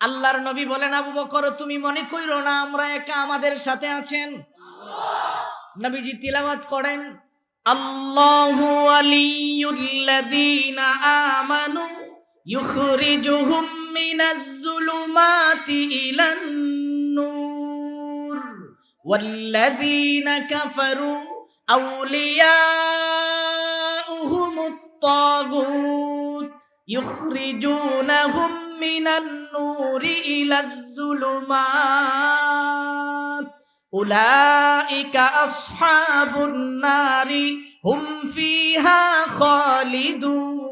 আল্লাহর নবী বলেন, আবু বকর তুমি মনে কইরো না আমরা একা, আমাদের সাথে আছেন আল্লাহ। নবীজি তিলাওয়াত করেন, আল্লাহু ওয়ালিয়ুল্লাযীনা আমানু ইউখরিজুহুম মিনাজ যুলুমাতি ইলান নূর ওয়াল্লাযীনা কাফারু আউলিয়াউহুমুত তাগুত ইউখরিজুনাহুম মিনান নূরি ইলাজ যুলুমাত উলাইকা আসহাবুন নারি হুম ফিহা খালিদুন।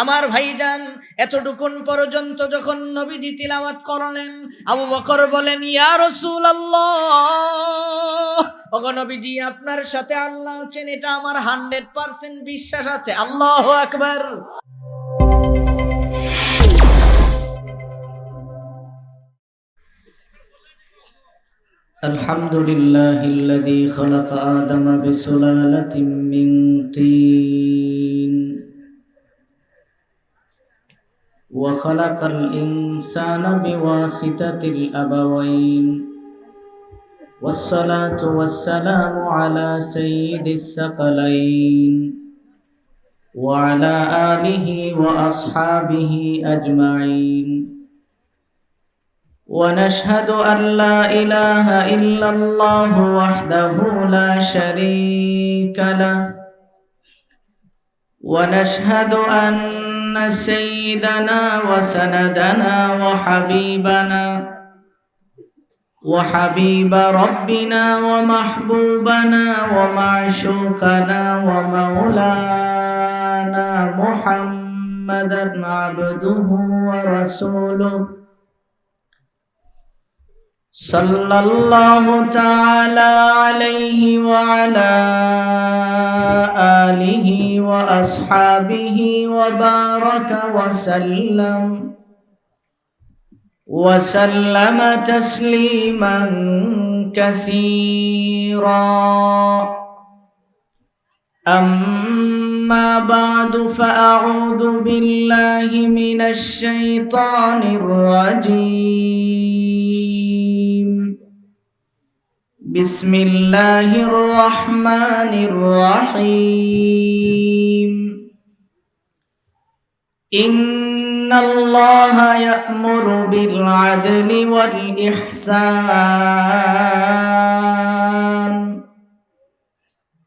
আমার ভাইজান, এতটুকুন পর্যন্ত যখন নবীজি তিলাওয়াত করলেন, আবু বকর বলেন, ইয়া রাসূলুল্লাহ, ওগো নবীজি আপনার সাথে আল্লাহ আছেন, এটা আমার 100% বিশ্বাস আছে। আল্লাহু আকবার। الحمد لله الذي خلق آدم بسلالة من طين وخلق الإنسان بواسطة الأبوين والصلاة والسلام على سيد الثقلين وعلى آله وأصحابه أجمعين ونشهد أن لا إله إلا الله وحده لا شريك له ونشهد أن سيدنا وسندنا وحبيب ربنا ومحبوبنا ومعشوقنا ومولانا محمدا عبده ورسوله صلى الله تعالى عليه وعلى آله وأصحابه وبارك وسلم تسليما كثيرا. أما بعد فأعوذ بالله من الشيطان الرجيم. بسم الله الرحمن الرحيم. إن الله يأمر بالعدل والإحسان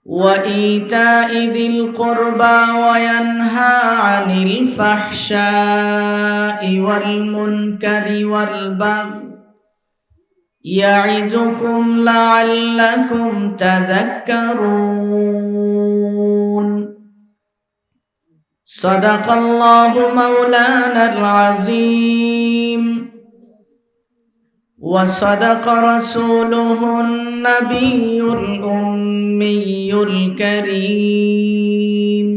وإيتاء ذي القربى وينهى عن الفحشاء والمنكر والبغي يعظكم لعلكم تذكرون. صدق الله مولانا العظيم وصدق رسوله النبي الأمي الكريم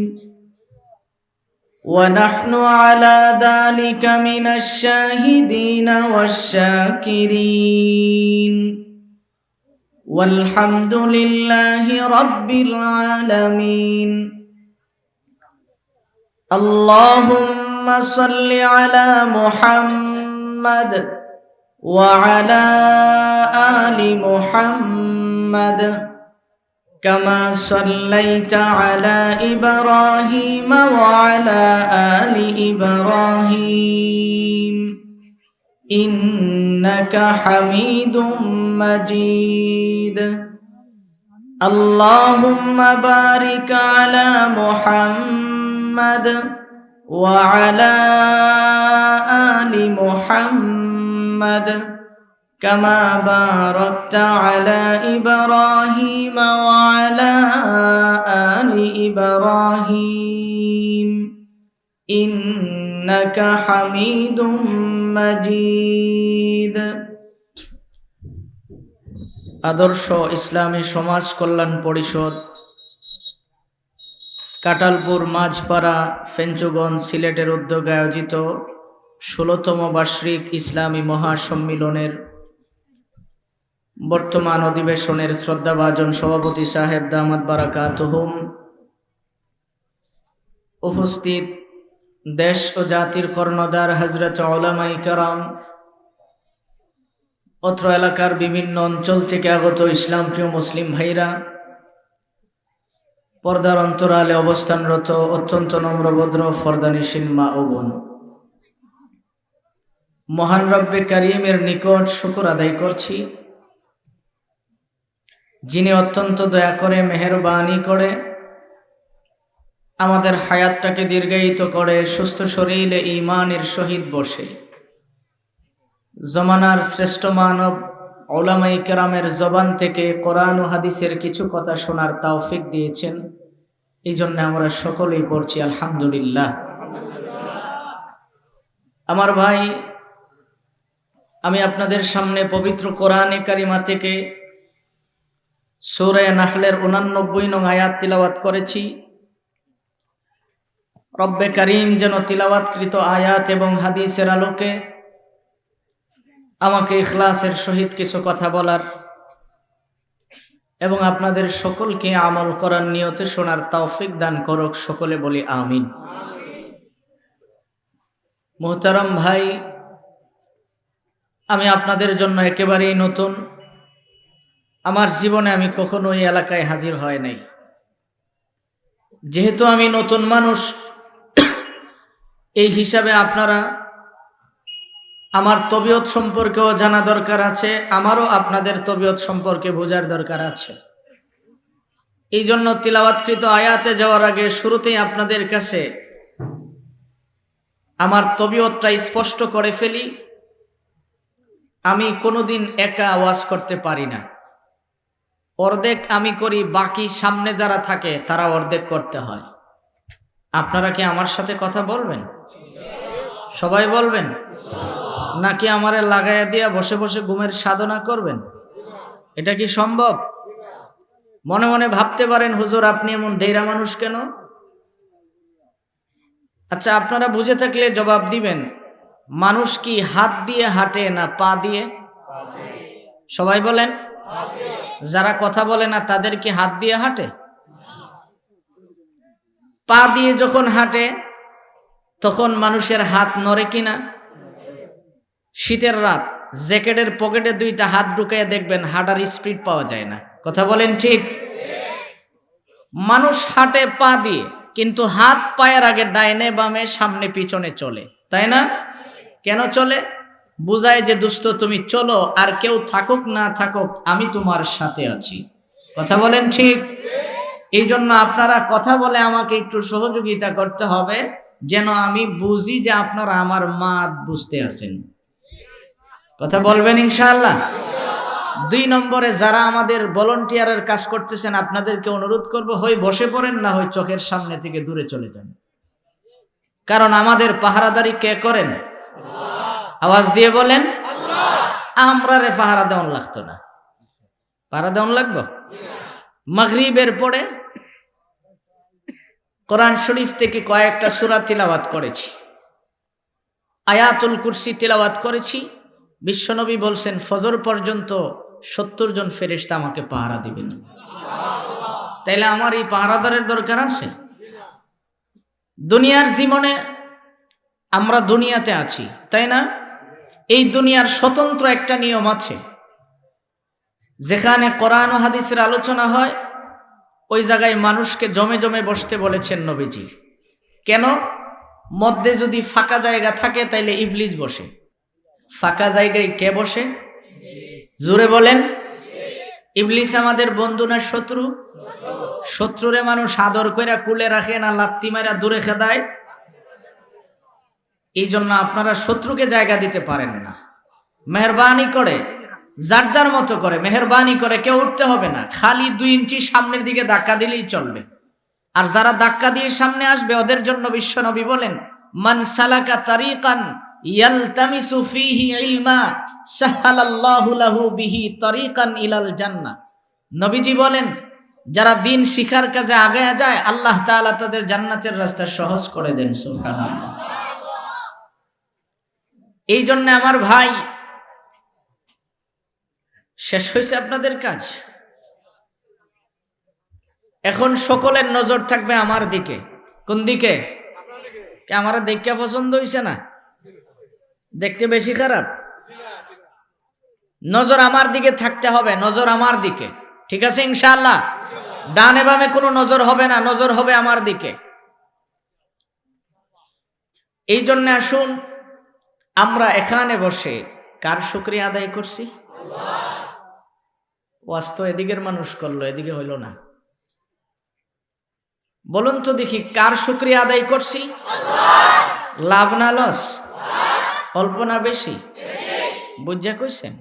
ونحن على ذلك من الشاهدين والشاكرين والحمد لله رب العالمين. اللهم صل على محمد وعلى آل محمد كما صليت على إبراهيم وعلى آل إبراهيم إنك حميد مجيد. اللهم بارك على محمد وعلى آل محمد كما باركت على إبراهيم وعلى آل إبراهيم إنك حميد مجيد. আদর্শ ইসলামী সমাজ কল্যাণ পরিষদ, কাটালপুর মাঝপাড়া, ফেঞ্চুগঞ্জ, সিলেটের উদ্যোগে আয়োজিত 16তম বার্ষিক ইসলামী মহাসম্মিলনের বর্তমান অধিবেশনের শ্রদ্ধাভাজন সভাপতি সাহেব দামাত বারাকাতুহুম, উপস্থিত দেশ ও জাতির কর্ণধার হযরত উলামায়ে কেরাম, অত্র এলাকার বিভিন্ন অঞ্চল থেকে আগত ইসলাম প্রিয় মুসলিম ভাইরা, পর্দার অন্তরালে অবস্থানরত অত্যন্ত নম্রভদ্র ফরদানিশীন মা ও বোন, মহান রব্বে কারীমের নিকট শুকর আদায় করছি, যিনি অত্যন্ত দয়া করে মেহেরবানি করে আমাদের হায়াতটাকে দীর্ঘায়িত করে সুস্থ শরীরে ঈমানের সহিত বসে জমানার শ্রেষ্ঠ মানব উলামায়ে কেরামের জবান থেকে কোরআন ও হাদিসের কিছু কথা শোনার তৌফিক দিয়েছেন। এই জন্য আমরা সকলেই পড়ছি আলহামদুলিল্লাহ। আমার ভাই, আমি আপনাদের সামনে পবিত্র কোরআনে কারিমা থেকে সূরা নাহলের 89 নং আয়াত তিলাওয়াত করেছি। রব্বে কারীম যেন তিলাওয়াতকৃত আয়াত এবং হাদিসের আলোকে আমাকে ইখলাসের সহিত কিছু কথা বলার এবং আপনাদের সকলকে আমল করার নিয়তে শোনার তৌফিক দান করুক। সকলে বলি আমিন। মুহতারাম ভাই, আমি আপনাদের জন্য একেবারেই নতুন। আমার জীবনে আমি কখনো এই এলাকায় হাজির হয় নাই। যেহেতু আমি নতুন মানুষ, এই হিসাবে আপনারা আমার তবিয়ত সম্পর্কেও জানা দরকার আছে, আমারও আপনাদের তবিয়ত সম্পর্কে বোঝার দরকার আছে। এই জন্য তিলাওয়াতকৃত আয়াতে যাওয়ার আগে শুরুতেই আপনাদের কাছে আমার তবিয়তটা স্পষ্ট করে ফেলি। আমি কোনোদিন একা ওয়াজ করতে পারি না। অর্ধেক আমি করি, বাকি সামনে যারা থাকে তারা অর্ধেক করতে হয়। আপনারা কি আমার সাথে কথা বলবেন? সবাই বলবেন? নাকি আমারে লাগাইয়া দিয়া বসে বসে ঘুমের সাধনা করবেন? এটা কি সম্ভব? মনে মনে ভাবতে পারেন, হুজুর আপনি এমন ধৈর্য মানুষ কেন? আচ্ছা, আপনারা বুঝে থাকলে জবাব দিবেন। মানুষ কি হাত দিয়ে হাঁটে না পা দিয়ে? সবাই বলেন। যারা কথা বলে না তাদের কি হাত দিয়ে হাঁটে? পা দিয়ে যখন হাঁটে তখন মানুষের হাত নড়ে কিনা? শীতের রাত জ্যাকেটের পকেটে দুইটা হাত ঢুকাইয়া দেখবেন, হাঁটার স্পিড পাওয়া যায় না। কথা বলেন ঠিক? মানুষ হাঁটে পা দিয়ে, কিন্তু হাত পায়ের আগে ডাইনে বামে সামনে পিছনে চলে, তাই না? কেন চলে? বুঝায় যে দোস্ত তুমি চলো, আর কেউ থাকুক না থাকুক আমি তোমার সাথে আছি। কথা বলেন ঠিক? এই জন্য আপনারা কথা বলে আমাকে একটু সহযোগিতা করতে হবে, যেন আমি বুঝি যে আপনারা আমার মাত বুঝতে আছেন। কথা বলবেন ইনশাআল্লাহ। 2 নম্বরে, যারা আমাদের ভলান্টিয়ারের কাজ করতেছেন আপনাদেরকে অনুরোধ করব, হয় বসে পড়েন না হয় চোখের সামনে থেকে দূরে চলে যান। কারণ আমাদের পাহারাদারি কে করেন? আওয়াজ দিয়ে বলেন। আমরা রে পাহারা দেওয়ান লাগতো না। পাহারা দেওয়ান লাগবো? মাগরিবের পরে কোরআন শরীফ থেকে কয়েকটা সূরা তিলাওয়াত করেছি, আয়াতুল কুরসি তিলাওয়াত করেছি। বিশ্বনবী বলছেন ফজর পর্যন্ত 70 জন ফেরেশতা আমাকে পাহারা দিবেন। তাইলে আমার এই পাহারাদারের দরকার আছে? দুনিয়ার জীবনে আমরা দুনিয়াতে আছি, তাই না? এই দুনিয়ার স্বতন্ত্র একটা নিয়ম আছে। যেখানে কোরআন ও হাদিসের আলোচনা হয় ওই জায়গায় মানুষকে জমে জমে বসতে বলেছেন নবীজি। কেন? মধ্যে যদি ফাঁকা জায়গা থাকে তাইলে ইবলিস বসে। ফাঁকা জায়গায় কে বসে? জোরে বলেন। ইবলিস আমাদের বন্ধু না শত্রু? শত্রুরে মানুষ আদর কইরা কুলে রাখে না লাত্তি মাইরা দূরে খেদায়? এই জন্য আপনারা শত্রুকে জায়গা দিতে পারেন না। মেহরবানি করে যার যার মতো করে মেহরবানি করে কেউ উঠতে হবে না, খালি 2 ইঞ্চি সামনের দিকে ধাক্কা দিলেই চলবে। আর যারা ধাক্কা দিয়ে সামনে আসবে ওদের জন্য বিশ্বনবী বলেন, মান সালাকা তারিকান ইয়ালতামিসু ফীহি ইলমা সাহালাল্লাহু লাহু বিহি তারিকান ইলাল জান্নাহ। নবীজি বলেন, যারা দিন শিখার কাজে আগায়া যায় আল্লাহ তাআলা তাদের জান্নাতের রাস্তা সহজ করে দেন। সুবহানাল্লাহ। এই জন্য আমার ভাই, শেষ হয়েছে আপনাদের কাজ। এখন সকলের নজর থাকবে আমার দিকে। কোন দিকে? আমার দেখতে পছন্দ হইছে না? দেখতে বেশি খারাপ? নজর আমার দিকে থাকতে হবে, নজর আমার দিকে, ঠিক আছে ইনশাআল্লাহ? ডানে বামে কোনো নজর হবে না, নজর হবে আমার দিকে। এই জন্য আসুন আমরা এখানে বসে কার শুকরিয়া আদায় করছি? ওয়াজ তো এদিকের মানুষ করলো, এদিকে হইল না। বলুন তো দেখি, কার শুকরিয়া আদায় করছি? লাভ না লস? অল্প না বেশি? বুঝা কইছেন?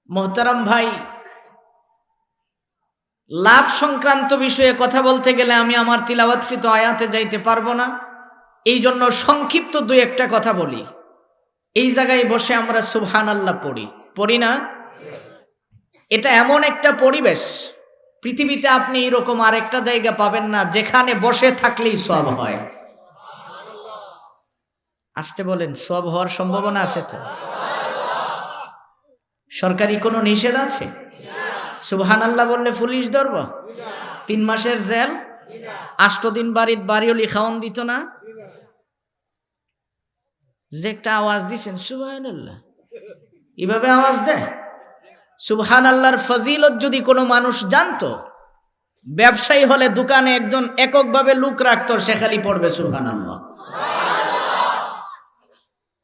মোহতারাম ভাই, লাভ সংক্রান্ত বিষয়ে কথা বলতে গেলে আমি আমার তিলাওয়াতকৃত আয়াতে যাইতে পারবো না। এই জন্য সংক্ষিপ্ত দুই একটা কথা বলি। এই জায়গায় বসে আমরা সুবহানাল্লাহ পড়ি না? এটা এমন একটা পরিবেশ, পৃথিবীতে আপনি এরকম আরেকটা জায়গা পাবেন না যেখানে বসে থাকলেই সওয়াব হয়। আসতে বলেন, সওয়াব হওয়ার সম্ভাবনা আছে তো? সরকারি কোনো নিষেধ আছে? সুবহানাল্লাহ বললে পুলিশ ধরব? 3 মাসের জেল? 8 দিন বাড়িওলি খাওয়ান দিত না? যে একটা আওয়াজ দিছেন সুবহানাল্লাহ, এভাবে আওয়াজ দেয়? সুবহানাল্লাহর ফজিলত যদি কোনো মানুষ জানতো, ব্যবসায়ী হলে দোকানে একজন এককভাবে লোক রাখতো, সে খালি পড়বে সুবহানাল্লাহ।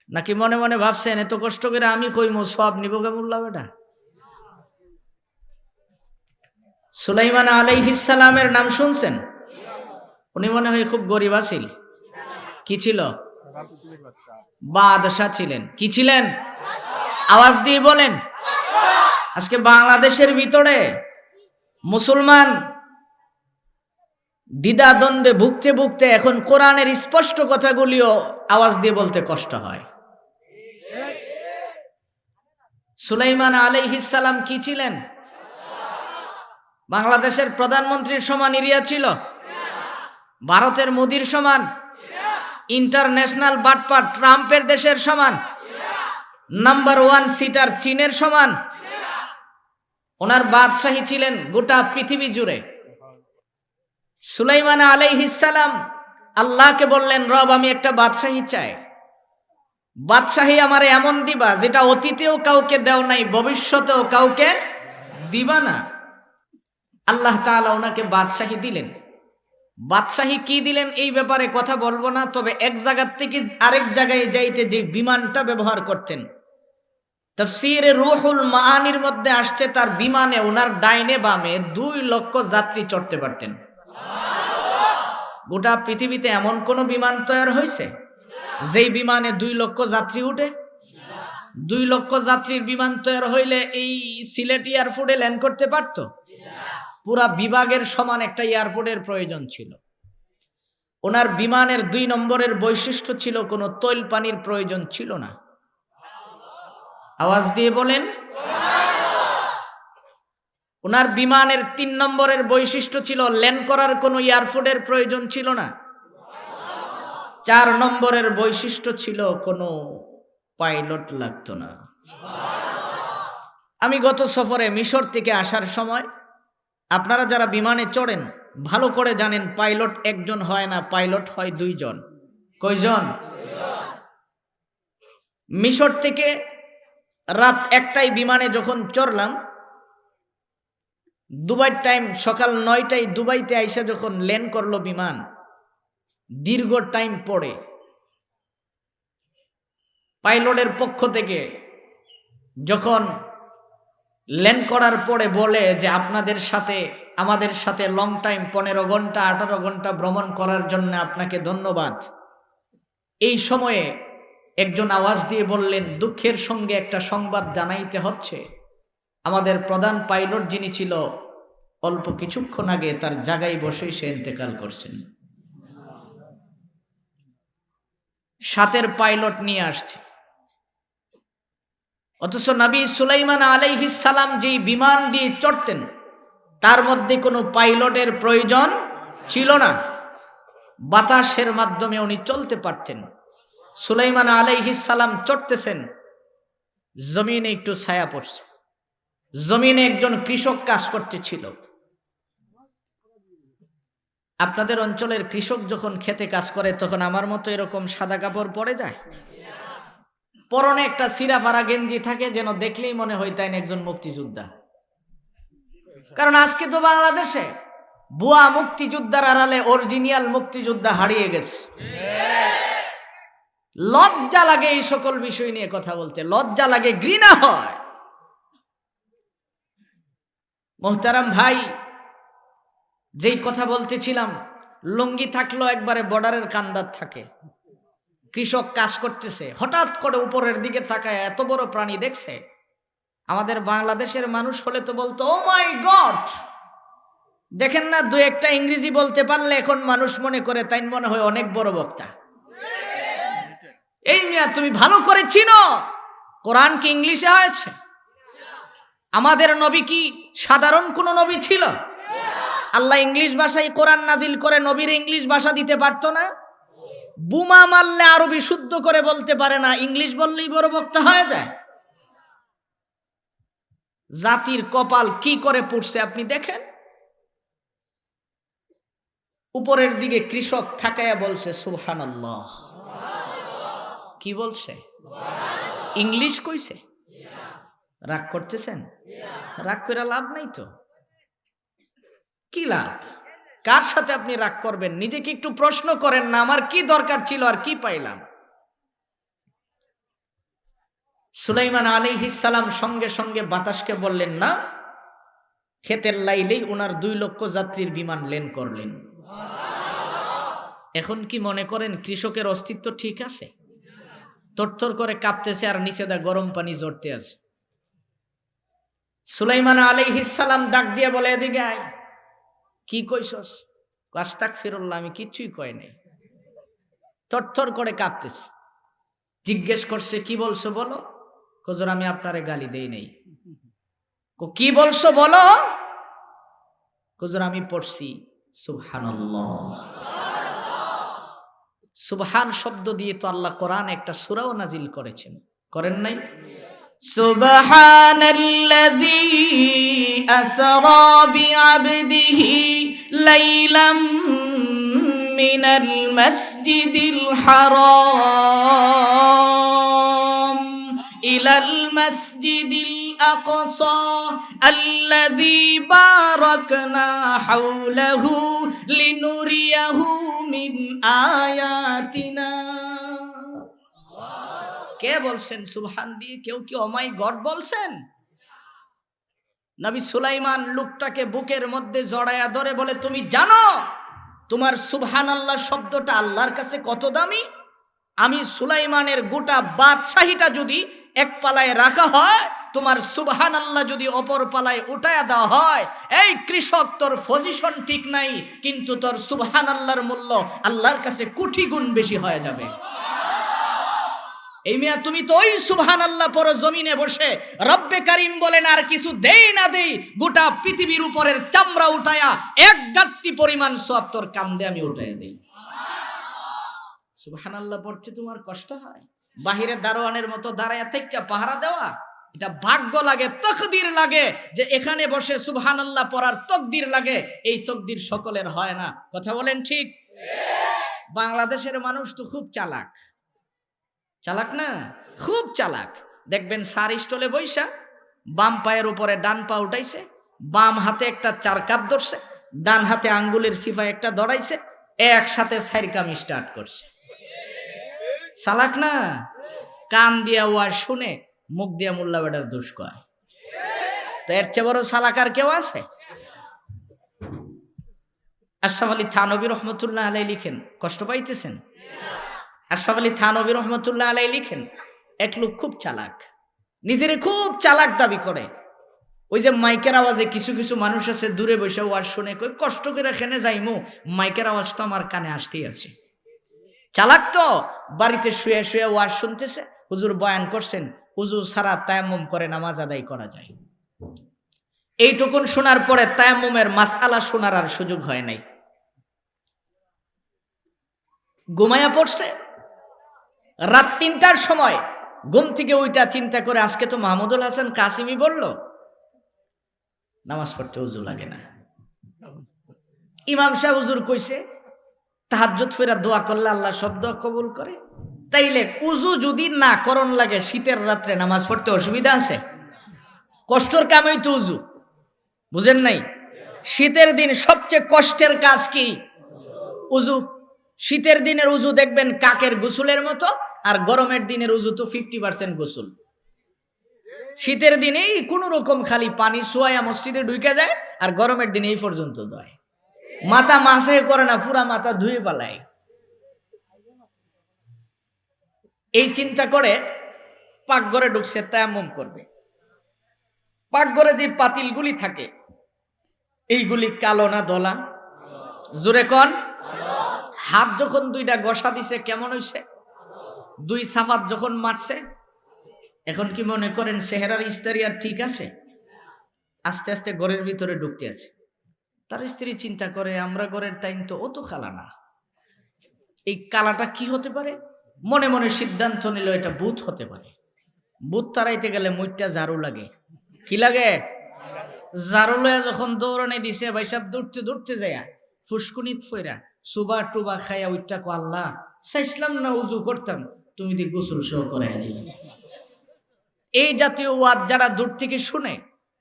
নাকি মনে মনে ভাবছেন এত কষ্ট করে আমি কইমু, সব নিব কেমুল্লাহ বেটা? সুলাইমান আলাইহিস সালামের নাম শুনছেন? উনি মনে হয় খুব গরিব আছিল। কি ছিল? বাদশা ছিলেন। কি ছিলেন? আওয়াজ দিয়ে বলেন। আজকে বাংলাদেশের ভিতরে মুসলমান দ্বিধা দ্বন্দ্বে ভুগতে ভুগতে এখন কোরআনের স্পষ্ট কথাগুলিও আওয়াজ দিয়ে বলতে কষ্ট হয়। সুলাইমান আলাইহিস সালাম কি ছিলেন? বাংলাদেশের প্রধানমন্ত্রীর সমান এরিয়া ছিল? ভারতের মোদির সমান? ইন্টারন্যাশনাল বাটপার ট্রাম্পের দেশের সমান? নাম্বার 1 সিটার চীনের সমান? ওনার বাদশাহী ছিলেন গোটা পৃথিবী জুড়ে। সুলাইমান আলাইহিস সালাম আল্লাহকে বললেন, রব আমি একটা বাদশাহী চাই, বাদশাহী আমারে এমন দিবা যেটা অতীতেও কাউকে দেও নাই, ভবিষ্যতেও কাউকে দিবা না। আল্লাহ তাআলা ওনাকে বাদশাহী দিলেন। বাদশাহী কি দিলেন এই ব্যাপারে কথা বলবো না, তবে এক জায়গা থেকে আরেক জায়গায় যাইতে যে বিমানটা ব্যবহার করতেন, তাফসীরে রূহুল মাআনির মধ্যে আসছে তার বিমানে ওনার ডাইনে বামে 2 লক্ষ যাত্রী চড়তে পারতেন। গোটা পৃথিবীতে এমন কোন বিমান তৈরি হয়েছে যেই বিমানে 2 লক্ষ যাত্রী উঠে? 2 লক্ষ যাত্রীর বিমান তৈরি হইলে এই সিলেট এয়ারপোর্টে ল্যান্ড করতে পারতো? পুরা বিভাগের সমান একটা এয়ারপোর্টের প্রয়োজন ছিল। ওনার বিমানের 2 নম্বরের বৈশিষ্ট্য ছিল কোনো তৈল পানির প্রয়োজন ছিল না। আওয়াজ দিয়ে বলেন ওনার বিমানের 3 নম্বরের বৈশিষ্ট্য ছিল ল্যান্ড করার কোনো এয়ারপোর্টের প্রয়োজন ছিল না। 4 নম্বরের বৈশিষ্ট্য ছিল কোনো পাইলট লাগতো না। আমি গত সফরে মিশর থেকে আসার সময়, আপনারা যারা বিমানে চড়েন ভালো করে জানেন, পাইলট একজন হয় না, পাইলট হয় 2 জন। কয়জন? মিশর থেকে রাত 1টায় বিমানে যখন চড়লাম, দুবাই টাইম সকাল 9টায় দুবাইতে আইসা যখন ল্যান্ড করলো বিমান, দীর্ঘ টাইম পরে পাইলটের পক্ষ থেকে যখন ল্যান্ড করার পরে বলে যে আপনাদের সাথে আমাদের সাথে লং টাইম 15 ঘন্টা 18 ঘন্টা ভ্রমণ করার জন্য আপনাকে ধন্যবাদ। এই সময়ে একজন আওয়াজ দিয়ে বললেন, দুঃখের সঙ্গে একটা সংবাদ জানাইতে হচ্ছে, আমাদের প্রধান পাইলট যিনি ছিল অল্প কিছুক্ষণ আগে তার জায়গায় বসেই সে ইন্তেকাল করছেন। 7 পাইলট নিয়ে আসছে। অথচ নবী সুলাইমান আলাইহিস সালাম যেই বিমান দিয়ে চড়তেন তার মধ্যে কোনো পাইলটের প্রয়োজন ছিল না। বাতাসের মাধ্যমে উনি চলতে পারতেন। সুলাইমান আলাইহিস সালাম চড়তেছেন, জমিনে একটু ছায়া পড়ছে। জমিনে একজন কৃষক কাজ করতেছিল। আপনাদের অঞ্চলের কৃষক যখন খেতে কাজ করে তখন আমার মতো এরকম সাদা কাপড় পরে যায়? পরনে একটা সিরাফারা গেঞ্জি থাকে, যেন দেখলেই মনে হয় তাই একজন মুক্তিযোদ্ধা। কারণ আজকে তো বাংলাদেশে ভুয়া মুক্তিযোদ্ধার আড়ালে অরিজিনাল মুক্তিযোদ্ধা হারিয়ে গেছে। লজ্জা লাগে এই সকল বিষয় নিয়ে কথা বলতে, লজ্জা লাগে, ঘৃণা হয়। মোহতারাম ভাই, যেই কথা বলতেছিলাম, লুঙ্গি থাকলো একবারে বর্ডারের কান্দার থাকে, কৃষক কাজ করতেছে, হঠাৎ করে উপরের দিকে তাকায় এত বড় প্রাণী দেখছে। আমাদের বাংলাদেশের মানুষ হলে তো বলতো ও মাই গড। দেখেন না, দু একটা ইংরেজি বলতে পারলে এখন মানুষ মনে করে, তাই মনে হয় অনেক বড় বক্তা। এই মিয়া, তুমি ভালো করে চিনো কোরআন কি ইংলিশে হয়েছে? আমাদের নবী কি সাধারণ কোন নবী ছিল? আল্লাহ ইংলিশ ভাষায় কোরআন নাজিল করে নবীর ইংলিশ ভাষা দিতে পারতো না? বুমা মারলে আরবি শুদ্ধ করে বলতে পারে না, ইংলিশ বললেই বড় বক্তা হয়ে যায়। জাতির কপাল কি করে পড়ছে আপনি দেখেন। উপরের দিকে কৃষক থাকায়া বলছে সুবহানাল্লাহ। কি বলছে? ইংলিশ কইছে। রাগ করতেছেন? রাগ করে লাভ নাই তো। কি লাভ? কার সাথে আপনি রাগ করবেন? নিজেকে একটু প্রশ্ন করেন না, আমার কি দরকার ছিল আর কি পাইলাম? সুলাইমান আলাইহিস সালাম সঙ্গে সঙ্গে বাতাসকে বললেন না, ক্ষেতের লাইলেই ওনার 2 লক্ষ যাত্রীর বিমান ল্যান্ড করলেন। এখন কি মনে করেন কৃষকের অস্তিত্ব ঠিক আছে? তরতর করে কাঁপতেছে আর নিচে দা গরম পানি জড়তে আছে। সুলাইমান আলাইহিস সালাম ডাক দিয়ে বলে, এদিকে আয়। কি কইছস? আস্তাগফিরুল্লাহ, আমি কিচ্ছুই কই নাই। তরতর করে কাঁপতেছে। জিজ্ঞেস করছে, কি বলছো বলো? হুজুর, আমি আপনারে গালি দেই নাই। কি বলছো বলো? হুজুর, আমি পড়ছি সুবহানাল্লাহ। সুবহান শব্দ দিয়ে তো আল্লাহ কোরআনে একটা সূরাও নাজিল করেছেন, করেন নাই? সুবহানাল্লাযী আসরা বিআবদিহি লাইলাম মিনাল মাসজিদিল হারাম ইলাল মাসজিদিল আকসা আল্লাযী বারাকনা হাওলাহু লিনুরিয়াহু মিন আয়াতিনা। কে বলছেন সুবহান দিয়ে? কেউ কি ও মাই গড বলছেন? নবী সুলাইমান লোকটাকে বুকের মধ্যে জড়ায়া ধরে বলে, তুমি জানো তোমার সুবহানাল্লাহ শব্দটা আল্লাহর কাছে কত দামি? আমি সুলাইমানের গোটা বাদশাহীটা যদি এক পালায় রাখা হয়, তোমার সুবহানাল্লাহ যদি অপর পালায় উঠায়া দেওয়া হয়, এই কৃষক তোর পজিশন ঠিক নাই, কিন্তু তোর সুবহানাল্লাহর মূল্য আল্লাহর কাছে কোটি গুণ বেশি হয়ে যাবে। এই মিয়া, তুমি তো ওই সুবহানাল্লাহ পর জমিনে বসে রব্বে কারিম বলেন আর কিছু দেই না দেই, গোটা পৃথিবীর উপরের চামড়া উঠায়া এক গাঁটটি পরিমাণ সওয়াব তোর কান্দে আমি উঠাইয়া দেই। সুবহানাল্লাহ পড়তে তোমার কষ্ট হয়? বাহিরে দারোয়ানের মতো দাঁড়ায়া থেকে পাহারা দেওয়া, এটা ভাগ্য লাগে, তকদির লাগে যে এখানে বসে সুবহানাল্লাহ পড়ার তকদির লাগে। এই তকদির সকলের হয় না। কথা বলেন ঠিক? বাংলাদেশের মানুষ তো খুব চালাক। চালাক না? খুব চালাক। দেখবেন সার স্টলে বইসা বাম পায়ের উপরে ডান পা উঠাইছে, বাম হাতে একটা 4 কাপ ধরছে, ডান হাতে আঙ্গুলের সিফায় একটা দড়াইছে, একসাথে 4 কাম স্টার্ট করছে। চালাক না? কান দিয়া ওয়াজ শুনে মুখ দিয়া মোল্লা বেটার দোষ কয়। তো এর চেয়ে বড় চালাক আর কেউ আছে? আশরাফ আলী থানভী রহমতুল্লাহ আলাইহি লিখেন, কষ্ট পাইতেছেন? আশরাফ আলী থানভী রহমতুল্লাহ আলাইহি লিখেন, এক লোক খুব চালাক, নিজেরে খুব চালাক দাবি করে। ওই যে মাইকের আওয়াজে কিছু কিছু মানুষ আছে দূরে বসে ওয়াজ শুনে, কই কষ্ট করে এখানে যাইমু, মাইকের আওয়াজ তো আমার কানে আসতেই আছে। চালাক তো বাড়িতে শুয়ে শুয়ে ওয়াজ শুনতেছে, হুজুর বয়ান করছেন, হুজুর সারা তায়াম্মুম করে নামাজ আদায় করা যায়। এইটুকুন শোনার পরে তায়াম্মুমের মাসআলা শোনার আর সুযোগ হয় নাই, ঘুমায়া পড়ছে। রাত 3টার সময় ঘুম থেকে ওইটা চিন্তা করে, আজকে তো মাহমুদুল হাসান কাসিমি বলল নামাজ পড়তে উযু লাগে না। ইমাম সাহেব হুজুর কইছে তাহাজ্জুদ ফেরা দোয়া করলে আল্লাহ সব দোয়া কবুল করে। তাইলে উজু যদি না করণ লাগে শীতের রাত্রে নামাজ পড়তে অসুবিধা আছে? কষ্টর কামই তো উজু, বুঝেন নাই? শীতের দিন সবচেয়ে কষ্টের কাজ কি? উজু। শীতের দিনের উজু দেখবেন কাকের গোসলের মতো, আর গরমের দিনের উজু তো 50% গোসল। শীতের দিনেই কোন রকম খালি পানি সোয়া মসজিদে ঢুকে যায়, আর গরমের দিনে এই পর্যন্ত দয়, মাথা মাসে করে না, পুরা মাথা ধুয়ে পালায়। এই চিন্তা করে পাকঘরে ঢুকছে, তায়াম্মুম করবে। পাকঘরে যে পাতিলগুলি থাকে এইগুলি কালো না দলা? জোরে কন। হাত যখন দুইটা গসা দিছে কেমন হইছে? দুই সাফাত যখন মারছে, এখন কি মনে করেন চেহারার ইস্তারি আর ঠিক আছে? আস্তে আস্তে ঘরের ভিতরে ঢুকতে আছে। তার স্ত্রী চিন্তা করে আমরা ঘরের টাইম তো অত কালা না, এই কালাটা কি হতে পারে? মনে মনে সিদ্ধান্ত নিল এটা ভূত হতে পারে। ভূত তাড়াইতে গেলে মুইটটা ঝাড়ু লাগে। কি লাগে? ঝাড়ু লয়া যখন দৌড়ানি দিছে, ভাই সাহেব দৌড়তে দৌড়তে যায় ফুসকুনিত ফইরা সুবা টুবা খাইয়া উইটটা কো আল্লাহ চাইছিলাম না উজু করতাম, তুমি দি গোসল সহ করাইয়া দিলে। এই জাতীয় ওয়াজ যারা দূর থেকে শুনে,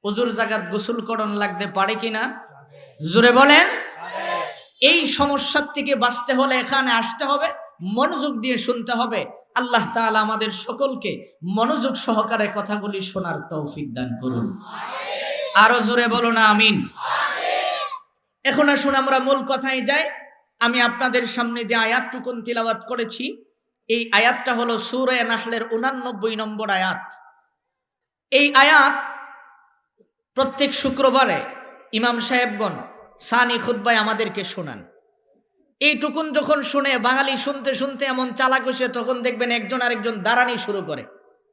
উজুর জাগাত গোসল করণ লাগতে পারে কিনা? জোরে বলেন। এই সমস্যার থেকে বাঁচতে হলে এখানে আসতে হবে, মনোযোগ দিয়ে শুনতে হবে। আল্লাহ তাআলা আমাদের সকলকে মনোযোগ সহকারে কথাগুলি শোনার তৌফিক দান করুন। আরো জোরে বলো না আমিন। এখন আসুন আমরা মূল কথায় যাই। আমি আপনাদের সামনে যে আয়াতটুকুন তিলাওয়াত করেছি, এই আয়াতটা হলো সূরা নাহলের 89 নম্বর আয়াত। এই আয়াত প্রত্যেক শুক্রবারে ইমাম সাহেবগণ সানি খুতবায় আমাদেরকে শোনান। এইটুকুন যখন শুনে বাঙালি শুনতে শুনতে এমন চালাক হয়েছে, তখন দেখবেন একজন আরেকজন দাঁড়ানি শুরু করে।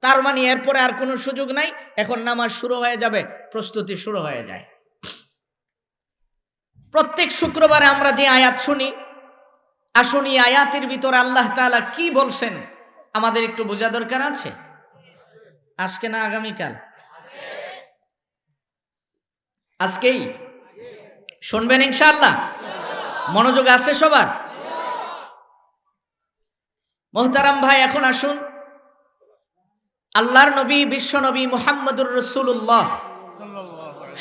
তার মানে এরপরে আর কোনো সুযোগ নাই, এখন নামাজ শুরু হয়ে যাবে, প্রস্তুতি শুরু হয়ে যায়। প্রত্যেক শুক্রবারে আমরা যে আয়াত শুনি, আসুন এই আয়াতের ভিতরে আল্লাহ তাআলা কি বলছেন আমাদের একটু বোঝা দরকার আছে। আজকে না আগামীকাল? আজকেই শুনবেন ইনশাআল্লাহ। মনোযোগ আছে সবার? মোহতারাম ভাই, এখন আসুন আল্লাহর নবী বিশ্ব নবী মুহাম্মদুর রাসূলুল্লাহ,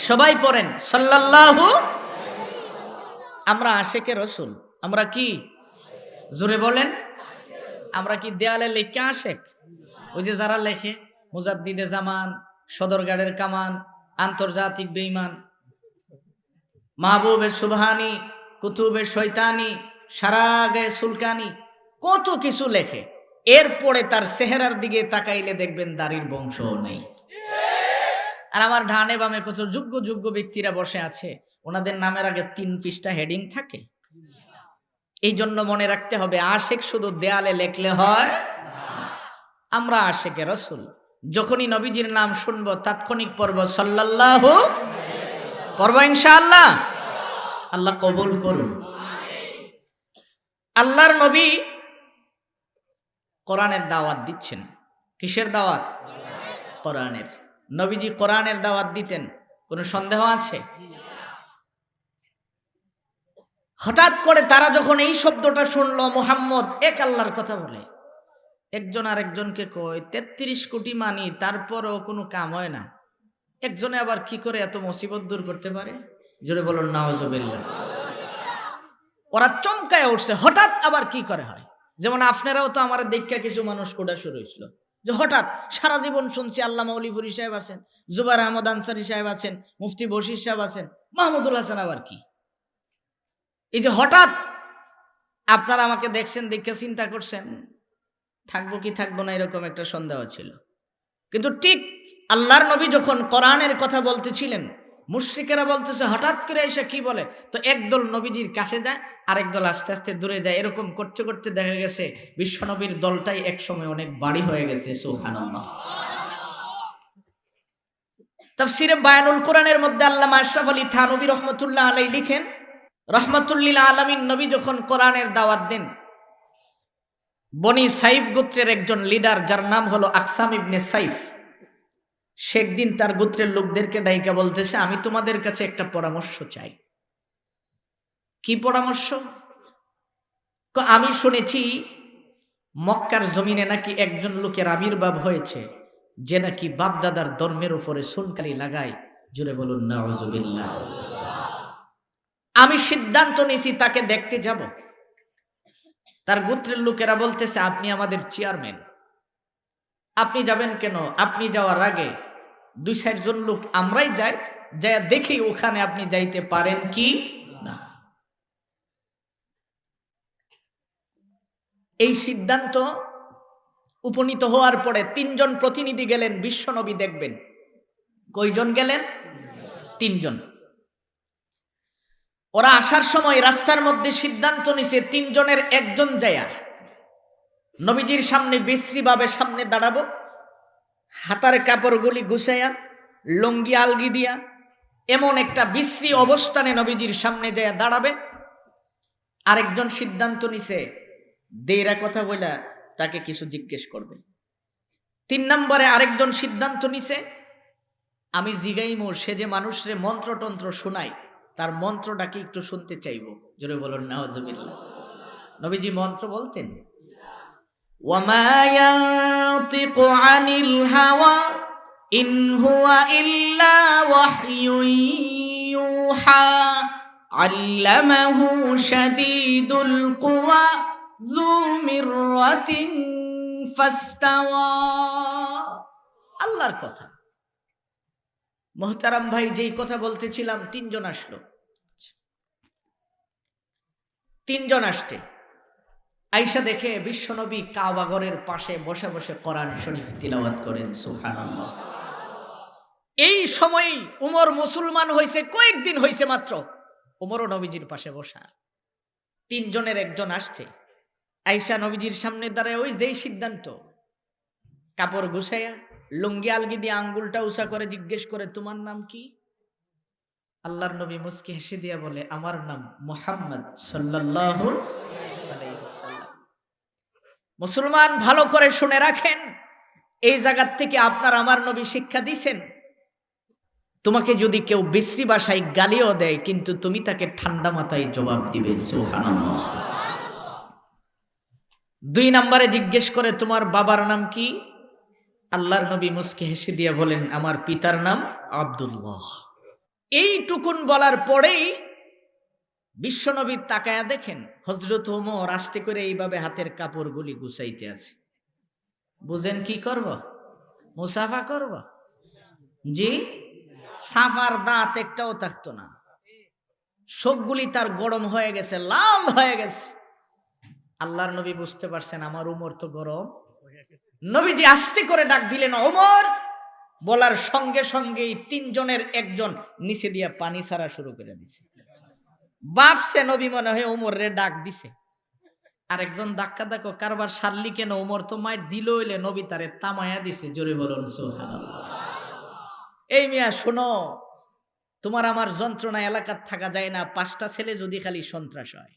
সবাই পড়েন সাল্লাল্লাহু। আমরা আশিকে রাসূল, আমরা কি? জোরে বলেন। আমরা কি দেয়ালে লেখা আশেক? ওই যে যারা লেখে মুজাদ্দিদে জামান, সদরঘাটের কামান, আন্তর্জাতিক বেঈমান, মাহবুবে সুবহানি, কুতুবে শয়তানি, সারা গায়ে সুলকানি, কত কিছু লেখে। এরপরে তার চেহারার দিকে তাকাইলে দেখবেন দাড়ির বংশও নেই। আর আমার ডানে বামে কত যোগ্য যোগ্য ব্যক্তিরা বসে আছে, ওনাদের নামের আগে 3 পৃষ্ঠা হেডিং থাকে। এই জন্য মনে রাখতে হবে, আশেক শুধু দেয়ালে লেখলে হয়। আমরা আশেকে রাসূল, যখনই নবীজির নাম শুনবো তাৎক্ষণিক পড়ব সাল্লাল্লাহু, পড়ব ইনশাআল্লাহ। আল্লাহ কবুল করুন। আল্লাহর নবী কোরআনের দাওয়াত দিচ্ছেন। কিসের দাওয়াত? কোরআনের। নবীজি কোরআনের দাওয়াত দিতেন, কোনো সন্দেহ আছে? হঠাৎ করে তারা যখন এই শব্দটা শুনলো, মুহাম্মদ এক আল্লাহর কথা বলে, একজন আরেকজনকে কয় 33 কোটি মানি, তারপরও কোনো কাম হয় না। একজনে আবার কি করে এত মুসিবত দূর করতে পারে? জোরে বলুন নাউজুবিল্লাহ। ওরা চমকায় উঠছে, হঠাৎ আবার কি করে হয়। যেমন আপনারাও তো আমার দেখা কিছু মানুষ কোডা শুরু হয়েছিল, যে হঠাৎ সারা জীবন শুনছি আল্লামা ওলিপুরি সাহেব আছেন, জুবাইর আহমদ আনসারী সাহেব আছেন, মুফতি বশির সাহেব আছেন, মাহমুদুল হাসান আবার কি। এই যে হঠাৎ আপনারা আমাকে দেখছেন, দেখে চিন্তা করছেন থাকবো কি থাকবো না, এরকম একটা সন্দেহ ছিল। কিন্তু ঠিক আল্লাহর নবী যখন কোরআনের কথা বলতেছিলেন, মুশরিকেরা বলতেছে হঠাৎ করে এসে কি বলে, তো একদল নবীজির কাছে যায়, আরেক দল আস্তে আস্তে দূরে যায়। এরকম করতে করতে দেখা গেছে বিশ্ব নবীর দলটাই একসময় অনেক বাড়ি হয়ে গেছে। সুবহানাল্লাহ। তাফসীরে বায়ানুল কোরআনের মধ্যে আল্লামা আশরাফ আলী থানভী রহমতুল্লাহ আলাইহি লিখেন, রহমাতুল্লিল আলামিন নবী যখন কোরআনের দাওয়াত দেন, বনি সাইফ গোত্রের একজন লিডার, যার নাম হলো আকসাম ইবনে সাইফ, সে একদিন তার গোত্রের লোকদেরকে ডাইকা বলতেছে, আমি তোমাদের কাছে একটা পরামর্শ চাই। কি পরামর্শ? আমি শুনেছি মক্কার জমিনে নাকি একজন লোকের আবির্ভাব হয়েছে যে নাকি বাপদাদার ধর্মের উপরে সুনকালি লাগায়। জুড়ে বলুন নাউজুবিল্লাহ। আমি সিদ্ধান্ত নিয়েছি তাকে দেখতে যাব। তার গোত্রের লোকেরা বলতেছে, আপনি আমাদের চেয়ারম্যান, আপনি যাবেন কেন? আপনি যাওয়ার আগে 2-4 জন লোক আমরাই যাই, যা দেখি ওখানে আপনি যাইতে পারেন কি না। এই সিদ্ধান্ত উপনীত হওয়ার পরে 3 জন প্রতিনিধি গেলেন বিশ্বনবী দেখবেন। কয়জন গেলেন? 3 জন। ওরা আসার সময় রাস্তার মধ্যে সিদ্ধান্ত নিছে 3 জনের একজন যায়া নবীজির সামনে বিশ্রীভাবে সামনে দাঁড়াবো, হাতার কাপড়গুলি গুছাইয়া লুঙ্গি আলগি দিয়া এমন একটা বিশ্রী অবস্থানে নবীজির সামনে যায়া দাঁড়াবে। আরেকজন সিদ্ধান্ত নিছে দেরা কথা বইলা তাকে কিছু জিজ্ঞেস করবে। 3 নম্বরে আরেকজন সিদ্ধান্ত নিছে আমি জিগাইমো, সে যে মানুষরে মন্ত্রতন্ত্র শোনায় তার মন্ত্রটাকে একটু শুনতে চাইব। জোরে বলুন নাউজুবিল্লাহ। নবীজি মন্ত্র বলতেন, ওয়ামা ইয়ানতিকু আনিল হাওয়া ইন হুয়া ইল্লা ওয়াহয়ুন ইউহা আল্লামাহু শাদীদুল কুওয়া যু মিররাতিন ফাস্তাওয়া। আল্লাহর কথা। মোহতারাম ভাই, যেই কথা বলতেছিলাম 3 জন আসলো। 3 জন আসছে, আয়েশা দেখে বিশ্বনবী কাবা ঘরের পাশে বসে বসে কোরআন শরীফ তিলাওয়াত করেন। সুবহানাল্লাহ। এই সময় উমর মুসলমান হয়েছে, কয়েকদিন হয়েছে মাত্র। উমরও নবীজির পাশে বসা। 3 জনের একজন আসছে, আয়েশা নবীজির সামনে দাঁড়ায় ওই যেই সিদ্ধান্ত, কাপড় গুছাইয়া লুঙ্গি আলগি দিয়ে আঙ্গুলটা উঁচা করে জিজ্ঞেস করে, তোমার নাম কি? আল্লাহর নবী মুস্কি হেসে দিয়া বলে, আমার নাম মুহাম্মদ সাল্লাল্লাহু আলাইহি ওয়াসাল্লাম। মুসলমান ভালো করে শুনে রাখেন, এই জায়গা থেকে আপনার আমার নবী শিক্ষা দিয়েছেন, তোমাকে যদি কেউ বিশ্রী ভাষায় গালিও দেয় কিন্তু তুমি তাকে ঠান্ডা মাথায় জবাব দিবে। সুবহানাল্লাহ। 2 নম্বরে জিজ্ঞেস করে, তোমার বাবার নাম কি? আল্লাহর নবী মুস্কি হেসে দিয়ে বলেন, আমার পিতার নাম আব্দুল্লাহ। এইটুকুন বলার পরেই বিশ্বনবী তাকায়া দেখেন হযরত ওমর আস্তে করে এইভাবে হাতের কাপড়গুলি গুছাইতে আছে। বুঝেন কি করব? মুসাফা করব? জি, সাফার দাঁত একটাও থাকতো না। চোখগুলি তার গরম হয়ে গেছে, লাল হয়ে গেছে। আল্লাহর নবী বুঝতে পারছেন আমার উমর তো গরম। নবীজি আস্তে করে ডাক দিলেন, ওমর। বলার সঙ্গে সঙ্গেই 3 জনের একজন নিচে দিয়া পানি ছাড়া শুরু করে দিছে। বাপসে নবী মনে হয় ওমর রে ডাক দিছে। আরেকজন ধাক্কা দেখো কারবার সারলি কেন? ওমর তো মায়ের দিল হইলে নবী তারে তামায়া দিছে। জোরে বলুন সুবহানাল্লাহ। এই মিয়া শোনো, তোমার আমার যন্ত্রণা এলাকার থাকা যায় না। 5টা ছেলে যদি খালি সন্ত্রাস হয়,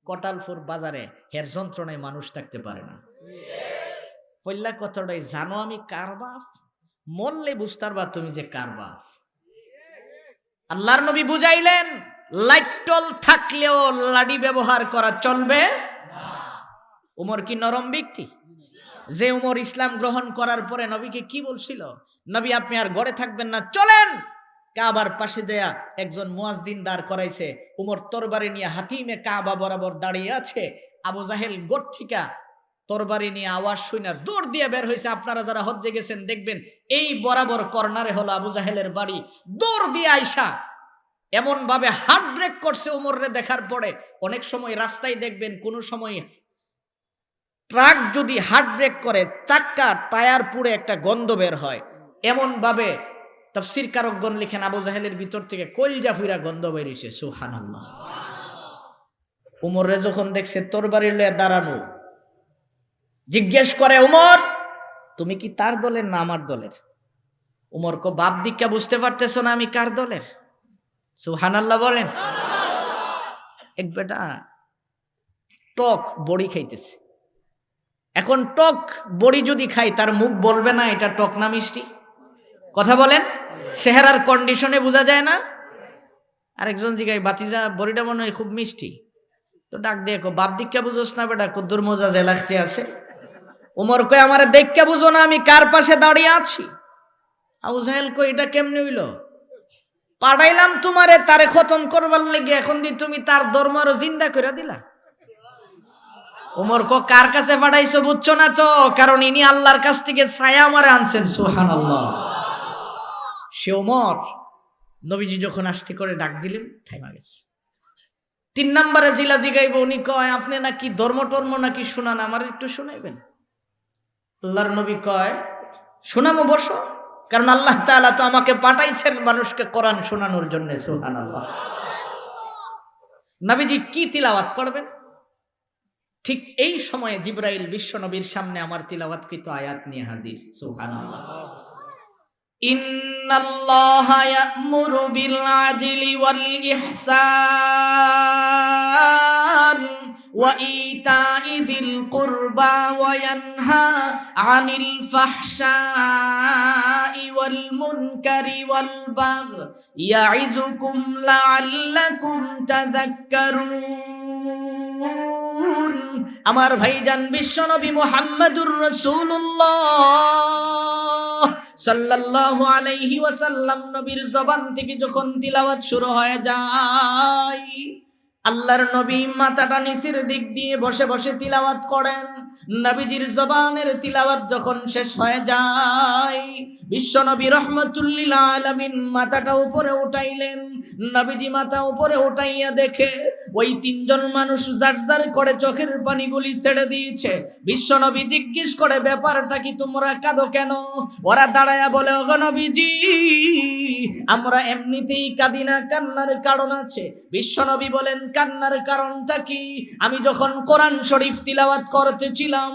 কটালপুর বাজারে হের যন্ত্রণায় মানুষ থাকতে পারে না। পল্লা কথাটাই জানো আমি কার বাপ? মরলে বুঝতার বা তুমি যে কার বাপ। আল্লাহর নবী বুঝাইলেন, লাইটল থাকলেও লাডি ব্যবহার করা চলবে না। উমর কি নরম ব্যক্তি? যে উমর ইসলাম গ্রহণ করার পরে নবীকে কি বলছিল? নবী আপনি আর ঘরে থাকবেন না, চলেন। কাবার পাশে দেয়া একজন মুয়াজ্জিন দাঁড় করাইছে। উমর তরবারি নিয়ে হাতিমে কাবা বরাবর দাঁড়িয়ে আছে। আবু জাহেল গোট থেকে তরবারি নিয়ে আওয়াজ শুনে দৌড় দিয়ে বের হয়েছে। আপনারা যারা হজ্জে গেছেন দেখবেন এই বরাবর কর্নারে হলো আবু জাহেলের বাড়ি। দৌড় দিয়ে আইসা এমন ভাবে হার্ট ব্রেক করছে উমররে দেখার পরে। অনেক সময় রাস্তায় দেখবেন কোন সময় ট্রাক যদি হার্ট ব্রেক করে চাক্কা টায়ার পুড়ে একটা গন্ধ বের হয়। এমন ভাবে তাফসীর কারকগণ লিখেন আবু জাহেলের ভিতর থেকে কলজা ফুইরা গন্ধ বের হইছে। সুবহানাল্লাহ। উমররে যখন দেখছে তরবারি লয়ে দাঁড়ানো, জিজ্ঞেস করে, উমর তুমি কি তার দলের না আমার দলের? উমর কো বাপ দিক্কা বুঝতে পারতেছো না আমি কার দলের? সুবহানাল্লাহ বলেন। এক বেটা টক বড়ি খাইতেছে। এখন টক বড়ি যদি খাই তার মুখ বলবে না এটা টক না মিষ্টি? কথা বলেন। চেহারার কন্ডিশনে বোঝা যায় না? আরেকজন জিগাই বাতিজা বড়িটা মনে হয় খুব মিষ্টি, তো ডাক দিয়ে কো বাপ দীক্ষা বুঝোস না বেটা, কদ্দুর মজা যে লাগতে আছে। ওমর কয় আমারে দেখা বুঝো না, আমি কার পাশে দাঁড়িয়ে আছি? আবু জাহেল কই এটা কেমনে হইল? পাঠাইলাম তোমারে তারে খতম করবার লেগে, এখন দি তুমি তার ধর্ম আরো জিন্দা করে দিলা। ওমর কো কার কাছে পাঠাইছো বুঝছো না তো, কারণ ইনি আল্লাহর কাছ থেকে ছায়া আমারে আনছেন। সুবহানাল্লাহ। সে ওমর নবীজি যখন আস্তে করে ডাক দিলেন থাইমা গেছে। 3 নম্বরে জিলা জিগাইব, উনি কয় আপনি নাকি ধর্ম টর্ম নাকি শুনান, আমার একটু শুনাইবেন। আল্লাহর নবী কয় শোনামো, বসো, কারণ আল্লাহ তাআলা তো আমাকে পাঠাইছেন মানুষকে কোরআন শোনানোর জন্য। সুবহানাল্লাহ। নবীজি কি তিলাওয়াত করবেন? ঠিক এই সময়ে জিবরাইল বিশ্ব নবীর সামনে আমার তিলাওয়াতকৃত আয়াত নিয়ে হাজির। সুবহানাল্লাহ। ইন্নাল্লাহা ইয়া'মুরু বিল আদলি ওয়াল ইহসান ওয়া ইতাই যিল কুরবা ওয়া ইয়ানহা আনিল ফাহশাই ওয়াল মুনকারি ওয়াল বাগই ইয়া'iযুকুম লাআল্লাকুম তাযাক্কারুন। আমার ভাইজান বিশ্বনবী মুহাম্মদুর রাসূলুল্লাহ সাল্লাল্লাহু আলাইহি ওয়াসাল্লাম নবীর জবান থেকে যখন তিলাওয়াত শুরু হয়ে যায়, আল্লাহর নবী মাথাটা নিচের দিক দিয়ে বসে বসে তিলাওয়াত করেন। নবীজির জবানের তিলাওয়াত যখন শেষ হয়ে যায়, বিশ্ব নবী রাহমাতুল লিল আলামিন মাথাটা উপরে উঠাইলেন। নবীজি মাথা উপরে উঠাইয়া দেখে ওই 3 জন মানুষ জারজার করে চোখের পানিগুলি ছেড়ে দিয়েছে। বিশ্ব নবী জিজ্ঞেস করে ব্যাপারটা কি, তোমরা কাঁদো কেন? ওরা দাঁড়ায়া বলে ওগো নবীজি, আমরা এমনিতেই কাঁদি না, কান্নার কারণ আছে। বিশ্ব নবী বলেন কান্নার কারণটা কি? আমি যখন কোরআন শরীফ তিলাওয়াত করতেছিলাম,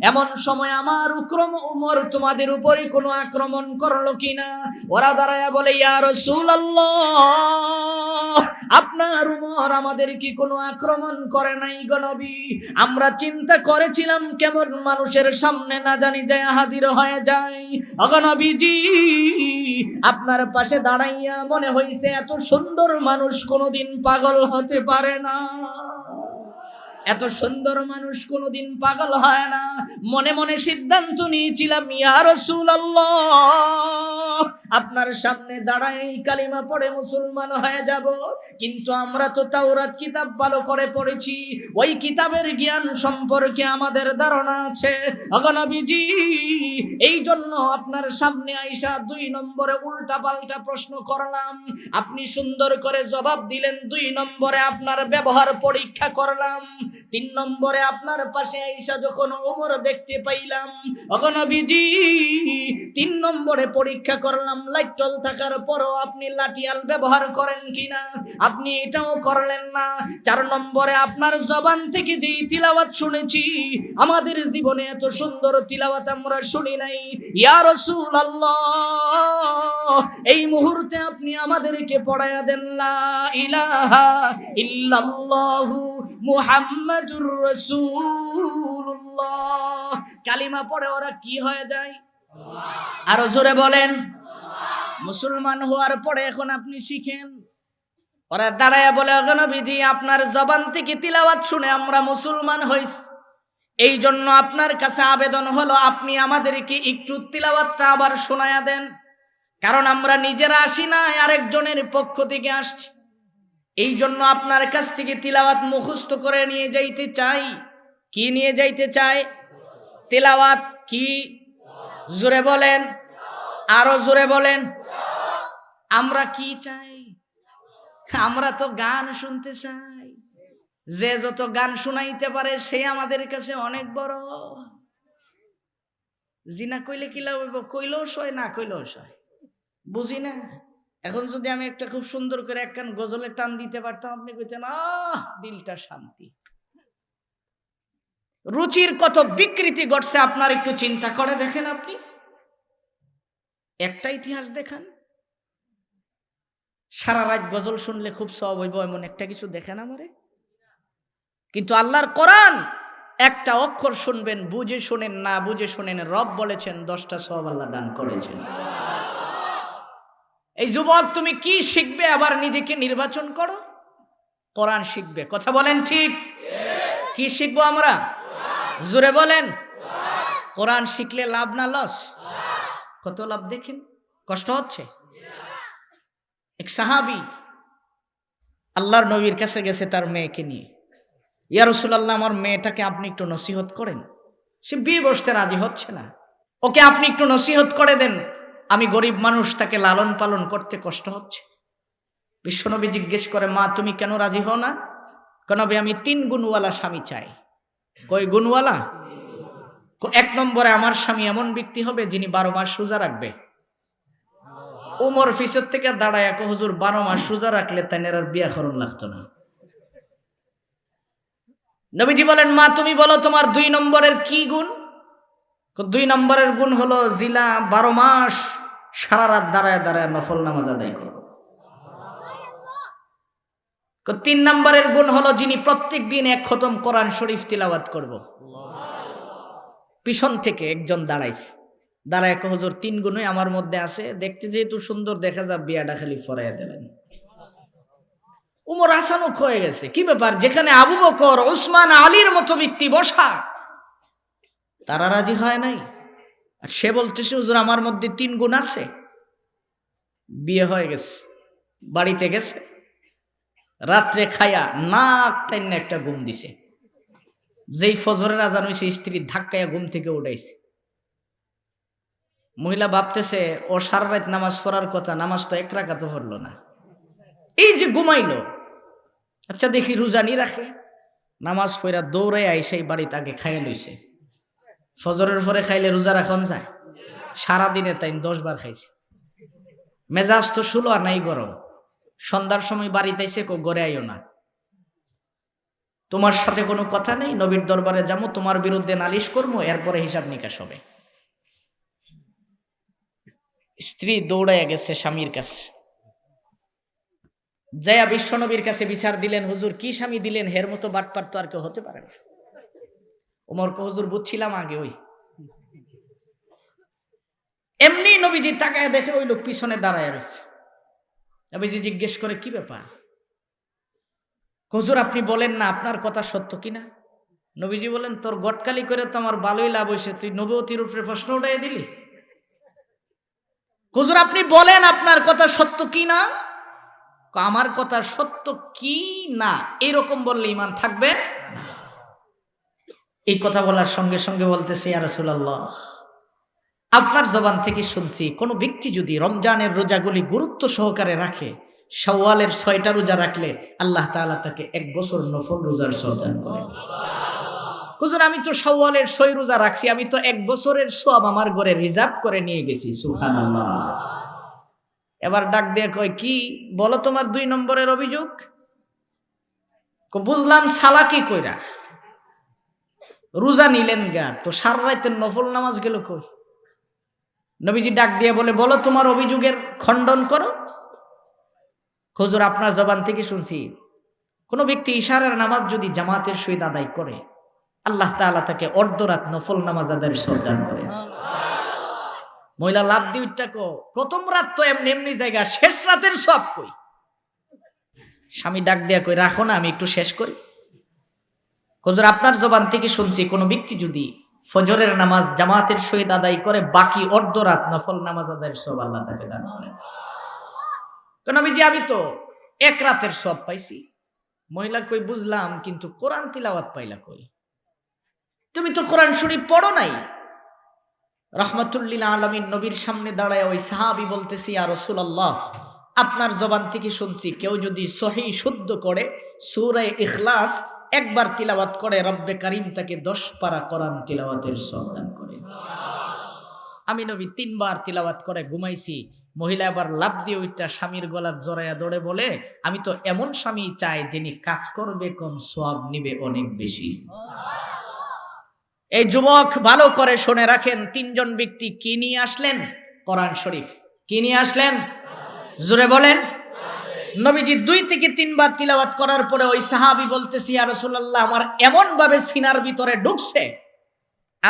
এমন সময় আমার উকরম উমর তোমাদের উপরে কোনো আক্রমণ করলো কিনা? ওরা দাঁড়ায়া বলে ইয়া রাসূলুল্লাহ, আপনার উমর আমাদের কি কোনো আক্রমণ করে নাই গো নবী। আমরা চিন্তা করেছিলাম কেমন মানুষের সামনে না জানি যায় হাজির হয়ে যায়। ওগো নবীজি, আপনার পাশে দাঁড়াইয়া মনে হইছে এত সুন্দর মানুষ কোনোদিন পাগল হতে পারে না, এত সুন্দর মানুষ কোনোদিন পাগল হয় না। মনে মনে সিদ্ধান্ত নিয়েছিলাম ইয়া রাসূলুল্লাহ, আপনার সামনে দাঁড়াই কালিমা পড়ে মুসলমান হয়ে যাব। কিন্তু আমরা তো তাওরাত কিতাব ভালো করে পড়েছি, ওই কিতাবের জ্ঞান সম্পর্কে আমাদের ধারণা আছে। ওগো নবীজি, এই জন্য আপনার সামনে আইসা 2 নম্বরে উল্টা পাল্টা প্রশ্ন করলাম, আপনি সুন্দর করে জবাব দিলেন। 2 নম্বরে আপনার ব্যবহার পরীক্ষা করলাম। 3 নম্বরে আপনার পাশে আইসা যখন ওমর দেখতে পাইলাম, ওগো নবীজি 3 নম্বরে পরীক্ষা করলাম লাইটল থাকার পরও আপনি লাঠিয়াল ব্যবহার করেন কিনা, আপনি এটাও করলেন না। 4 নম্বরে আপনার জবান থেকে যেই তিলাওয়াত শুনেছি, আমাদের জীবনে এত সুন্দর তিলাওয়াত আমরা শুনি নাই। ইয়া রাসূলুল্লাহ, এই মুহূর্তে আপনি আমাদেরকে পড়ায়া দেন লা ইলাহা ইল্লাল্লাহু মুহাম্মাদুর রাসূলুল্লাহ। কালিমা পড়ে ওরা কি হয়ে যায়? আরো জোরে বলেন। মুসলমান হওয়ার পরে এখন আপনি শিখেন। ওরা দাঁড়ায়া বলে ওগো নবীজি, আপনার জবান থেকে তিলাওয়াত শুনে আমরা মুসলমান হইছি, এই জন্য আপনার কাছে আবেদন হলো আপনি আমাদেরকে একটু তিলাওয়াতটা আবার শোনায়া দেন, কারণ আমরা নিজেরা আসি না, আরেকজনের পক্ষ থেকে আসছি। এই জন্য আপনার কাছ থেকে তিলাওয়াত মুখস্থ করে নিয়ে যাইতে চাই। কি নিয়ে যাইতে চাই? তিলাওয়াত। কি? জোরে বলেন, আরো জোরে বলেন। আমরা কি চাই? আমরা তো গান শুনতে চাই। যে যত গান শুনাইতে পারে সে আমাদের কাছে অনেক বড়। জিনা কইলে কি লাভ হইব? কইলেও সয়, না কইলেও সয়, বুঝি না। এখন যদি আমি একটা খুব সুন্দর করে একখান গজলের টান দিতে পারতাম, আপনি কইতেন আহ দিলটা শান্তি। রুচির কত বিকৃতি ঘটছে আপনার একটু চিন্তা করে দেখেন। আপনি একটা ইতিহাস দেখান, সারা রাত গজল শুনলে খুব সওয়াব হইব এমন একটা কিছু দেখেন আমারে। কিন্তু আল্লাহর কোরআন একটা অক্ষর শুনবেন, বুঝে শোনেন না বুঝে শোনেন, রব বলেছেন 10টা সওয়াব আল্লাহ দান করেছেন। এই যুবক তুমি কি শিখবে আবার নিজেকে নির্বাচন করো? কোরআন শিখবে। কথা বলেন ঠিক? কি শিখবো আমরা? জোরে বলেন। কোরআন শিখলে লাভ না লস? কত লাভ দেখেন। কষ্ট হচ্ছে। এক সাহাবী আল্লাহর নবীর কাছে গেছে তার মেয়েকে নিয়ে, ইয়া রাসূলুল্লাহ আমার মেয়েটাকে আপনি একটু নসিহত করেন, সে বিয়ে বসতে রাজি হচ্ছে না, ওকে আপনি একটু নসিহত করে দেন, আমি গরিব মানুষ, তাকে লালন পালন করতে কষ্ট হচ্ছে। বিশ্বনবী জিজ্ঞেস করে, মা তুমি কেন রাজি হও না? কেন? আমি 3 গুণওয়ালা স্বামী চাই। কয় গুণওয়ালা? 1 নম্বরে আমার স্বামী এমন ব্যক্তি হবে যিনি 12 মাস রোজা রাখবে। উমর পিছর থেকে দাঁড়ায়, হুজুর 12 মাস রোজা রাখলে তাই আর বিয়া করণ লাগতো না। নবীজি বলেন, মা তুমি বলো তোমার 2 নম্বরের কি গুণ? 2 নম্বরের গুণ হলো জিলা 12 মাস সারা রাত দাঁড়ায় দাঁড়ায় নফল নামাজ আদায় করো। 3 নম্বরের গুণ হলো যিনি প্রত্যেক দিন 1 খতম কোরআন শরীফ তিলাওয়াত করব। পিছন থেকে একজন দাঁড়াইছে, দাঁড়ায় হুজুর 3 গুণই আমার মধ্যে আছে, দেখতে যেহেতু সুন্দর দেখা যা, বিয়াটা খালি ফরাইয়া দিলেন। উমর আচানক হয়ে গেছে, কি ব্যাপার? যেখানে আবু বকর, উসমান, আলীর মতো ব্যক্তি বসা, তারা রাজি হয় নাই, আর সে বলতেছে হুজুর আমার মধ্যে 3 গুণ আছে। বিয়ে হয়ে গেছে, বাড়িতে গেছে, রাত্রে খায়া নাক টাইনা একটা ঘুম দিছে। যেই ফজরের আজান হইছে, স্ত্রী ধাক্কায়া ঘুম থেকে উঠাইছে। মহিলা ভাবতেছে ও সারা রাত নামাজ পড়ার কথা, নামাজ তো 1 রাকাতও পড়লো না, এই যে ঘুমাইলো, আচ্ছা দেখি রোজানি রাখে। নামাজ পড়া দৌড়ে আইসে বাড়িতে আগে খাইয়া লইছে। ফজরের পরে খাইলে রোজা রাখন যায়? সারাদিনে তাই 10 বার খাইছে। মেজাজ তো শুলো আর নাই গরম। সন্ধ্যার সময় বাড়িতে এসে ঘরে আইও না, তোমার সাথে কোনো কথা নেই, নবীর দরবারে যাবো, তোমার বিরুদ্ধে নালিশ করবো, এরপরে হিসাব নিকাশ হবে। স্ত্রী দৌড়াইয়া গেছে স্বামীর কাছে, যাইয়া বিশ্বনবীর কাছে বিচার দিলেন, হুজুর কি স্বামী দিলেন, হের মতো বাটপার তো আর কেউ হতে পারে না। ওমর কো, হুজুর বুঝছিলাম আগে ওই। এমনি নবীজি তাকায় দেখে ওই লোক পিছনে দাঁড়ায় রয়েছে। নবীজি জিজ্ঞেস করে, কি ব্যাপার? হুজুর আপনি বলেন না আপনার কথা সত্য কিনা? নবীজি বলেন, তোর গটকালি করে তো আমার ভালোই লাভ হয়েছে, তুই নবুয়তির উপরে প্রশ্ন উঠাই দিলি। হুজুর আপনি বলেন আপনার কথা সত্য কি না? আমার কথা সত্য কি না এরকম বললে ঈমান থাকবে। এই কথা বলার সঙ্গে সঙ্গে বলতেছে, ইয়া রাসূলুল্লাহ আপনার জবান থেকে শুনছি কোন ব্যক্তি যদি রমজানের রোজাগুলি গুরুত্ব সহকারে রাখে, শাওয়ালের 6টা রোজা রাখলে আল্লাহ তাআলা তাকে 1 বছর নফল রোজার সওয়াব দান করেন। হুজুর আমি তো শাওয়ালের 6 রোজা রাখছি, আমি তো 1 বছরের সওয়াব আমার ঘরে রিজার্ভ করে নিয়ে গেছি। সুবহানাল্লাহ। এবার ডাক দিয়ে কয়, কি বলো তোমার 2 নম্বরের অভিযোগ? বুঝলাম সালাকি কইরা রোজা নিলেন গা, তো সারা রাতের নফল নামাজ গেল কই? নবীজি ডাক দিয়ে বলে, বলো তোমার অভিযোগের খণ্ডন করো। হুজুর আপনার জবান থেকে শুনছি কোন ব্যক্তি ইশারার নামাজ যদি জামাতের সহিত আদায় করে, আল্লাহ তাআলা তাকে অর্ধরাত নফল নামাজ আদায়ের সওয়াব দান করেন। মহিলা লাভ দি উঠটা কো, প্রথম রাত তো এমনি এমনি জায়গা, শেষ রাতের সওয়াব কই? স্বামী ডাক দেয়া কই, রাখো না আমি একটু শেষ করি। হুজুর আপনার জবান থেকে শুনছি কোন ব্যক্তি যদি ফজরের নামাজ জামাতের সহিত আদায় করে, বাকি অর্ধরাত নফল নামাজ আদায়ের সওয়াব আল্লাহ তাকে দান করেন। নবীজি আমি তো 1 রাতের সওয়াব পাইছি। মহিলা কই, বুঝলাম, কিন্তু কোরআন তিলাওয়াত পাইলা কই? তুমি তো কোরআন শরীফ পড়ো নাই। রাহমাতুল লিল আলামিন নবীর সামনে দাঁড়ায় ওই সাহাবী বলতেছি, ইয়া রাসূলুল্লাহ আপনার জবান থেকে শুনছি কেউ যদি সহিহ শুদ্ধ করে সূরা ইখলাস 1 বার তিলাওয়াত করে, রব্বে কারীম তাকে 10 পারা কোরআন তিলাওয়াতের সওয়াব দান করেন। আমি নবী 3 বার তিলাওয়াত করে ঘুমাইছি। মহিলা আবার লাভ দিয়ে ওইটা স্বামীর গলা জড়াইয়া দৌড়ে বলে, আমি তো এমন স্বামী চাই যিনি কাজ করবে কম, সওয়াব নিবে অনেক বেশি। এই যুবক ভালো করে শুনে রাখেন, 3 জন ব্যক্তি কি নিয়ে আসলেন? কোরআন শরীফ। কি নিয়ে আসলেন? জোরে বলেন। নবীজি 2 থেকে 3 বার তিলাওয়াত করার পরে ওই সাহাবী বলতেছি, ইয়া রাসূলুল্লাহ আমার এমন ভাবে সিনার ভিতরে ঢুকছে,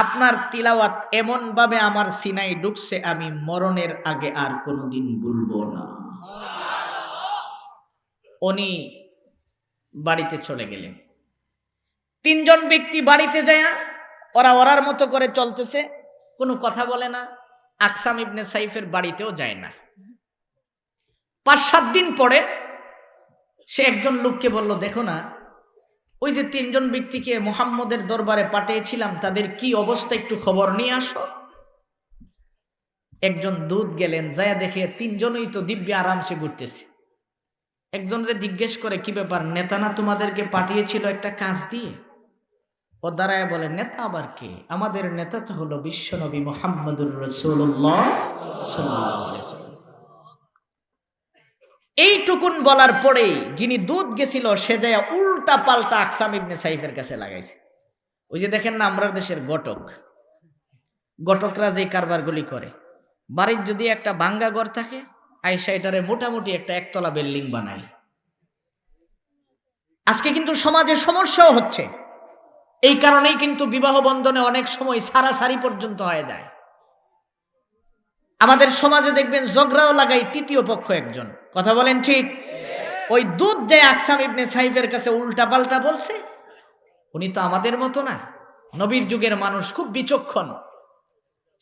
আপনার তিলাওয়াত এমন ভাবে আমার সিনাই ঢুকছে, আমি মরণের আগে আর কোনোদিন ভুলবো না। উনি বাড়িতে চলে গেলেন। তিনজন ব্যক্তি বাড়িতে যায়, ওরা ওরার মতো করে চলতেছে, কোনো কথা বলে না। আকসাম ইবনে সাইফের বাড়িতেও যায় না। 5-7 দিন পরে সে একজন লোককে বলল, দেখো না, ওই যে তিনজন ব্যক্তিকে মুহাম্মদের দরবারে পাঠিয়েছিলাম, তাদের কি অবস্থা একটু খবর নিয়ে আসো। একজন দূত গেলেন, যায় দেখে তিনজনই তো দিব্যি আরামসে ঘুরতেছে। একজনরে জিজ্ঞেস করে, কি ব্যাপার, নেতা না তোমাদেরকে পাঠিয়েছিল একটা কাজ দিয়ে? ও দাঁড়ায় বলে, নেতা আবার কে? আমাদের নেতা তো হলো বিশ্বনবী মুহাম্মদুর রাসূলুল্লাহ সাল্লাল্লাহু আলাইহি ওয়াসাল্লাম। এইটুকুন বলার পরেই যিনি দূত গেছিল সে যায় উল্টা পাল্টা আকসাম ইবনে সাইফের কাছে লাগাইছে। ওই যে দেখেন না, আমরা দেশের ঘটকরা যে কারবারগুলি করে, বাড়ির যদি একটা ভাঙ্গা ঘর থাকে, আইসা এটারে মোটামুটি একটা একতলা বিল্ডিং বানায়। আজকে কিন্তু সমাজে সমস্যাও হচ্ছে। এই কারণেই কিন্তু বিবাহ বন্ধনে অনেক সময় সারাসারি পর্যন্ত হয়ে যায়। আমাদের সমাজে দেখবেন ঝগড়াও লাগাই তৃতীয় পক্ষ একজন। কথা বলেন ঠিক? ওই দূত যে আকসাম ইবনে সাইফের কাছে উল্টা পাল্টা বলছে, উনি তো আমাদের মতো না, নবীর যুগের মানুষ, খুব বিচক্ষণ।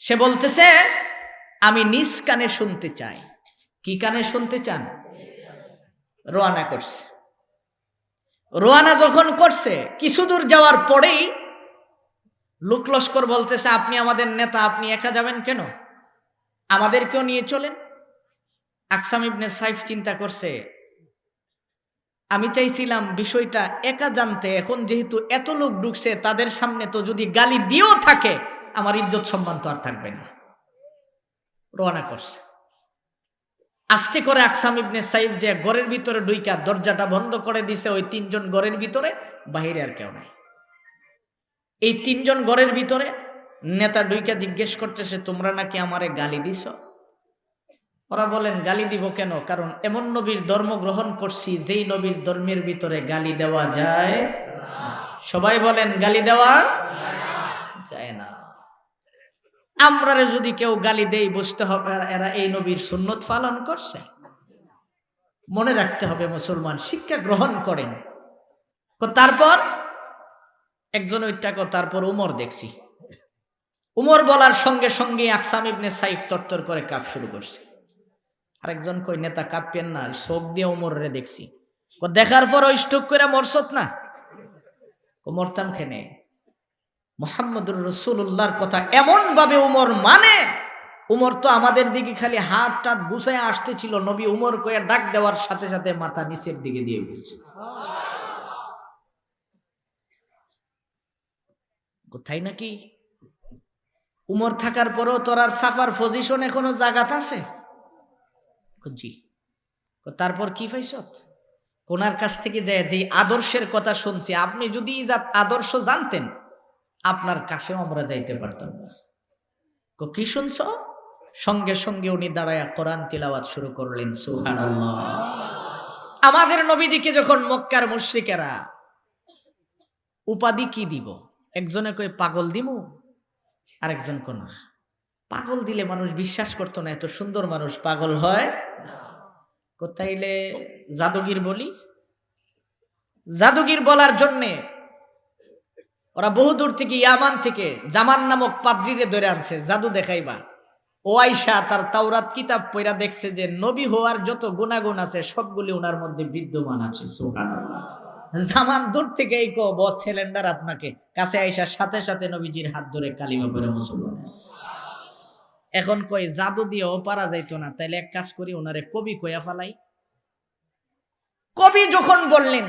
সে বলতেছে, আমি নিজ কানে শুনতে চাই। কি কানে শুনতে চান? রওনা করছে। রওনা যখন করছে, কিছু দূর যাওয়ার পরেই লোক লস্কর বলতেছে, আপনি আমাদের নেতা, আপনি একা যাবেন কেন? আমাদেরকেও নিয়ে চলেন। আকসাম ইবনে সাইফ চিন্তা করছে, আমি চাইছিলাম বিষয়টা একা জানতে, এখন যেহেতু এত লোক ঢুকছে, তাদের সামনে তো যদি গালি দিয়েও থাকে, আমার ইজ্জত সম্মান তো আর থাকবে না। রওনা করছে। আস্তে করে আকসাম ইবনে সাইফ যে ঘরের ভিতরে ঢুইকা দরজাটা বন্ধ করে দিছে। ওই তিনজন ঘরের ভিতরে, বাহিরে আর কেউ নাই। এই তিনজন ঘরের ভিতরে নেতা ঢুইকা জিজ্ঞেস করতেছে, তোমরা নাকি আমারে গালি দিছ? ওরা বলেন, গালি দিব কেন? কারণ এমন নবীর ধর্ম গ্রহণ করছি যেই নবীর ধর্মের ভিতরে গালি দেওয়া যায়। সবাই বলেন, গালি দেওয়া যায় না। আমরা যদি কেউ গালি দেই, বুঝতে হবে এরা এই নবীর সুন্নত পালন করছে। মনে রাখতে হবে, মুসলমান, শিক্ষা গ্রহণ করেন। তারপর একজন ওইটাকে, তারপর উমর দেখছি। উমর বলার সঙ্গে সঙ্গে আকসাম ইবনে সাইফ তরতর করে কাঁপ শুরু করছে। আরেকজন কই, নেতা কাঁপেন না, চোখ দিয়ে উমরে দেখছি। দেখার পর ওই স্ট্রোক করে মরছত না? মরতাম খেনে। মুহাম্মদুর রাসূলুল্লাহর কথা এমন ভাবে উমর মানে, উমর তো আমাদের দিকে খালি হাত টাত গুছায় আসতেছিল, নবী উমর কয়ে ডাক দেওয়ার সাথে সাথে মাথা নিচের দিকে দিয়ে ফেলছে। কোথায় নাকি উমর থাকার পরেও তোর আর সাফার পজিশন এখনো জাগাত আছে? জি। তারপর কি পাইছত? কোনার কাছ থেকে যায় যে আদর্শের কথা শুনছি, আপনি যদি আদর্শ জানতেন, আপনার কাছেও আমরা যাইতে পারতাম না। কি শুনছ? সঙ্গে সঙ্গে উনি দাঁড়ায়া কোরআন তিলাওয়াত শুরু করলেন। সুবহানাল্লাহ। আমাদের নবীজিকে যখন মক্কার মুশরিকেরা উপাধি কি দিব, একজনে কই পাগল দিমু, আরেকজন কোন পাগল দিলে মানুষ বিশ্বাস করতো না, এত সুন্দর মানুষ পাগল হয়। কোথাইলে জাদুগির বলি। জাদুগির বলার জন্যে ওরা বহুদূর থেকে, ইয়ামান থেকে জামান নামক পাদ্রীরে ধরে আনছে, জাদু দেখাইবা। ও আয়েশা তার তাওরাত কিতাব পড়া দেখছে যে নবী হওয়ার যত গুণাগুণ আছে সবগুলি ওনার মধ্যে বিদ্যমান আছে। সুবহানাল্লাহ। জামান দূর থেকে এই বস সিলিন্ডার আপনাকে কাছে আয়েশার সাথে সাথে নবীজির হাত ধরে কালিমা পড়ে মুসলমান হয়েছে। এখন কই জাদু দিয়েও পারা যাইতো না, তাইলে এক কাজ করি, ওনারে কবি কইয়া ফালাই। কবি যখন বললেন,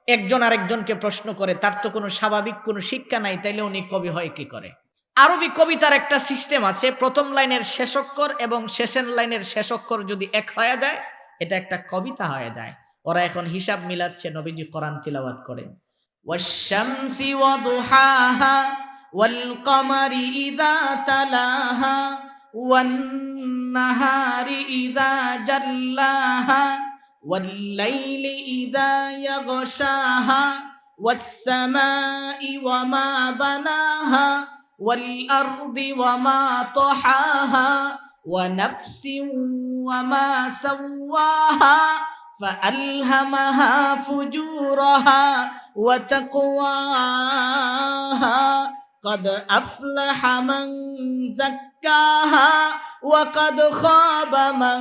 একজন আরেকজনকে প্রশ্ন করে, তার তো কোনো স্বাভাবিক কোনো শিক্ষা নাই, তাইলে উনি কবি হয় কি করে? আরবি কবিতার একটা সিস্টেম আছে, প্রথম লাইনের শেষ অক্ষর এবং শেষের লাইনের শেষ অক্ষর যদি এক হয়ে যায়, এটা একটা কবিতা হয়ে যায়। ওরা এখন হিসাব মিলাচ্ছে, নবীজি কোরআন তিলাওয়াত করেন, ওয়াশ-শামসি ওয়াদুহাহা ওয়াল কমারি ইযা তালাহা ওয়ান নাহারি ইযা জাল্লাহা ওয়াল লাইলি ইযা ইয়াগশাহা ওয়াস সামাই ওয়া মা বানাহা والأرض وما طحاها ونفس وما سواها فألهمها فجورها وتقواها قد أفلح من زكاها وقد خاب من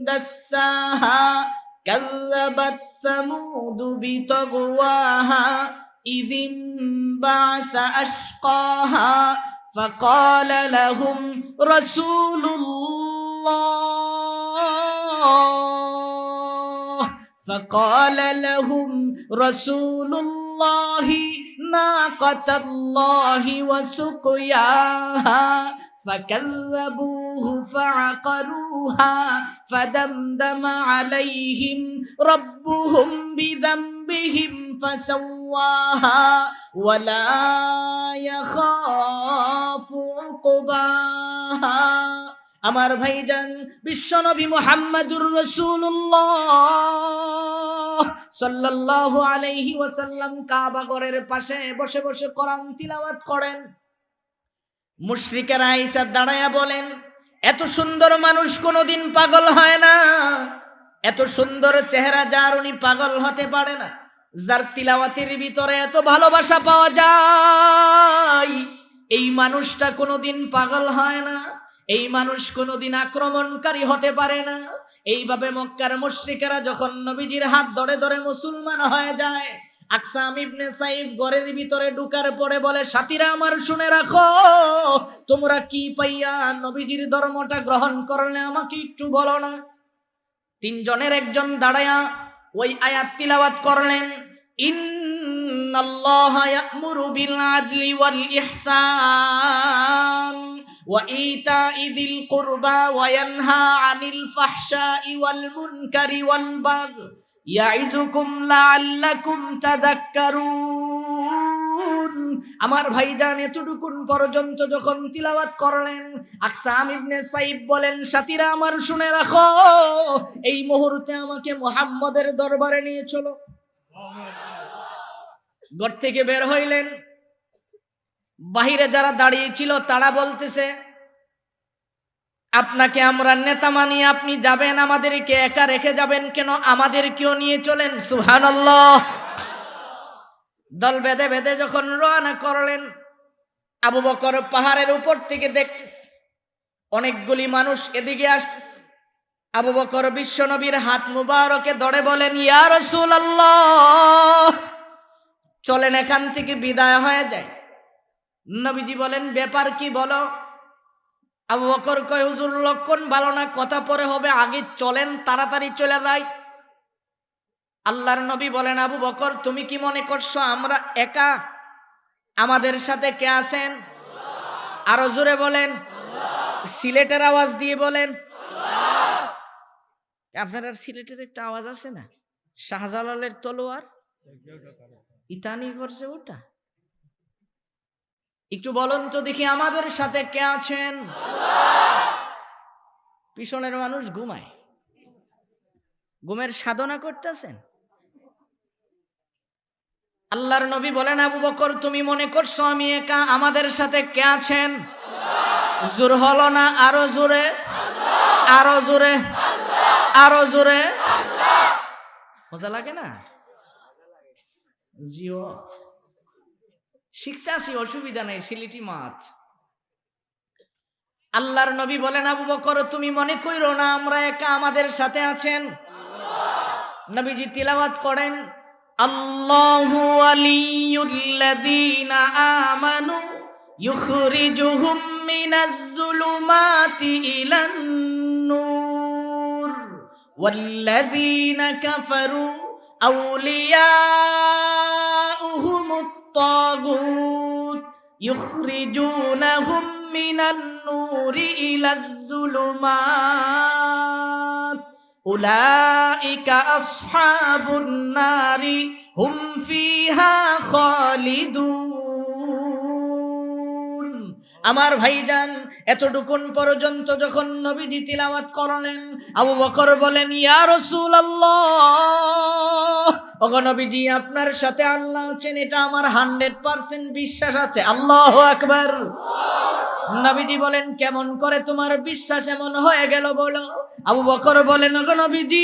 دساها كذبت ثمود بطغواها إذ انبعث أشقاها فقال لهم رسول الله ناقة الله وسقياها فكذبوه فعقروها فدمدم عليهم ربهم بذنبهم فسواها ولا يخاف عقباها আমার ভাইজান বিশ্বনবী মুহাম্মদুর রাসূলুল্লাহ সাল্লাল্লাহু আলাইহি ওয়াসাল্লাম কাবা ঘরের পাশে বসে বসে কোরআন তিলাওয়াত করেন। মুশরিকেরা আইসা দাঁড়ায়া বলেন, এত সুন্দর মানুষ কোনোদিন পাগল হয় না, এত সুন্দর চেহারা যার উনি পাগল হতে পারে না, যার তিলাওয়াতের ভিতরে এত ভালোবাসা পাওয়া যায়, এই মানুষটা কোনোদিন পাগল হয় না, এই মানুষ কোনোদিন আক্রমণকারী হতে পারে না। এইভাবে মক্কার মুশরিকেরা যখন নবীজির হাত ধরে ধরে মুসলমান হয়ে যায়, আকসাম ইবনে সাইফ ঘরের ভিতরে ঢুকার পরে বলে, সাথীরা আমার শুনে রাখো, তোমরা কি পাইয়া নবীজির ধর্মটা গ্রহণ করলে আমাকে একটু বলো না। তিনজনের একজন দাঁড়ায়া ওই আয়াত তিলাওয়াত করলেন, ইন্নাল্লাহা ইয়া'মুরু বিল আদলি ওয়াল ইহসান ওয়া ইতা'i যিল কুরবা ওয়া ইয়ানহা আনিল ফাহশাই ওয়াল মুনকারি ওয়াল বাগই ইয়াইযুকুম লাআল্লাকুম তাযাক্কারুন। আমার ভাইজান এতটুকুন পর্যন্ত যখন তিলাওয়াত করলেন, আকসাম ইবনে সাইফ বলেন, সাথীরা আমার শুনে রাখো, এই মুহূর্তে আমাকে মুহাম্মদের দরবারে নিয়ে চলো। ঘর থেকে বের হইলেন, বাহিরে যারা দাঁড়িয়ে ছিল তারা বলতেছে, আপনাকে আমরা নেতা মানি, আপনি যাবেন, আমাদেরকে একা রেখে যাবেন কেন, আমাদেরকেও নিয়ে চলেন। সুবহানাল্লাহ। দল বেঁধে বেঁধে যখন রওনা করলেন, আবু বকর পাহাড়ের উপর থেকে দেখতেছে অনেকগুলি মানুষ এদিকে আসতেছে। আবু বকর বিশ্বনবীর হাত মুবারকে ধরে বলেন, ইয়া রাসূলুল্লাহ, চলেন এখান থেকে বিদায় হয়ে যায়। নবীজি বলেন, ব্যাপার কি বলো? আবু বকর কয়, হুজুর লক্ষণ ভালো না, কথা পরে হবে, আগে চলেন, তাড়াতাড়ি চলে যাই। আল্লাহর নবী বলেন, আবু বকর তুমি কি মনে করছো আমরা একা? আমাদের সাথে কে আছেন? আরো জোরে বলেন, সিলেটের আওয়াজ দিয়ে বলেন। আপনার সিলেটের একটা আওয়াজ আছে না, শাহজালালের তলোয়ার ইতানি করছে ওটা, একটু বলুন তো দেখি আমাদের সাথে কে আছেন? পিছনের মানুষ ঘুমায়, ঘুমের সাধনা করতেছেন। আল্লাহর নবী বলেন, আবু বকর তুমি মনে করছো আমি একা? আমাদের সাথে কে আছেন? জোর হলো না, আরো জোরে, আরো জোরে, আরো জোরে। মজা লাগে না? জিও শিখতে আসি, অসুবিধা নেই, সিলেটি মাছ। আল্লাহর নবী বলেন, আবু বকর তুমি মনে কইরো না আমরা একা, আমাদের সাথে আছেন। নবীজি তিলাওয়াত করেন, আল্লাহু ওয়ালিয়ুল্লাযীনা আমানু ইউখরিজুহুম মিনাজ যুলুমাতি ইলান নূর ওয়াল্লাযীনা কাফারু আউলিয়াউহুমুত তাগুত ইউখরিজুনাহুম মিনান নূরি ইলাজ যুলুমাত উলাইকা আসহাবুন নারি হুম ফিহা খালিদুন। আমার ভাইজান, এতটুকুন পর্যন্ত যখন নবীজি তিলাওয়াত করলেন, আবু বকর বলেন, ইয়া রাসূলুল্লাহ, ওগো নবীজি, আপনার সাথে আল্লাহ আছেন, এটা আমার 100% বিশ্বাস আছে। আল্লাহু আকবার। নবীজি বলেন, কেমন করে তোমার বিশ্বাস এমন হয়ে গেল বলো? আবু বকর বলেন, ওগো নবীজি,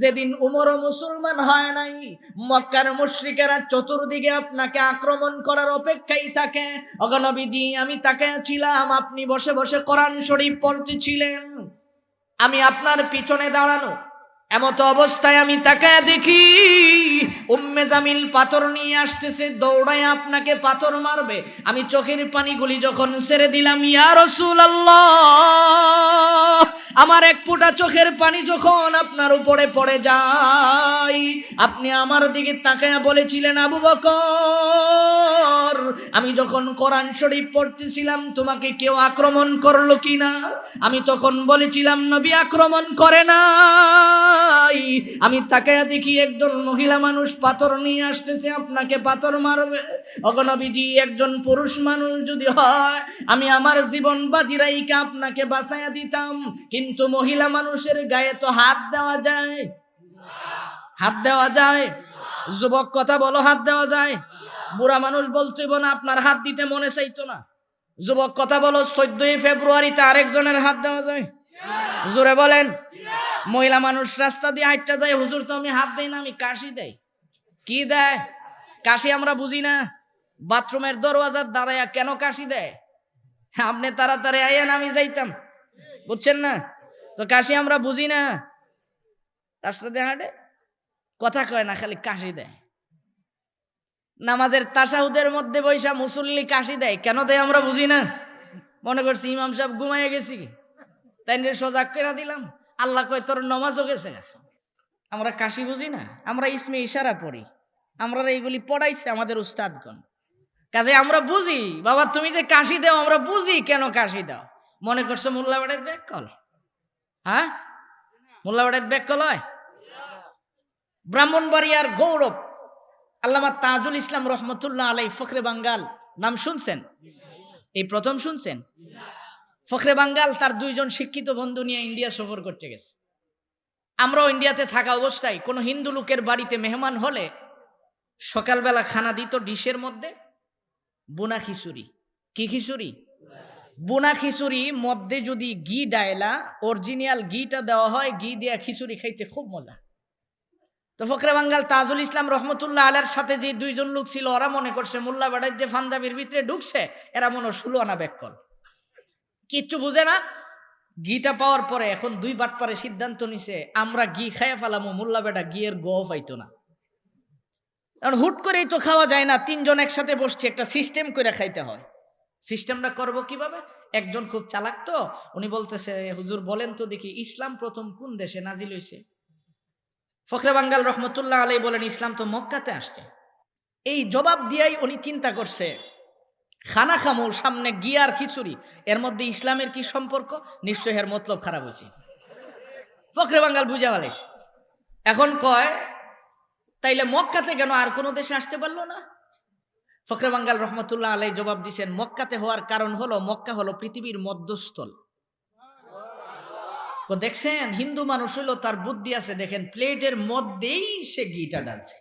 যেদিন উমর মুসলমান হয় নাই, মক্কার মুশরিকেরা চতুর্দিকে আপনাকে আক্রমণ করার অপেক্ষায় থাকে। ওগো নবীজি, আমি তাকায়া ছিলাম, আপনি বসে বসে কোরআন শরীফ পড়তেছিলেন, আমি আপনার পিছনে দাঁড়ানো। এমত অবস্থায় আমি তাকায়া দেখি উম্মে জামিল পাথর নিয়ে আসতেছে, দৌড়ায় আপনাকে পাথর মারবে। আমি চোখের পানিগুলি যখন ছেড়ে দিলাম, ইয়া রাসূলুল্লাহ, আমার এক ফোঁটা চোখের পানি যখন আপনার উপরে পড়ে যায়, আপনি আমার দিকে তাকায়া বলেছিলেন, আবু বকর, আমি যখন কোরআন শরীফ পড়তেছিলাম, তোমাকে কেউ আক্রমণ করলো কিনা? আমি তখন বলেছিলাম, নবী আক্রমণ করে নাই। আমি তাকায়া দেখি একজন মহিলা মানুষ পাথর নিয়ে আসতেছে, আপনাকে পাথর মারবে। ওগো নবীজি, একজন পুরুষ মানুষ যদি হয়, আমি আমার জীবন বাজি রাইখা আপনাকে বাঁচাইয়া দিতাম, কিন্তু মহিলা মানুষের গায়ে তো হাত দেওয়া যায়? হাত দেওয়া যায়? যুবক কথা বলো, হাত দেওয়া যায়? বুড়া মানুষ বলতে না, আপনার হাত দিতে মনে চাইতো না। যুবক কথা বলো, 14 ফেব্রুয়ারিতে আরেকজনের হাত দেওয়া যায়? জোরে বলেন। মহিলা মানুষ রাস্তা দিয়ে হাঁটতে যায়, হুজুর তো আমি হাত দেই না, আমি কাশি দেই। কি দেয়? কাশি আমরা বুঝি না। বাথরুমের দরওয়াজার দাঁড়ায়া কেন কাশি দেয়? আপনি তাড়াতাড়ি আইয়েন, আমি যাইতাম, বুঝছেন না? তো কাশি আমরা বুঝি না। রাস্তা দিয়ে হাঁটে, কথা কয় না, খালি কাশি দেয়। নামাজের তাশাহুদের মধ্যে বৈশা মুসল্লি কাশি দেয়, কেন দেয় আমরা বুঝি না। মনে করছি ইমাম সাহেব ঘুমাইয়া গেছি, তাই নিয়ে সজাগ করে দিলাম। আল্লাহ কয়, তোর নমাজও গেছে। আমরা কাশি বুঝি না, আমরা ইসমে ইশারা পড়ি, আমরা এইগুলি পড়াইছে আমাদের উস্তাদগণ। কাজে আমরা বুঝি, বাবা তুমি যে কাশি দাও, আমরা বুঝি কেন কাশি দাও। মনে করছো মোল্লা বেড়ায় ব্যাককল? হ্যাঁ, মোল্লা বেড়ায় ব্যাককল হয়? ব্রাহ্মণবাড়িয়ার গৌরব আল্লামা তাজুল ইসলাম রহমতুল্লাহ আলাই, ফখরে বাঙ্গাল, নাম শুনছেন? এই প্রথম শুনছেন? ফখরে বাঙ্গাল তার 2 জন শিক্ষিত বন্ধু নিয়ে ইন্ডিয়া সফর করতে গেছে। আমরাও ইন্ডিয়াতে থাকা অবস্থায় কোনো হিন্দু লোকের বাড়িতে মেহমান হলে সকালবেলা খানা দিত ডিশের মধ্যে বোনা খিচুড়ি। কি খিচুড়ি? বোনা খিচুড়ি। মধ্যে যদি ঘি ডায়লা, অরিজিনাল ঘিটা দেওয়া হয়, ঘি দেয়া খিচুড়ি খাইতে খুব মজা। তো ফখরে বাঙ্গাল তাজুল ইসলাম রহমতুল্লাহ আলার সাথে যে 2 জন লোক ছিল, ওরা মনে করছে মোল্লা বেড়ার যে পাঞ্জাবির ভিতরে ঢুকছে, এরা মনে 16 আনা ব্যাককল, কিচ্ছু বুঝে না। ঘিটা পাওয়ার পরে এখন 2 বাটপারে সিদ্ধান্ত নিছে, আমরা ঘি খাইয়া ফেলামো, মোল্লা বেটা ঘিয়ের গও পাইতো না। কারণ হুট করেই তো খাওয়া যায় না, 3 জন একসাথে বসছে, একটা সিস্টেম করে খাইতে হয়। সিস্টেমটা করব কিভাবে? একজন খুব চালাক, তো উনি বলতেছে, হুজুর বলেন তো দেখি, ইসলাম প্রথম কোন দেশে নাজিল হইছে? ফখরে বাঙ্গাল রহমতুল্লাহ আলাই বলেন, ইসলাম তো মক্কাতে আসছে। এই জবাব দিয়াই উনি চিন্তা করছে, খানা খামো, সামনে গিয়া আর খিচুড়ি, এর মধ্যে ইসলামের কি সম্পর্ক? নিশ্চয় এর মতলব খারাপ হয়েছে। ফখরে বাঙ্গাল বুঝা ফেলাইছে। এখন কয়, তাইলে মক্কাতে কেন, আর কোন দেশে আসতে পারলো না? ফখরে বাঙ্গাল রহমতুল্লাহ আলাই জবাব দিচ্ছেন, মক্কাতে হওয়ার কারণ হলো, মক্কা হলো পৃথিবীর মধ্যস্থল। দেখছেন, হিন্দু মানুষ হইলো, তার বুদ্ধি আছে, দেখেন প্লেটের মধ্যেই সে ঘিটা ডালছে।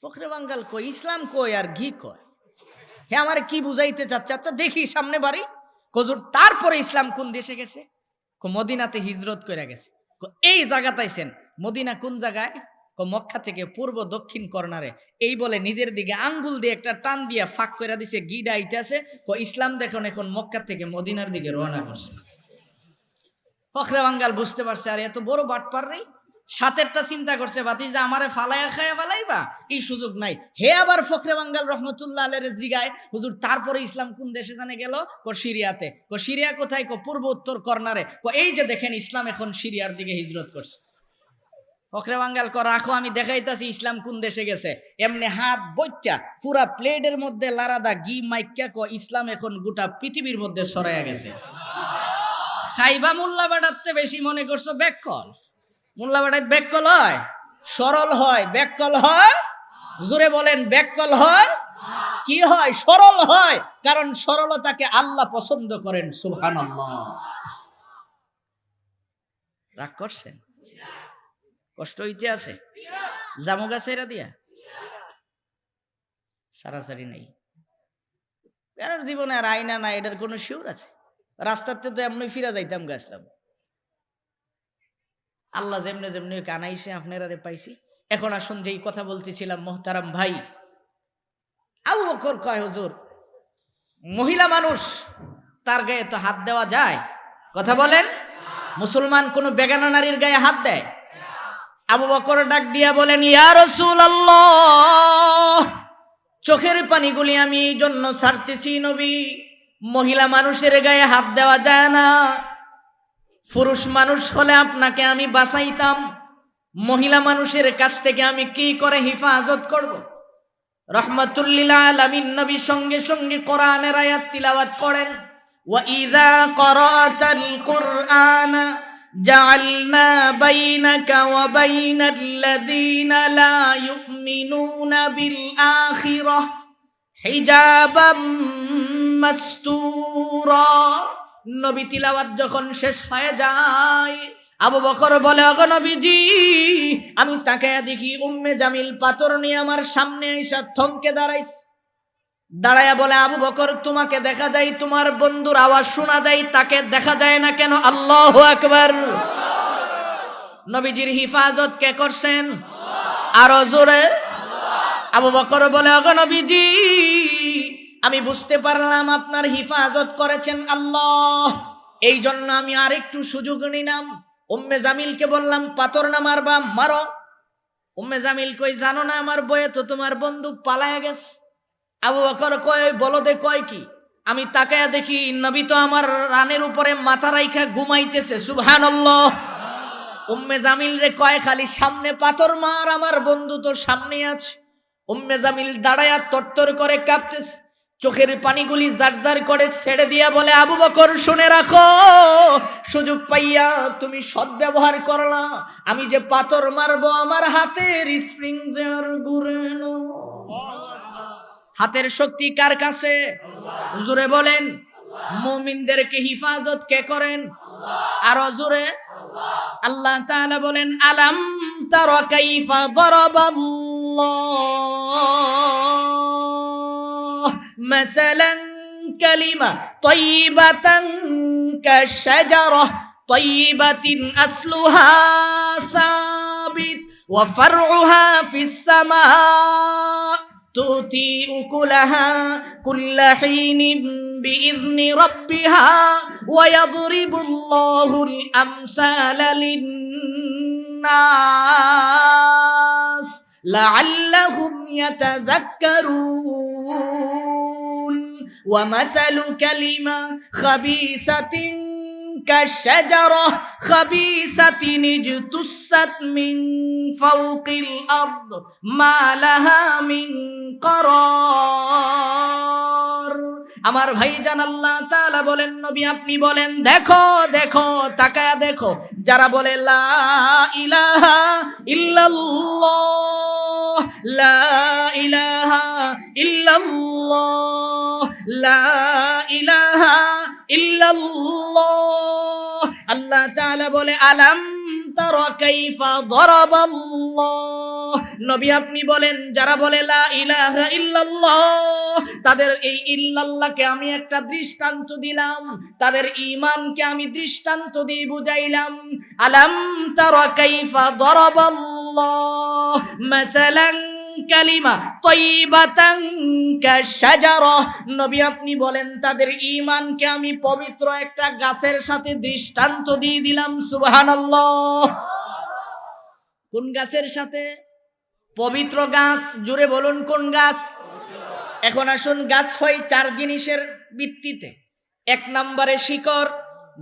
ফখরে বাঙ্গাল কই, ইসলাম কই আর ঘি কয়? হে, আমার কি বুঝাইতে চাচ্ছে? আচ্ছা দেখি সামনে বাড়ি। হুজুর, তারপরে ইসলাম কোন দেশে গেছে? মদিনাতে হিজরত করে গেছে। এই জায়গাটাইছেন, মদিনা কোন জায়গায়? মক্কা থেকে পূর্ব দক্ষিণ কর্নারে। এই বলে নিজের দিকে আঙ্গুল দিয়ে একটা টান দিয়া ফাঁক করে দিছে, গিডা আইতেছে। ইসলাম দেখুন এখন মক্কা থেকে মদিনার দিকে রওনা করছে। ফখরে বাঙ্গাল বুঝতে পারছে, আর এত বড় বাটপার নেই। সাতেরটা চিন্তা করছে, ভাতিজা আমারে ফালাইয়া খায়া ফালাইবা, এই সুযোগ নাই। হে আবার ফখরে বাঙ্গাল রহমতুল্লাহ আলাইহির জিগায়, হুজুর তারপরে ইসলাম কোন দেশে জানে গেল? সিরিয়াতে। সিরিয়া কোথায়? পূর্ব উত্তর কর্নারে। এই যে দেখেন, ইসলাম এখন সিরিয়ার দিকে হিজরত করছে। ফখরে বাঙ্গাল রাখো, আমি দেখাইতাছি ইসলাম কোন দেশে গেছে। এমনি হাত বইচ্চা পুরা প্লেটের মধ্যে লারাদা ঘি মাইক্যা, ইসলাম এখন গোটা পৃথিবীর মধ্যে ছড়াইয়া গেছে। খাইবা মোল্লা বেড়াতে বেশি মনে করছো ব্যাককল? মোল্লা বেড়ায় ব্যাককল হয়? সরল হয়, ব্যাককল হয়? জোরে বলেন, ব্যাককল হয়? কি হয়? সরল হয়, কারণ সরলতাকে আল্লাহ পছন্দ করেন। সুবহানাল্লাহ। রাগ করছেন? কষ্ট হইতে আছে? জামু গাছেরা দিয়া সারাসারি নাই। কারণ জীবনে আর আয়না নাই, এটার কোনো শিওর আছে? রাস্তাতে তো এমনি ফিরা যাইতাম গাছলাম। আল্লাহ যেমনে যেমনি কানাইছে আপনারা পাইছি। এখন আসুন, যেই কথা বলতেছিলাম মোহতারাম ভাই, আবু বকর কয়, হুজুর মহিলা মানুষ, তার গায়ে তো হাত দেওয়া যায়? কথা বলেন। মুসলমান কোন বেগানা নারীর গায়ে হাত দেয়? আবু বকর ডাক দিয়া বলেন, ইয়া রাসূলুল্লাহ, চোখের পানিগুলি আমি এই জন্য ছাড়তেছি নবী, মহিলা মানুষের গায়ে হাত দেওয়া যায় না। পুরুষ মানুষ হলে আপনাকে আমি বাঁচাইতাম, মহিলা মানুষের কাছ থেকে আমি কি করে হেফাজত করব? রাহমাতুল্লিল আলামিন নবী সঙ্গে সঙ্গে কোরআনের আয়াত তিলাওয়াত করেন, ওয়া ইযা ক্বারাতাল কুরআনা জাআলনা বাইনাকা ওয়া বাইনাল্লাযীনা লা ইউমিনুনা বিল আখিরাহ হিজাবাম মাসতুরা। নবী তিলাওয়াত যখন শেষ হয়ে যায়, আবু বকর বলে, ওগো নবীজি, আমি তাকায়া দেখি উম্মে জামিল পাথর নিয়ে আমার সামনে এসে থমকে দাঁড়াইছে। দাঁড়ায়া বলে, আবু বকর, তোমাকে দেখা যায়, তোমার বন্ধুর আওয়াজ শোনা যায়, তাকে দেখা যায় না কেন? আল্লাহু আকবার। নবীজির হিফাজত কে করছেন? আরো জোরে। আবু বকর বলে, ওগো নবীজি, আমি বুঝতে পারলাম আপনার হিফাজত করেছেন আল্লাহ, এই জন্য আমি আরেকটু সুযোগ নিলাম। উম্মে জামিলকে বললাম, পাথর না মারবা, মারো। উম্মে জামিল কই, জানো না আমার বয়ে তো তোমার বন্ধু পালায়া গেছে। আবু বকর কয়, বলদে কয় কি? আমি তাকায়া দেখি নবী তো আমার রানের উপরে মাথা রাইখা ঘুমাইতেছে। সুবহানাল্লাহ। উম্মে জামিল রে কয়, খালি সামনে পাথর মার, আমার বন্ধু তো সামনে আছে। উম্মে জামিল দাঁড়ায়া তরতর করে কাঁপতেছে, চোখের পানিগুলি জারজার করে ছেড়ে দিয়া বলে, আবু বকর শুনে রাখো, সুযোগ পাইয়া তুমি সদ্ব্যবহার করলা, আমি যে পাথর মারবো আমার হাতের স্প্রিং জার ঘুরানো। হাতের শক্তি কার কাছে? জোরে বলেন। মুমিনদেরকে হিফাজত কে করেন? আরো জোরে। আল্লাহ তাআলা বলেন, আলাম তারা কাইফা দারাবাল্লাহ মাসালান কালিমা তাইয়িবাতান কাশজারাহ তাইয়িবাতিন আসলুহা সাবিত ওয়া ফারউহা ফিস সামা তুতি উকুলাহা কুল্লা হিনিন বিইذনি রাব্বিহা ওয়া ইয়াদরিবুল্লাহুল আমসালা লিন্নাস লাআল্লাহুম ইয়াতাযাক্কারুন ওয়া মাসালু কালিমা খাবিসাতিন كالشجرة خبيثة اجتثت من فوق الأرض ما لها من قرار। আমার ভাইজান আল্লাহ তাআলা বলেন, নবী আপনি বলেন, দেখো দেখো, তাকায়া দেখো, যারা বলে লা ইলাহা ইল্লাল্লাহ, লা ইলাহা ইল্লাল্লাহ, লা ইলাহা ইল্লাল্লাহ, আল্লাহ তাআলা বলে, আলাম তারা কাইফা দারাবাল্লাহ। নবী আপনি বলেন, যারা বলে লা ইলাহা ইল্লাল্লাহ, তাদের এই ইল্লাল্লাহকে আমি একটা দৃষ্টান্ত দিলাম, তাদের ঈমানকে আমি দৃষ্টান্ত দিয়ে বুঝাইলাম। আলাম তারা কাইফা দারাবাল্লাহ মাসালান কালিমা তাইয়িবাতান কাশজারাহ। নবী আপনি বলেন, তাদের ঈমানকে আমি পবিত্র একটা গাছের সাথে দৃষ্টান্ত দিয়ে দিলাম। সুবহানাল্লাহ। কোন গাছের সাথে? পবিত্র গাছ। জোরে বলুন, কোন গাছ? এখন আসুন, গাছ হয় চার জিনিসের ভিত্তিতে। 1 নম্বরে শিকড়,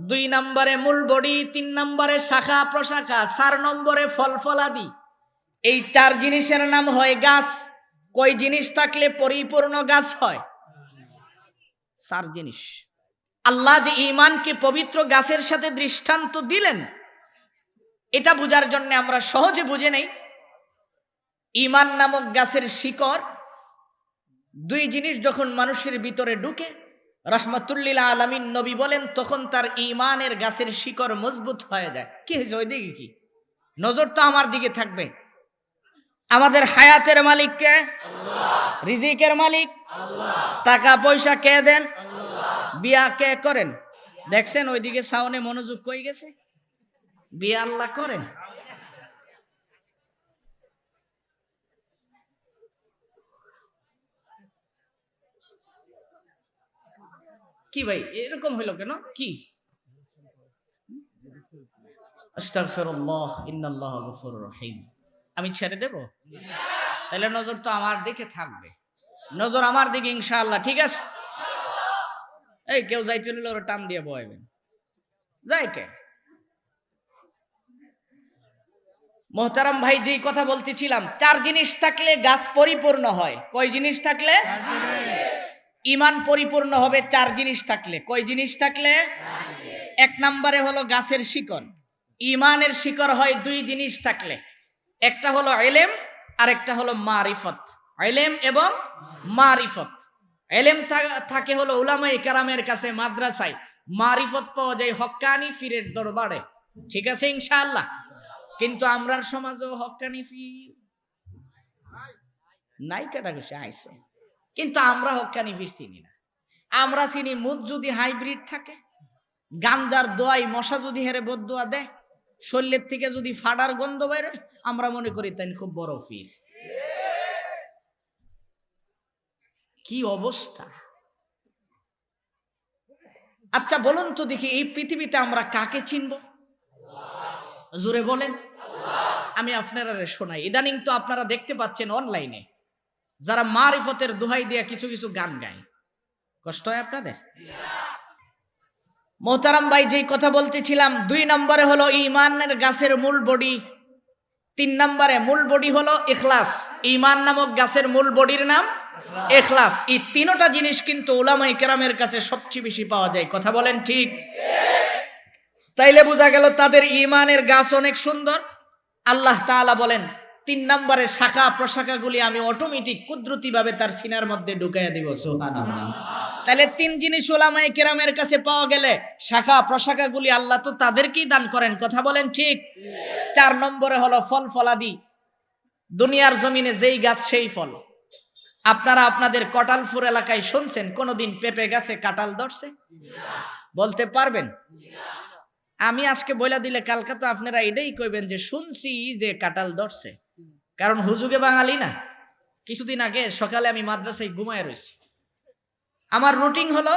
2 নম্বরে মূল বডি, 3 নম্বরে শাখা প্রশাখা, 4 নম্বরে ফল ফলাদি। এই 4 জিনিসের নাম হয় গাছ। কয় জিনিস থাকলে পরিপূর্ণ গাছ হয়? 4 জিনিস। আল্লাহ যে ঈমানকে পবিত্র গাছের সাথে দৃষ্টান্ত দিলেন, এটা বোঝার জন্য আমরা সহজে বুঝে নেই। ঈমান নামক গাছের শিকড় দুই জিনিস যখন মানুষের ভিতরে ঢুকে, রহমাতুল্লিল আলামিন নবী বলেন, তখন তার ঈমানের গাছের শিকড় মজবুত হয়ে যায়। কি হয়েছে ওইদিকে? কি নজর তো আমার দিকে থাকবে। আমাদের হায়াতের মালিক কে? রিজিকের মালিক। টাকা পয়সা কে দেন? বিয়া কে করেন? দেখছেন ওইদিকে সাউনে মনোযোগ কই গেছে? বিয়া আল্লাহ করেন। কি ভাই এরকম হইলো কেন? কি? আস্তাগফিরুল্লাহ ইন্নাল্লাহা গফুরুর রহিম। আমি ছেড়ে দেব? তাহলে নজর তো আমার দিকে থাকবে। নজর আমার দিকে ইনশাআল্লাহ, ঠিক আছে? এই কেউ যাইতে নিলে ওরা টান দিয়ে বয়াবেন, যাই কে? মোহতারাম ভাই, যেই কথা বলতেছিলাম, চার জিনিস থাকলে গাছ পরিপূর্ণ হয়। কয় জিনিস থাকলে? ঈমান পরিপূর্ণ হবে চার জিনিস থাকলে। কয় জিনিস থাকলে? এক নম্বরে হলো গাছের শিকড়। ঈমানের শিকড় হয় দুই জিনিস থাকলে, একটা হলো ইলম আর একটা হলো মারিফত। ইলম এবং মারিফত। ইলম থাকে হলো উলামায়ে কেরামের কাছে, মাদ্রাসায়। মারিফত পাওয়া যায় হক্কানি পীরের দরবারে, ঠিক আছে ইনশাআল্লাহ। কিন্তু আমরার সমাজও হক্কানি পীর নাই, কাটা গেছে আইছে, কিন্তু আমরা হক্কানি পীর চিনি না। আমরা চিনি মুদ যদি হাইব্রিড থাকে, গাঞ্জার দোয়াই মশা যদি হেরে বদদোয়া দেয়, শরীরের থেকে যদি ফাডার গন্ধ বাইরে, আমরা মনে করি তাই খুব বড় পীর। কি অবস্থা! আচ্ছা বলুন তো দেখি, এই পৃথিবীতে আমরা কাকে চিনব? জোরে বলেন। আমি আপনারা শোনাই। ইদানিং তো আপনারা দেখতে পাচ্ছেন অনলাইনে যারা মারিফতের দোহাই দিয়ে কিছু কিছু গান গায়। কষ্ট হয় আপনাদের? মোহতারাম ভাই, যেই কথা বলতেছিলাম, দুই নম্বরে হলো ঈমানের গাছের মূল বডি। তিন নম্বরে মূল বডি হলো ইখলাস। ঈমান নামক গাছের মূল বডির নাম ইখলাস। এই তিনটা জিনিস কিন্তু উলামায়ে কেরামের কাছে সবচেয়ে বেশি পাওয়া যায়। কথা বলেন ঠিক? তাইলে বোঝা গেল তাদের ঈমানের গাছ অনেক সুন্দর। আল্লাহ তাআলা বলেন, তিন নম্বরে শাখা প্রশাখাগুলি আমি অটোমেটিক কুদরতি ভাবে তার সিনার মধ্যে ঢুকাইয়া দিব। সুবহানাল্লাহ। তাহলে তিন জিনিস উলামায়ে কেরামের কাছে পাওয়া গেলে শাখা প্রশাখাগুলি আল্লাহ তো তাদেরকেই দান করেন। কথা বলেন ঠিক? চার নম্বরে হলো ফল ফলাদি। দুনিয়ার জমিনে যেই গাছ সেই ফল। আপনারা আপনাদের কটালপুর এলাকায় শুনছেন কোনদিন পেঁপে গাছে কাঁঠাল ধরছে? বলতে পারবেন? আমি আজকে বইলা দিলে কালকে তো আপনারা এটাই কইবেন যে শুনছি যে কাঁঠাল ধরছে, কারণ হুজুগে বাঙালি না। কিছুদিন আগে সকালে আমি মাদ্রাসায় ঘুমায় রয়েছি। আমার রুটিন হলো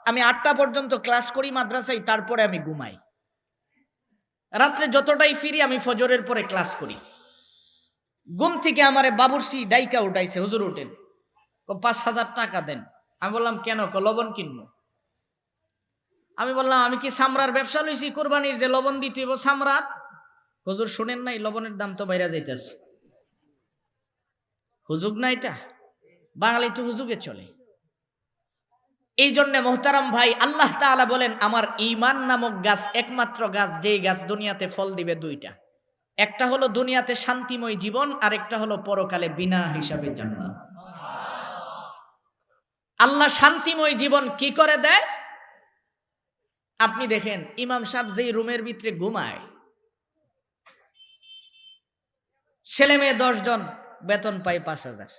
আমি 8টা পর্যন্ত ক্লাস করি মাদ্রাসায়, তারপরে আমি ঘুমাই। রাত্রে যতটাই ফিরি আমি ফজরের পরে ক্লাস করি। ঘুম থেকে আমারে বাবুর্চি ডাইকা উঠাইছে, হুজুর উঠেন, 5,000 টাকা দেন। আমি বললাম কেন? লবণ কিনবো। আমি বললাম আমি কি সামরার ব্যবসা লইছি কোরবানির যে লবণ দিতে হইব সামরাত? হুজুর শুনেন নাই, লবণের দাম তো বাইরে যাইতেছে। হুজুগ না এটা? বাঙালি তো হুজুগে চলে। এই জন্য মোহতারাম ভাই, আল্লাহ তাআলা বলেন আমার ঈমান নামক গাছ একমাত্র গাছ যেই গাছ দুনিয়াতে ফল দিবে দুইটা। একটা হলো দুনিয়াতে শান্তিময় জীবন, আর একটা হলো পরকালে বিনা হিসাবে জান্নাত। আল্লাহ শান্তিময় জীবন কি করে দেয়? আপনি দেখেন ইমাম সাহেব যেই রুমের ভিতরে ঘুমায়, ছেলে মেয়ে 10 জন, বেতন পায় 5,000।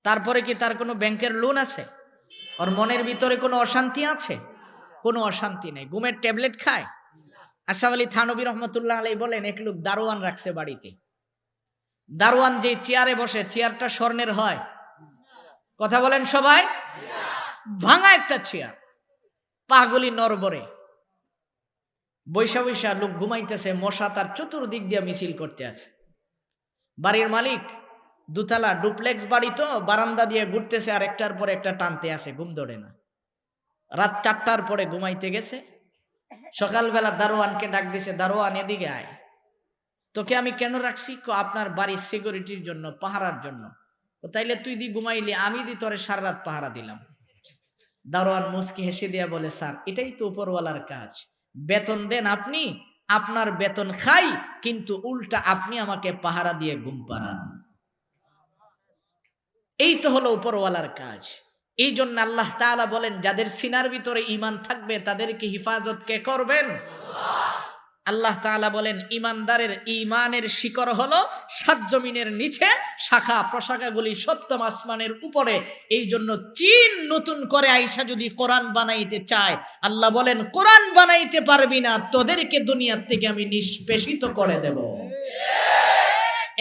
তারপরে কি তার কোনো ব্যাংকের লোন আছে? ওর মনের ভিতরে কোনো অশান্তি আছে? কোনো অশান্তি নেই। ঘুমের ট্যাবলেট খায়? আশরাফ আলী থানভী রহমতুল্লাহ আলাইহি বলেন, এক লোক দারোয়ান রাখছে বাড়িতে। দারোয়ান যে চেয়ারে বসে, চেয়ারটা স্বর্ণের হয়? কথা বলেন সবাই। ভাঙা একটা চেয়ার, পাগুলি নরবরে। বৈশা বৈশা লোক ঘুমাইতেছে, মশা তার চতুর্দিক দিয়ে মিছিল করতে আছে। বাড়ির মালিক দুতলা ডুপ্লেক্স বাড়ি, তো বারান্দা দিয়ে ঘুরতেছে আর একটার পর একটা টানতে আসে, ঘুম ধরে না। রাত 4টার পরে ঘুমাইতে গেছে। সকালবেলা দারোয়ানকে ডাক দিছে, দারোয়ান এদিকে আয়। তোকে আমি কেন রাখছি? আপনার বাড়ির সিকিউরিটির জন্য, পাহারার জন্য। তাইলে তুই দি ঘুমাইলি, আমি দি তোরে সারা রাত পাহারা দিলাম। দারোয়ান মুস্কি হেসে দিয়া বলে, স্যার এটাই তো উপরওয়ালার কাজ। বেতন দেন আপনি, আপনার বেতন খাই, কিন্তু উল্টা আপনি আমাকে পাহারা দিয়ে ঘুম পাড়ান। এই তো হলো উপরওয়ালার কাজ। এই জন্য আল্লাহ তাআলা বলেন, যাদের সিনার ভিতরে ঈমান থাকবে তাদেরকে হিফাজত কে করবেন? আল্লাহ তাআলা বলেন, ঈমানদারের ঈমানের শিকড় হলো সাত জমিনের নিচে, শাখা প্রশাখাগুলি সপ্তম আসমানের উপরে। এই জন্য চীন নতুন করে আইসা যদি কোরআন বানাইতে চায়, আল্লাহ বলেন কোরআন বানাইতে পারবি না, তোদেরকে দুনিয়ার থেকে আমি নিষ্পেষিত করে দেব।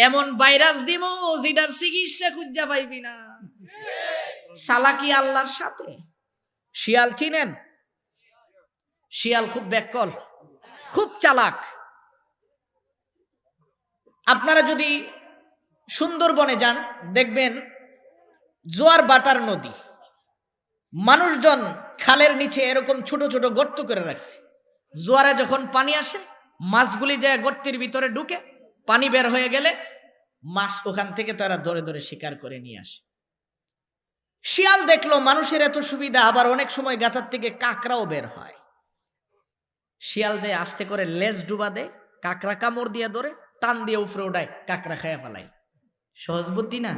এমন ভাইরাস দিব যেটার চিকিৎসা খুঁজা পাইবি না। চালাকি আল্লাহর সাথে। শিয়াল চিনেন? শিয়াল খুব ব্যাককল, খুব চালাক। আপনারা যদি সুন্দরবনে যান দেখবেন জোয়ার বাটার নদী, মানুষজন খালের নিচে এরকম ছোট ছোট গর্ত করে রাখছে। জোয়ারে যখন পানি আসে, মাছগুলি যায় গর্তের ভিতরে ঢুকে, পানি বের হয়ে গেলে মাছ ওখান থেকে তারা ধরে ধরে শিকার করে নিয়ে আসে। শিয়াল দেখলো মানুষের এত সুবিধা, আবার অনেক সময় গাথার থেকে কাঁকড়াও বের হয়। শিয়াল যে আস্তে করে লেজ ডুবা দেয়, কাঁকড়া কামড় দিয়ে ধরে টান দিয়ে উপরে উঠায়, কাঁকড়া খায়া ফেলায়। সহজ বুদ্ধি না?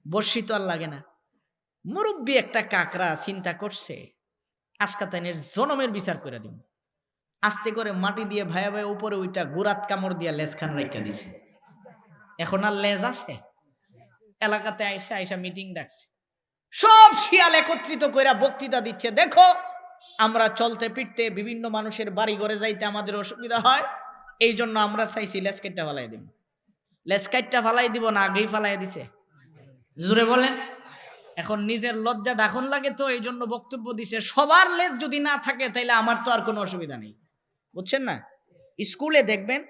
বর্ষি তো আর লাগে না। মুরব্বী একটা কাঁকড়া চিন্তা করছে, আজকাতাইনের জনমের বিচার করে দিব। আস্তে করে মাটি দিয়ে ভাইয়া ভাইয়া উপরে উইটা গুরাত কামড় দিয়ে লেজ খান রাইখা দিছে। এখন আর লেজ আসে? এলাকাতে আইসা আইসা মিটিং ডাকছে, সব শিয়াল একত্রিত কইরা বক্তৃতা দিচ্ছে, দেখো আমরা চলতে ফিরতে বিভিন্ন মানুষের বাড়ি ঘরে যাইতে আমাদের অসুবিধা হয়, এই জন্য আমরা চাইছি লেজ কাইটটা ফালাই দিব। লেজ কাইটটা ফালাই দিব না আগেই ফালাই দিছে? জোরে বলেন। এখন নিজের লজ্জা ডাকন লাগে তো এই জন্য বক্তব্য দিছে, সবার লেজ যদি না থাকে তাইলে আমার তো আর কোনো অসুবিধা নেই। বুঝছেন না? স্কুলে দেখবেন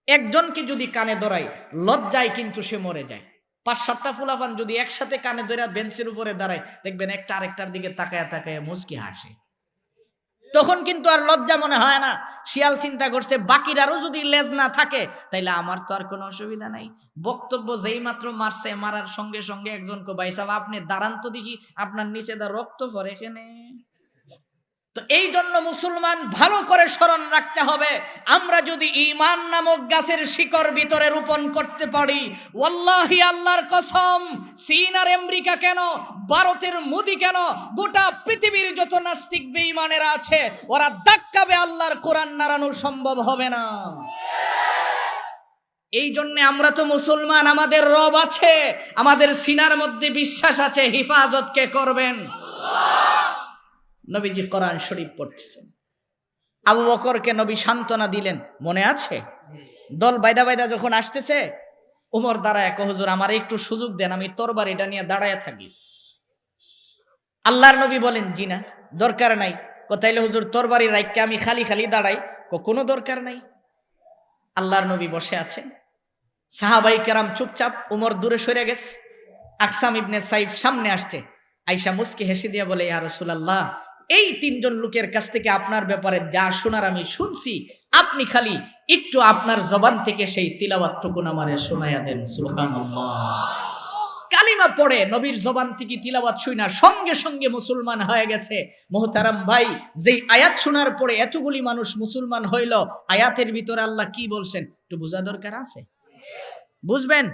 একজনকে যদি কানে ধরাই, লজ্জায় কিন্তু সে মরে যায়। ৫-৭টা ফুলাফান যদি একসাথে কানে ধরে বেঞ্চের উপরে দাঁড়ায়, দেখবেন একটা আরেকটার দিকে তাকায় তাকায় মুচকি হাসে। তখন কিন্তু আর লজ্জা মনে হয় না। শিয়াল চিন্তা করছে, বাকিরারও যদি লেজ না থাকে তাইলে আমার তো আর কোনো অসুবিধা নাই। বক্তব্য যেই মাত্র মারছে, মারার সঙ্গে সঙ্গে একজনকে, ভাই সাহেব আপনি দাঁড়ান তো দেখি, আপনার নিচে দা রক্ত পড়ে এখানে। তো এই জন্য মুসলমান ভালো করে স্মরণ রাখতে হবে, আমরা যদি ঈমান নামক গাছের শিকড় ভিতরে রোপণ করতে পারি, ওয়াল্লাহি আল্লাহর কসম, চীন আর আমেরিকা কেন, ভারতের মোদি কেন, গোটা পৃথিবীর যত নাস্তিক বেঈমানেরা আছে, ওরা ধাক্কাবে আল্লাহর কোরআন নাড়ানো সম্ভব হবে না। এই জন্য আমরা তো মুসলমান, আমাদের রব আছে, আমাদের সিনার মধ্যে বিশ্বাস আছে, হিফাজত কে করবেন? নবীজি কোরআন শরীফ পড়তেছেন, আবু বকরকে নবী সান্ত্বনা দিলেন, মনে আছে? দল বাইদা বাইদা যখন আসতেছে, ওমর দাঁড়ায়, হুজুর আমার একটু সুযোগ দেন, আমি তরবারিটা নিয়ে দাঁড়ায় থাকি। আল্লাহর নবী বলেন, জি না, দরকার নাই। তাইলে হুজুর তরবারি রাইখকে আমি খালি খালি দাঁড়াই? কোনো দরকার নাই। আল্লাহর নবী বসে আছেন, সাহাবাই কেরাম চুপচাপ, ওমর দূরে সরে গেছে। আকসাম ইবনে সাইফ সামনে আসছে, আয়েশা মুস্কি হেসে দিয়ে বলে, ইয়া রাসূলুল্লাহ, এই তিনজন লোকের কাছ থেকে আপনার ব্যাপারে যা শোনার আমি শুনছি, আপনি খালি একটু আপনার জবান থেকে সেই তিলাওয়াতটুকু আমারে শোনায়া দেন। সুবহানাল্লাহ। কালিমা পড়ে নবীর জবান থেকে তিলাওয়াত শুনা সঙ্গে সঙ্গে মুসলমান হয়ে গেছে। মুহতারাম ভাই, যেই আয়াত শোনার পরে এতগুলি মানুষ মুসলমান হইল, আয়াতের ভিতরে আল্লাহ কি বলছেন একটু বোঝা দরকার আছে। বুঝবেন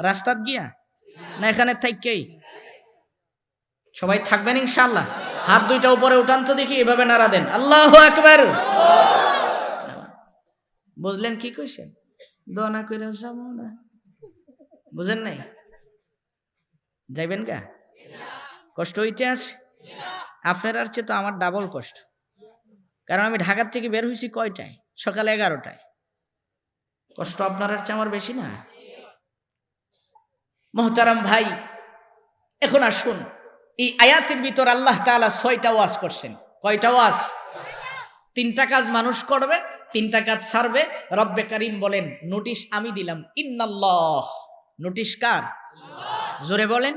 রাস্তাত গিয়া না এখানে থাকেই? সবাই থাকবেন ইনশাআল্লাহ। হাত দুইটা উপরে উঠান তো দেখি, এভাবে নাড়া দেন, আল্লাহু আকবার। বুঝলেন কি কইছেন? দোয়া না কইরা যাবো না, বুঝেন নাই? যাইবেন গা? কষ্ট হইতে আছে আপনার, আর চেয়ে তো আমার ডাবল কষ্ট, কারণ আমি ঢাকার থেকে বের হয়েছি কয়টায়? সকালে 11টায়। কষ্ট আপনার আর চেয়ে আমার বেশি না? মুহতারাম ভাই, এখন আসুন, এই আয়াতের ভিতর আল্লাহ তাআলা 6টা ওয়াজ করছেন। কয়টা ওয়াজ? 3টা কাজ মানুষ করবে, 3টা কাজ ছাড়বে। রব্বে কারীম বলেন, নোটিশ আমি দিলাম। ইন্নাল্লাহ, নোটিশ কার? জোরে বলেন।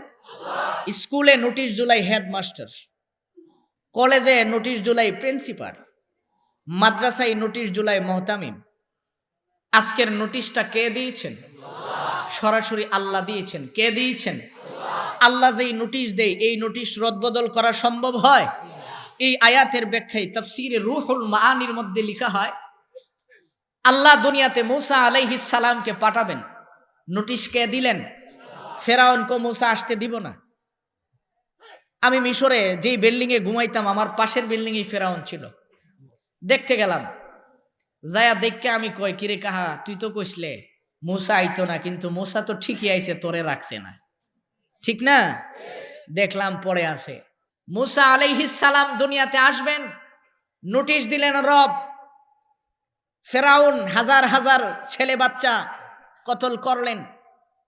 স্কুলে নোটিশ জুলাই হেডমাস্টার, কলেজে নোটিশ জুলাই প্রিন্সিপাল, মাদ্রাসায় নোটিশ জুলাই মুহতামিম। আজকের নোটিশটা কে দিয়েছেন? সরাসরি আল্লাহ দিয়েছেন। কে দিয়েছেন? আল্লাহ যেই নোটিশ দেয়, এই নোটিশ রদবদল করা সম্ভব হয়? এই আয়াতের ব্যাখ্যায় তাফসীরে রুহুল মাআনির মধ্যে লেখা হয়, আল্লাহ দুনিয়াতে মূসা আলাইহিস সালামকে পাঠাবেন, নোটিশ কে দিলেন? ফেরাউন কো মুসা আসতে দিব না। আমি মিশরে যেই বিল্ডিং এ ঘুমাইতাম আমার পাশের বিল্ডিং এ ফেরাউন ছিল। দেখতে গেলাম, যায়া দেখকে আমি কই, কিরে কাহা তুই তো কইসলে মুসা আইতো না, কিন্তু মুসা তো ঠিকই আইছে, তোরে রাখছে না, ঠিক না? দেখলাম পরে আছে। মুসা আলাইহিস সালাম দুনিয়াতে আসবেন, নোটিশ দিলেন রব। ফেরাউন হাজার হাজার ছেলে বাচ্চা কতল করলেন।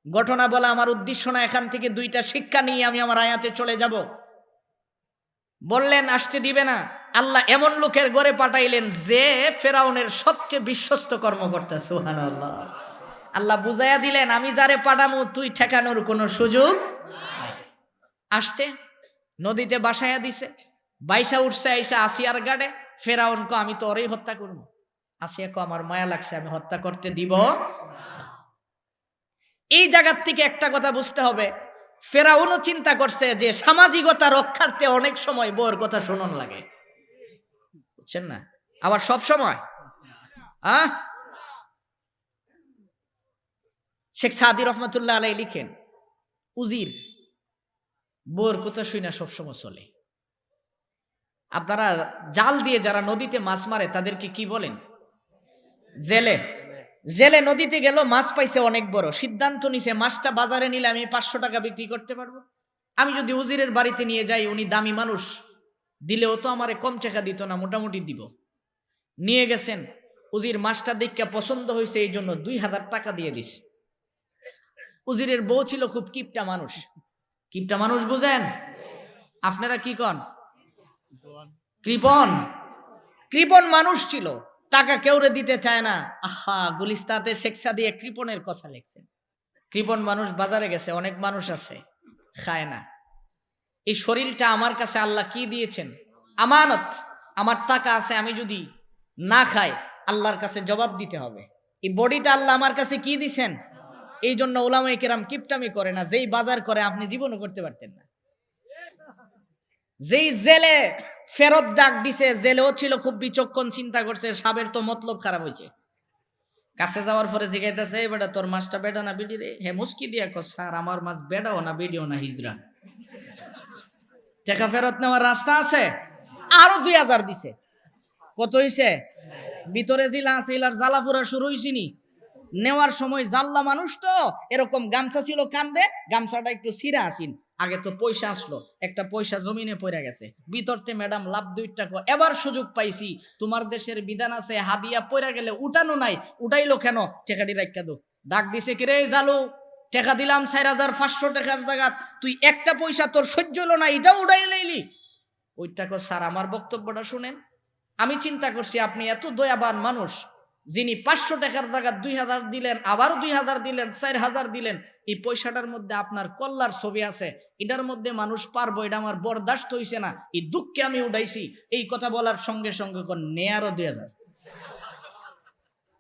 ঘটনা বলা আমার উদ্দেশ্য না, এখান থেকে দুইটা শিক্ষা নিয়ে আমি আমার আয়াতে চলে যাব। বললেন আসতে দিবে না। আল্লাহ এমন লোকের ঘরে পাঠাইলেন যে ফেরাউনের সবচেয়ে বিশ্বস্ত কর্মকর্তা। সুবহানাল্লাহ। আল্লাহ বুঝাইয়া দিলেন আমি যারে পাঠামু তুই ঠেকানোর কোনো সুযোগ নাই। আসতে নদীতে বাসায়া দিছে, বাইসা উঠছে, আইসা আসিয়ার গাড়ে। ফেরাউন কো আমি তো ওরেই হত্যা করবো। আসিয়া কো আমার মায়া লাগছে, আমি হত্যা করতে দিব। এই জায়গার থেকে একটা কথা বুঝতে হবে, ফেরাউনও চিন্তা করছে যে সামাজিকতা রক্ষার্থে অনেক সময় বউর কথা শুনন লাগে, বুঝছেন না? আবার সব সময় শেখ সাদি রহমতুল্লাহ আলাই লিখেন, উজির বউর কথা শুনা সবসময় চলে। আপনারা জাল দিয়ে যারা নদীতে মাছ মারে তাদেরকে কি বলেন? জেলে। জেলে নদীতে গেল, মাছ পাইছে অনেক বড়, সিদ্ধান্ত নিছে মাছটা বাজারে নিলে আমি 500 টাকা বিক্রি করতে পারবো। আমি যদি উজিরের বাড়িতে নিয়ে যাই, উনি দামি মানুষ, দিলেও তো আমারে কম টাকা দিত না, মোটামুটি দিব। নিয়ে গেছেন, উজির মাছটা দেখে পছন্দ হয়েছে, এই জন্য 2000 টাকা দিয়ে দিস। উজিরের বউ ছিল খুব কিপটা মানুষ। কিপটা মানুষ বুঝেন আপনারা? কি কন? কৃপণ। কৃপণ মানুষ ছিল, টাকা কেউরে দিতে চায় না। আহা, গুলিস্তাতে শেখ সাদি এক কৃপণের কথা লিখছেন। কৃপণ মানুষ বাজারে গেছে, অনেক মানুষ আছে খায় না। এই শরীরটা আমার কাছে আল্লাহ কি দিয়েছেন? আমানত। আমার টাকা আছে, আমি যদি না খাই আল্লাহর কাছে জবাব দিতে হবে। এই বডিটা আল্লাহ আমার কাছে কি দিছেন? এই জন্য উলামায়ে কেরাম কিপটামি করে না। যেই বাজার করে আপনি জীবনও করতে পারতেন না। যেই জেলে ফেরত ডাক দিছে, জেলেও ছিল খুব বিচক্ষণ, চিন্তা করছে সাবের তো মতলব খারাপ হয়েছে। কাছে যাওয়ার পরে জিজ্ঞাইতেছে, বেটা তোর মাছটা বেডা না বিডি রে? হে মুস্কি দিয়া কো, স্যার আমার মাছ বেডাও না বিডিও না, হিজরা। টাকা ফেরত নেওয়ার রাস্তা আছে? আরো 2000 দিছে। কত হইছে? ভিতরে জিলা আছে, ইলার জ্বালাপুরা শুরু হইছিনি। নেওয়ার সময় জাল্লা মানুষ তো, এরকম গামছা ছিল কান্দে, গামছাটা একটু ছিঁড়া আসিন। আগে তো পয়সা আসলো, একটা পয়সা জমিনে পড়ে গেছে, ভিতরতে ম্যাডাম লাভ 2 টাকা। এবার সুযোগ পাইছি, তোমার দেশের বিধান আছে হাদিয়া পড়ে গেলে উঠানো নাই, উঠাইলো কেন? টাকাটি রাখা দো। ডাক দিছে, কিরে জালু, টাকা দিলাম 4500 টাকার জায়গা, তুই একটা পয়সা তোর সহ্য হলো না, এটাও উঠাই লাইলি। ওই টাকা স্যার আমার বক্তব্যটা শুনেন। আমি চিন্তা করছি আপনি এত দয়াবান মানুষ, যিনি 500 টাকার জায়গা 2000 দিলেন, আবার 2000 দিলেন, 4000 দিলেন, এই পয়সাটার মধ্যে আপনার কল্লার ছবি আছে, এটার মধ্যে মানুষ পারবো, এটা আমার বরদাস্ত হইছে না, এই দুঃখে আমি উঠাইছি। এই কথা বলার সঙ্গে সঙ্গে কোন নেয়ারও 2000,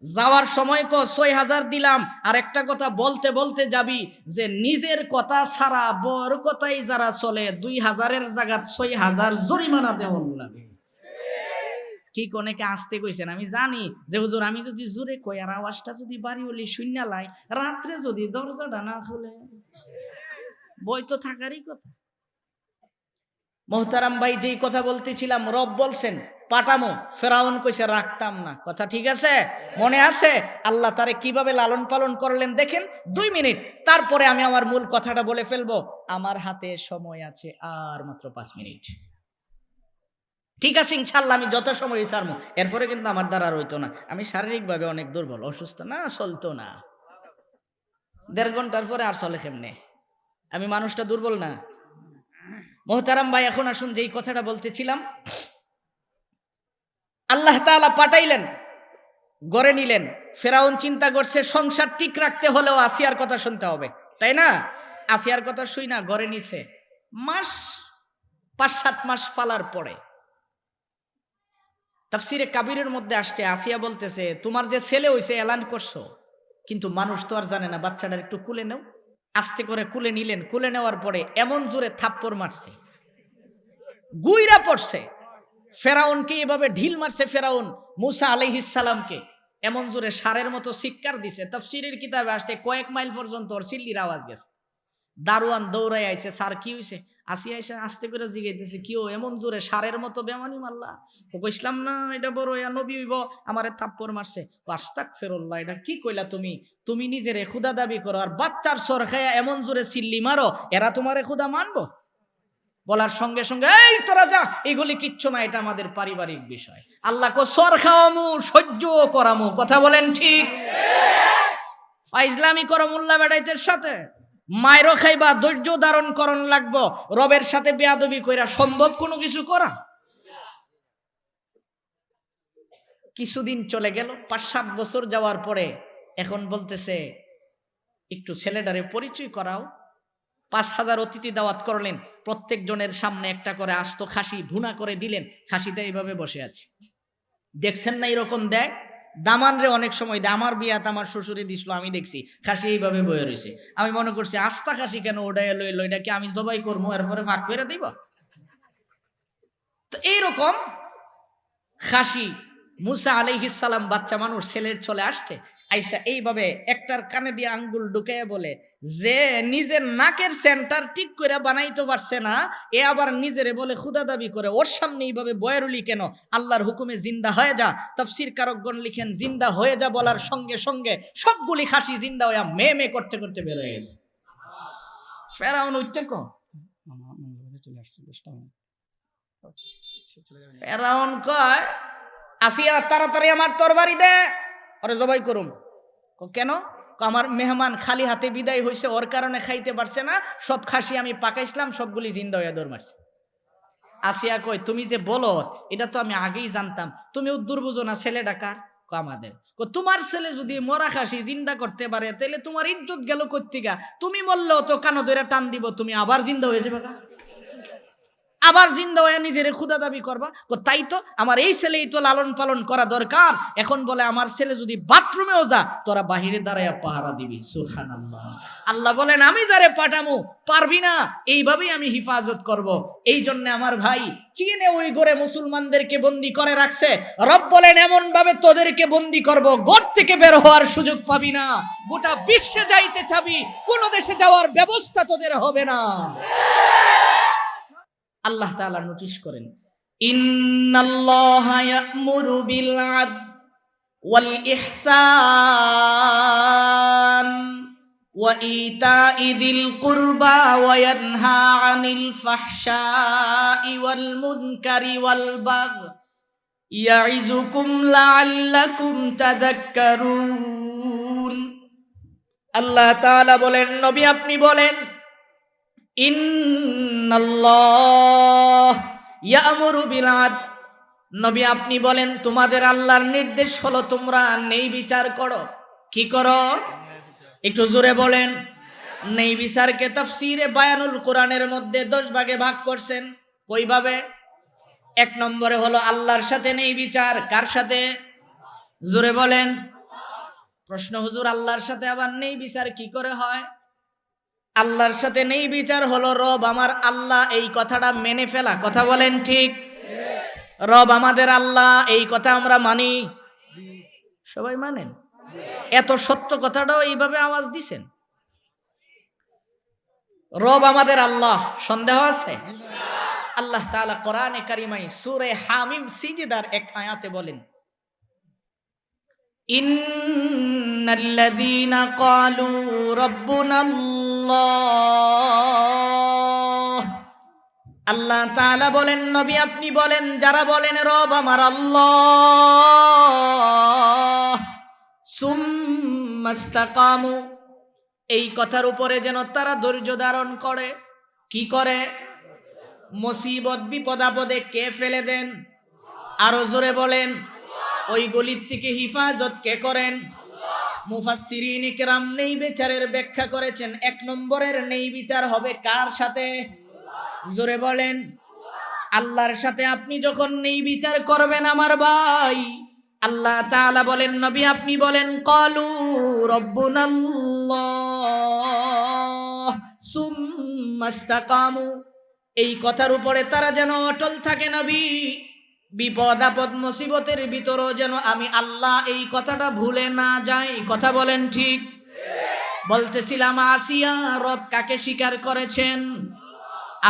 যাওয়ার সময় কো 6000 দিলাম। আর একটা কথা বলতে বলতে যাবি যে নিজের কথা ছাড়া বর কথাই যারা চলে, 2000-এর জায়গা 6000 জরিমানা দেওয়া লাগে। ঠিক অনেকে আসতে কইছেন, আমি জানি যে হুজুর আমি যদি জোরে কই আর আওয়াজটা যদি বাড়ি হলি শূন্য লাই, রাত্রে যদি দরজাটা না খুলে, বই তো থাকারই কথা। মোহতারাম ভাই, যেই কথা বলতেছিলাম, রব বলছেন পাঠামো, ফেরাউন কইছে রাখতাম না। কথা ঠিক আছে? মনে আছে আল্লাহ তারে কিভাবে লালন পালন করলেন দেখেন। 2 মিনিট, তারপরে আমি আমার মূল কথাটা বলে ফেলবো। আমার হাতে সময় আছে আর মাত্র 5 মিনিট। ঠিক আছে ইনশাল্লাহ, আমি যত সময় সারমো। এরপরে কিন্তু আমার দ্বারা আর হইতো না, আমি শারীরিকভাবে অনেক দুর্বল, অসুস্থ, না চলতো না। 1.5 ঘন্টার পরে আর চলে কেমনে? আমি মানুষটা দুর্বল না? মোহতারাম ভাই, এখন আসুন যেই কথাটা বলতেছিলাম, আল্লাহ তাআলা পাঠাইলেন, গড়ে নিলেন। ফেরাউন চিন্তা করছে সংসার ঠিক রাখতে হলেও আসিয়ার কথা শুনতে হবে, তাই না? আসিয়ার কথা শুই না গড়ে নিছে। মাস 5-7 মাস পালার পরে তাফসিরে কাবিরের মধ্যে আসছে, আসিয়া বলতেছে তোমার যে ছেলে হইছে এলান করছো, কিন্তু মানুষ তো আর জানে না, বাচ্চাটার একটু কুলে নাও। আস্তে করে কুলে নিলেন। কুলে নেওয়ার পরে এমন জোরে থাপ্পড় মারছে, গুইরা পড়ছে। ফেরাউনকে এভাবে ঢিল মারছে, ফেরাউন মুসা আলাইহিস সালামকে এমন জোরে সারের মতো চিৎকার দিছে। তাফসিরের কিতাবে আসছে কয়েক মাইল পর্যন্ত ওর চিল্লির আওয়াজ গেছে। দারোয়ান দৌড়াই আইছে, স্যার কি হইছে? আসি আইসা আস্তে করে জিগাইতেছে, কি ও এমন জোরে সারের মতো বেমানি মারলা? কইছিলাম না এটা বড় ইয়া নবী হইব, আমারে থাপ্পড় মারছে। আস্তাগফিরুল্লাহ, এটা কি কইলা তুমি? তুমি নিজেরে খুদা দাবি করো আর বাচ্চার সর খায়া এমন জোরে সিল্লি মারো, এরা তোমারে খুদা মানবো? বলার সঙ্গে সঙ্গে এই তোরা যা, এগুলি কিচ্ছু না, এটা আমাদের পারিবারিক বিষয়। আল্লাহ কো সর খাওয়ামু, সহ্য করামু। কথা বলেন ঠিক? ফাইজলামি করো মোল্লা বেড়াইতের সাথে, মায়েরও খাইবা, ধৈর্য ধারণ করণ লাগবো। রবের সাথে বেয়াদবি কইরা সম্ভব কোনো কিছু করা? কিছুদিন চলে গেল, 5-7 বছর যাওয়ার পরে এখন বলতেছে একটু ছেলেটারে পরিচয় করাও। 5000 অতিথি দাওয়াত করলেন, প্রত্যেক জনের সামনে একটা করে আস্ত খাসি ভুনা করে দিলেন। খাসিটা এইভাবে বসে আছে, দেখছেন না এরকম দেয়? দামান রে অনেক সময় দেয়। আমার বিয়াত আমার শ্বশুরে দিছিল, আমি দেখছি খাসি এইভাবে বয়ে রয়েছে। আমি মনে করছি আস্তা খাসি কেন ওটা এলো এলো, এটা কি আমি জবাই করবো এরপরে ফাঁক করে দিব? তো এইরকম খাসি মুসা আলাইহিস সালাম বাচ্চা মানুষ, ছেলের চলে আসছে, আইসা এইভাবে একটার কানে দিয়ে আঙ্গুল ঢুকাইয়া বলে, যে নিজের নাকের সেন্টার ঠিক করে বানাইতে পারছে না, এ আবার নিজেরে বলে খুদা দাবি করে। ওর সামনে এইভাবে বয়ারুলি কেন? আল্লাহর হুকুমে জিন্দা হয়ে যা। তাফসীর কারকগণ লিখেন, জিন্দা হয়ে যা বলার সঙ্গে সঙ্গে সবগুলি খাসি জিন্দা হয়ে মে মে করতে করতে বের হয়ে গেছে। ফেরাউন উচ্চাক ফেরাউন কয়, আসিয়া তাড়াতাড়ি আমার তরবারি দে, ওরে জবাই করুম। কেন? আমার মেহমান খালি হাতে বিদায় হয়েছে, ওর কারণে খাইতে পারছে না, সব খাসি আমি পাকাইছিলাম, সবগুলি জিন্দা হইয়া দৌড় মারছে। আসিয়া কই, তুমি যে বলো এটা তো আমি আগেই জানতাম, তুমি উদ্দুর বুঝো না, ছেলে ডাকার আমাদের। তোমার ছেলে যদি মরা খাসি জিন্দা করতে পারে, তাহলে তোমার ইজ্জত গেল কোত্থেকে? তুমি মরলেও তো কানো ধরে টান দিব, তুমি আবার জিন্দা হয়ে যাবে, আবার জিন্দা হয়ে নিজের খুদা দাবি করবা। তাই তো আমার এই ছেলেই তো লালন পালন করা দরকার। এখন বলে আমার ছেলে যদি বাথরুমেও যা, তোরা বাহিরে দাঁড়াইয়া পাহারা দিবি। সুবহানাল্লাহ। আল্লাহ বলেন আমি যারে পাঠামু পারবি না, এইভাবেই আমি হিফাজত করব। এই জন্য আমার ভাই, চীনে ওই ঘরে মুসলমানদেরকে বন্দী করে রাখছে। রব বলেন এমন ভাবে তোদেরকে বন্দী করব, ঘর থেকে বের হওয়ার সুযোগ পাবি না। গোটা বিশ্বে যাইতে চাবি, কোন দেশে যাওয়ার ব্যবস্থা তোদের হবে না। আল্লাহ তাআলা নোটিশ করেন, ইন্নাল্লাহা ইয়া'মুরু বিল আদল ওয়াল ইহসান ওয়া ইতা'i যিল কুরবা ওয়া ইয়ানহা আনিল ফাহশাই ওয়াল মুনকারি ওয়াল বাগই ইয়া'iযুকুম লা'আল্লাকুম তাযাক্কারুন। আল্লাহ তাআলা বলেন, নবী আপনি বলেন, ইন্নাল্লাহ ইয়া'মুরু বিল আদল, নবী আপনি বলেন তোমাদের আল্লাহর নির্দেশ হলো তোমরা ন্যায় বিচার করো। কি করো? একটু জোরে বলেন। ন্যায় বিচারকে তাফসীরে বায়ানুল কোরআনের মধ্যে 10 ভাগে ভাগ করছেন। কইভাবে? 1 নম্বরে হলো আল্লাহর সাথে ন্যায় বিচার। কার সাথে? জোরে বলেন। প্রশ্ন, হুজুর আল্লাহর সাথে আবার ন্যায় বিচার কি করে হয়? আল্লাহর সাথে নেই বিচার হলো রব আমার আল্লাহ, এই কথাটা মেনে ফেলা। কথা বলেন ঠিক? রব আমাদের আল্লাহ, এই কথা আমরা মানি? সবাই মানেন? এত সত্য কথাটাও এইভাবে আওয়াজ দিছেন। রব আমাদের আল্লাহ, সন্দেহ আছে? আল্লাহ তাআলা কোরআনে কারিমায় সূরা হামিম সিজদার এক আয়াতে বলেন, ইন্নাল্লাযীনা ক্বালু রাব্বুনাল্লাহ। আল্লাহ তাআলা বলেন, নবী আপনি বলেন, যারা বলেন রব আমার আল্লাহ, সুম্মাস্তাকামু, এই কথার উপরে যেন তারা ধৈর্য ধারণ করে। কি করে? মুসিবত বিপদ আপদে কে ফেলে দেন? আরো জোরে বলেন। ওই গলির থেকে হিফাজত কে করেন? মুফাসসিরিন ইকরাম নেই বিচারের ব্যাখ্যা করেছেন, 1 নম্বরের নেই বিচার হবে কার সাথে? জোরে বলেন। আল্লাহর সাথে আপনি যখন নেই বিচার করবেন আমার ভাই, আল্লাহ তাআলা বলেন, নবী আপনি বলেন, ক্বালু রাব্বুনাল্লাহ সুম্মাস্তাকামু, এই কথার উপরে তারা যেন অটল থাকে। নবী বিপদ আপদ মুসিবতের ভিতরও যেন আমি আল্লাহ এই কথাটা ভুলে না যাই। কথা বলেন ঠিক? বলতেছিলাম আসিয়া রব কাকে স্বীকার করেছেন?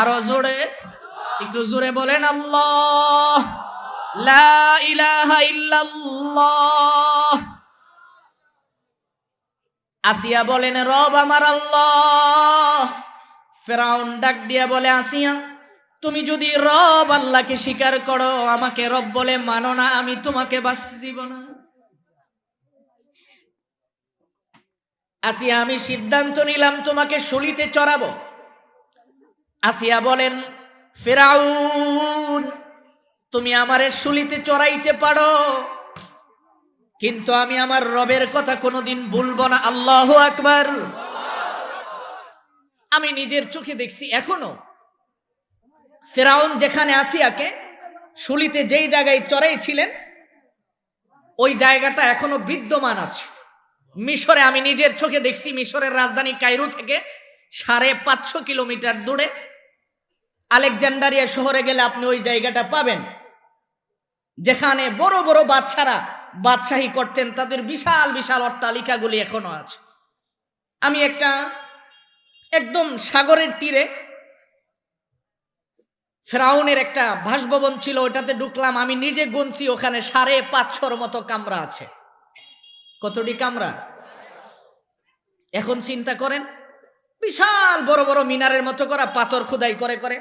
আরো জোরে, একটু জোরে বলেন আল্লাহ, লা ইলাহা ইল্লাল্লাহ। আসিয়া বলেন রব আমার আল্লাহ। ফেরাউন ডাক দিয়া বলে আসিয়া, তুমি যদি রব আল্লাহকে স্বীকার করো, আমাকে রব বলে মানো না, আমি তোমাকে বাঁচতে দিব না। আসিয়া, আমি সিদ্ধান্ত নিলাম তোমাকে শুলিতে চড়াবো। আসিয়া বলেন ফেরাউন, তুমি আমারে শুলিতে চড়াইতে পারো, কিন্তু আমি আমার রবের কথা কোনোদিন ভুলবো না। আল্লাহু আকবার। আমি নিজের চোখে দেখছি এখনো ফেরাউন যেখানে আসিয়াকে শুলিতে যেই জায়গায় চড়াইছিলেন, ওই জায়গাটা এখনো বিদ্যমান আছে মিশরে। আমি নিজের চোখে দেখছি মিশরের রাজধানী কায়রো থেকে 550 কিলোমিটার দূরে আলেকজান্ডারিয়া শহরে গেলে আপনি ওই জায়গাটা পাবেন, যেখানে বড় বড় বাদশারা বাদশাহী করতেন, তাদের বিশাল বিশাল অট্টালিকাগুলি এখনো আছে। আমি একদম সাগরের তীরে ফেরাউনের একটা বাসভবন ছিল, ওটাতে ঢুকলাম। আমি নিজে গুনছি ওখানে 550 মতো কামরা আছে। কতটি কামরা? এখন চিন্তা করেন, বিশাল বড় বড় মিনারের মতো করা পাথর খোদাই করে করে।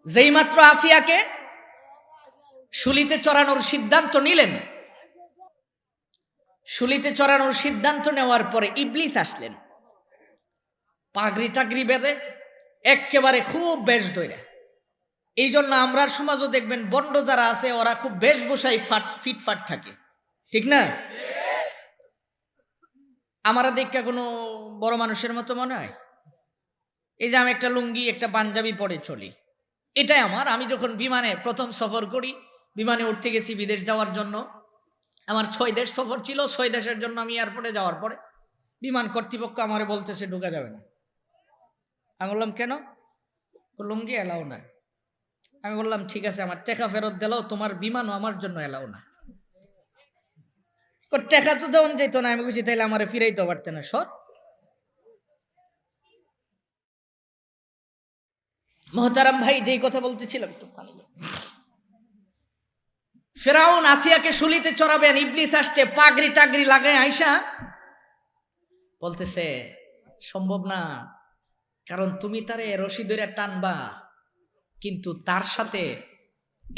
যেই মাত্র আসিয়াকে শুলিতে চড়ানোর সিদ্ধান্ত নিলেন, শুলিতে চড়ানোর সিদ্ধান্ত নেওয়ার পরে ইবলিস আসলেন, পাগড়ি টাগড়ি বেঁধে একেবারে খুব বেশ ধরে। এই জন্য আমরা সমাজও দেখবেন বন্ড যারা আছে ওরা খুব বেশভূষায় ফিটফাট থাকে, ঠিক না? আমারা দেখা কোনো বড় মানুষের মতো মনে হয়? এই যে আমি একটা লুঙ্গি একটা পাঞ্জাবি পরে চলি, এটাই আমার। আমি যখন বিমানে প্রথম সফর করি, বিমানে উঠতে গেছি বিদেশ যাওয়ার জন্য, আমার 6 দেশ সফর ছিল। 6 দেশের জন্য আমি এয়ারপোর্টে যাওয়ার পরে বিমান কর্তৃপক্ষ আমারে বলতেছে ঢোকা যাবে না। আমি বললাম কেন? লুঙ্গি এলাও না। আমি বললাম ঠিক আছে, আমার টাকা ফেরত দিলেও তোমার বিমানও আমার জন্য এলাও না। টাকা তো দেওয়া যেত না। আমি বুঝি তাইলে আমার ফিরাইতে পারতে না, সর। মোহতারাম ভাই, যেই কথা বলতেছিলাম, ফেরাউন আসিয়াকে শুলিতে চড়াবেন, ইবলিস আসছে পাগড়ি টাগড়ি লাগায় আইসা বলতেছে সম্ভব না, কারণ তুমি তারে রশি ধরে টানবা, কিন্তু তার সাথে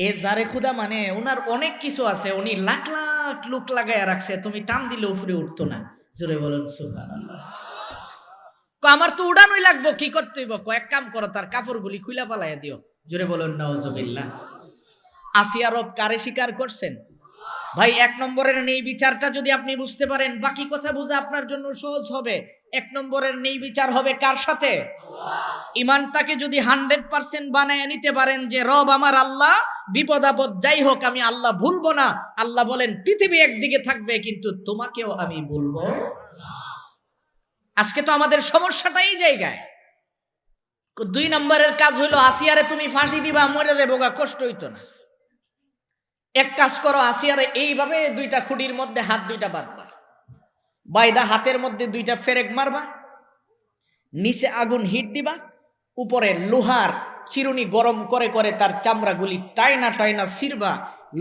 এ যারে খুদা মানে ওনার অনেক কিছু আছে, উনি লাখ লাখ লোক লাগায় রাখছে, তুমি টান দিলে উপরে উঠতো না। জোরে বলেন সুবহানাল্লাহ। আমার তো উড়ানোই লাগবো, কি করতে হইব? এক কাম করো, তার কাপড়গুলি খুলে ফালাইয়া দিও। জোরে বলেন নাউজুবিল্লাহ। আসিয়া রব কারে স্বীকার করছেন? ভাই, 1 নম্বরের নেই বিচারটা যদি আপনি বুঝতে পারেন, বাকি কথা বোঝা আপনার জন্য সহজ হবে। 1 নম্বরের নেই বিচার হবে কার সাথে? ইমানটাকে যদি 100% বানায় নিতে পারেন যে রব আমার আল্লাহ, বিপদ আপদ যাই হোক আমি আল্লাহ ভুলবো না। আল্লাহ বলেন পৃথিবী একদিকে থাকবে কিন্তু তোমাকেও আমি ভুলবো না। আজকে তো আমাদের সমস্যাটা এই জায়গায়। 2 নম্বরের কাজ হইলো আসিয়ারে তুমি ফাঁসি দিবা, মরে দেবো গা, কষ্ট হইতো না। এক কাজ করো, আসিয়ারে এইভাবে 2টা খুঁটির মধ্যে হাত 2টা বাঁধবা, বাইদা হাতের মধ্যে 2টা ফেরেক মারবা, নিচে আগুন হিট দিবা, উপরে লোহার চিরুনি গরম করে করে তার চামড়াগুলি টাইনা টাইনা ছিড়বা,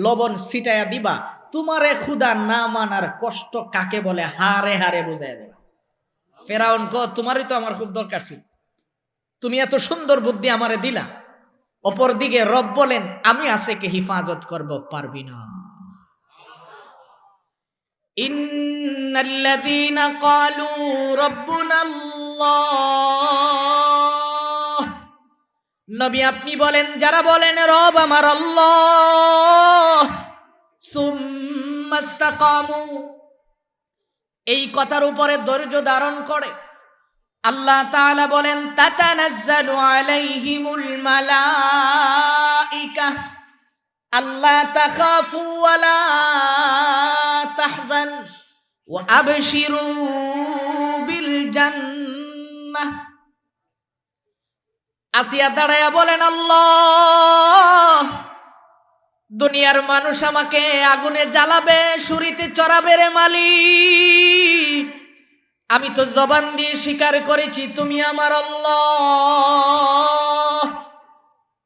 লবণ ছিটাইয়া দিবা। তোমারে খুদা না মানার কষ্ট কাকে বলে হারে হারে বুঝাই দেবা। ফেরাউন কো তোমারই তো আমার খুব দরকার ছিল, তুমি এত সুন্দর বুদ্ধি আমারে দিলা। অপর দিকে রব বলেন আমি আসেকে হিফাজত করব, পারবি না। ইন্নাল্লাযীনা ক্বালু রাব্বুনাল্লাহ, নবী আপনি বলেন যারা বলেন রব আমার আল্লাহ, সুম্মাস্তাকামু, এই কথার উপরে ধৈর্য ধারণ করে, আল্লাহ তাআলা বলেন তাতানাজ্জালু আলাইহিমুল মালাইকা আল্লা তাখাফু ওয়া লা তাহজান ওয়া আবশিরু বিল জান্নাহ। আসিয়া দাঁড়ায়া বলেন আল্লাহ, দুনিয়ার মানুষ আমাকে আগুনে জ্বালাবে, ছুরিতে চড়াবে রে মালিক। আমি তো জবান দিয়ে স্বীকার করেছি তুমি আমার আল্লাহ।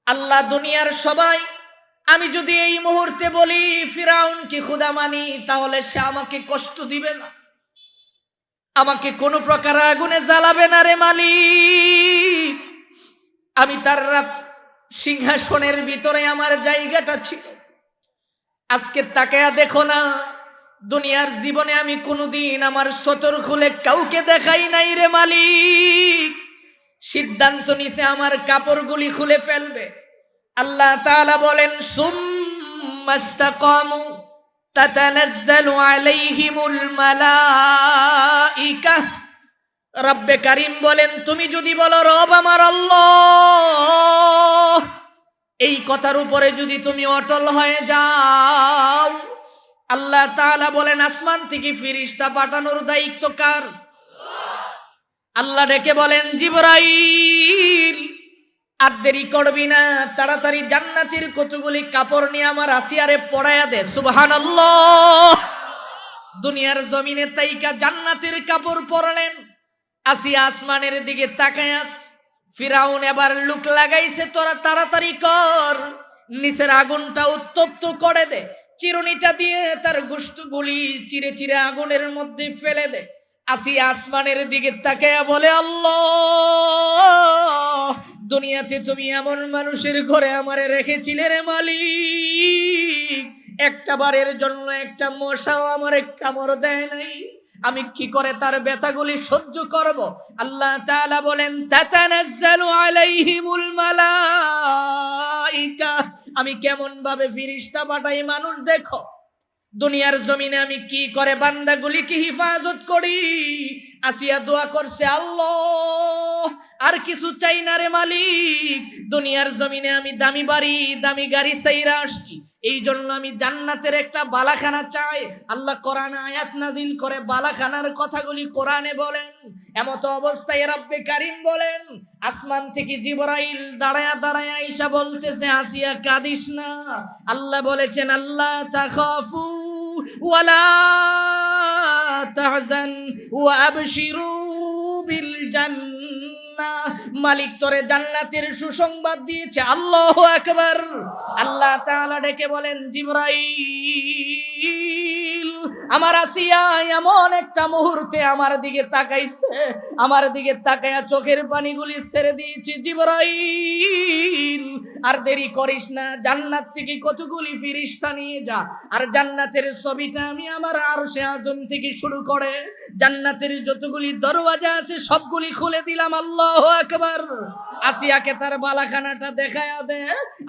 আল্লাহ, দুনিয়ার সবাই আমি যদি এই মুহূর্তে বলি ফিরাউন কি খোদা মানি, তাহলে সে আমাকে কষ্ট দিবে না, আমাকে কোনো প্রকার আগুনে জ্বালাবে না রে মালিক। আমি তার সিংহাসনের ভিতরে আমার জায়গাটা ছিল। আজকে তাকায়া দেখো না, দুনিয়ার জীবনে আমি কোনোদিন আমার সতর খুলে কাউকে দেখাই নাই রে মালিক। সিদ্ধান্ত নিছে আমার কাপড়গুলি খুলে ফেলবে। আল্লাহ তাআলা বলেন সুম্মাস্তাকামু তাতানাজ্জালু আলাইহিমুল মালাইকা। রব্বে কারীম বলেন, তুমি যদি বলো রব আমার আল্লাহ, এই কথার উপরে যদি তুমি অটল হয়ে যাও, আল্লাহ তাআলা বলেন আসমান থেকে ফেরেশতা পাঠানোর দায়িত্ব কার? আল্লাহ ডেকে বলেন জিবরাইল, আর দেরি করবি না, তাড়াতাড়ি জান্নাতের কতগুলি কাপড় নিয়ে আমার আসিয়ারে পরাইয়া দে। সুবহানাল্লাহ। দুনিয়ার জমিনে তাইকা জান্নাতের কাপড় পরলেন। আসিয়া আসমানের দিকে তাকায় আস। ফিরাউন এবার লুক লাগাইছে, তোরা তাড়াতাড়ি কর, নিচের আগুনটা উত্তপ্ত করে দে, চিরুনিটা দিয়ে তার গোশতগুলি চিরে চিরে আগুনের মধ্যে ফেলে দে। আসিয়া আসমানের দিকে তাকায়া বলে, আল্লাহ, দুনিয়াতে তুমি এমন মানুষের ঘরে আমারে রেখেছিলে রে মালিক, একটা বারের জন্য একটা মশাও আমারে কামড় দেয় নাই, আমি কি করে তার ব্যথাগুলি সহ্য করব? আল্লাহ তাআলা বলেন তাতানাজ্জালু আলাইহিমুল মালাইকা। আমি কেমন ভাবে ফেরেশতা পাঠাই মানুষ দেখো। দুনিয়ার জমিনে আমি কি করে বান্দাগুলিকে হিফাজত করি। আসিয়া দোয়া করছে, আল্লাহ আর কিছু চাই না রে মালিক, দুনিয়ার জমিনে আমি দামি বাড়ি দামি গাড়ি চাইরা আসছি, এই জন্য আমি জান্নাতের একটা বালাখানা চাই। আল্লাহ কোরআনে আয়াত নাজিল করে বালাখানার কথাগুলি কোরআনে বলেন। এমত অবস্থায় রব্বে কারীম বলেন, আসমান থেকে জিবরাইল দাঁড়ায়া দাঁড়ায়া আইসা বলতেছে, আসিয়া কাঁদিস না। আল্লাহ বলেছেন, আল্লাহ তাখাফু ওয়ালা তাহজান ওয়া আবশিরু বিল জান্নাহ। মালিক তোরে জান্নাতের সুসংবাদ দিয়েছে। আল্লাহু আকবার। আল্লাহ তাআলা ডেকে বলেন, জিবরাইল, আমার আসিয়া এমন একটা মুহূর্তে আমার দিকে তাকাইছে, আমার দিকে তাকায়া চোখের পানিগুলি ছেড়ে দিয়েছে। জিবরাইল, আর দেরি করিস না, জান্নাত থেকে কতগুলি ফেরেশতা নিয়ে যা, আর জান্নাতের ছবিটা আমি আমার আরশে আযম থেকে শুরু করে জান্নাতের যতগুলি দরওয়াজা আছে সবগুলি খুলে দিলাম। আল্লাহু আকবার। আসিয়াকে তার বালাখানাটা দেখায়া দে।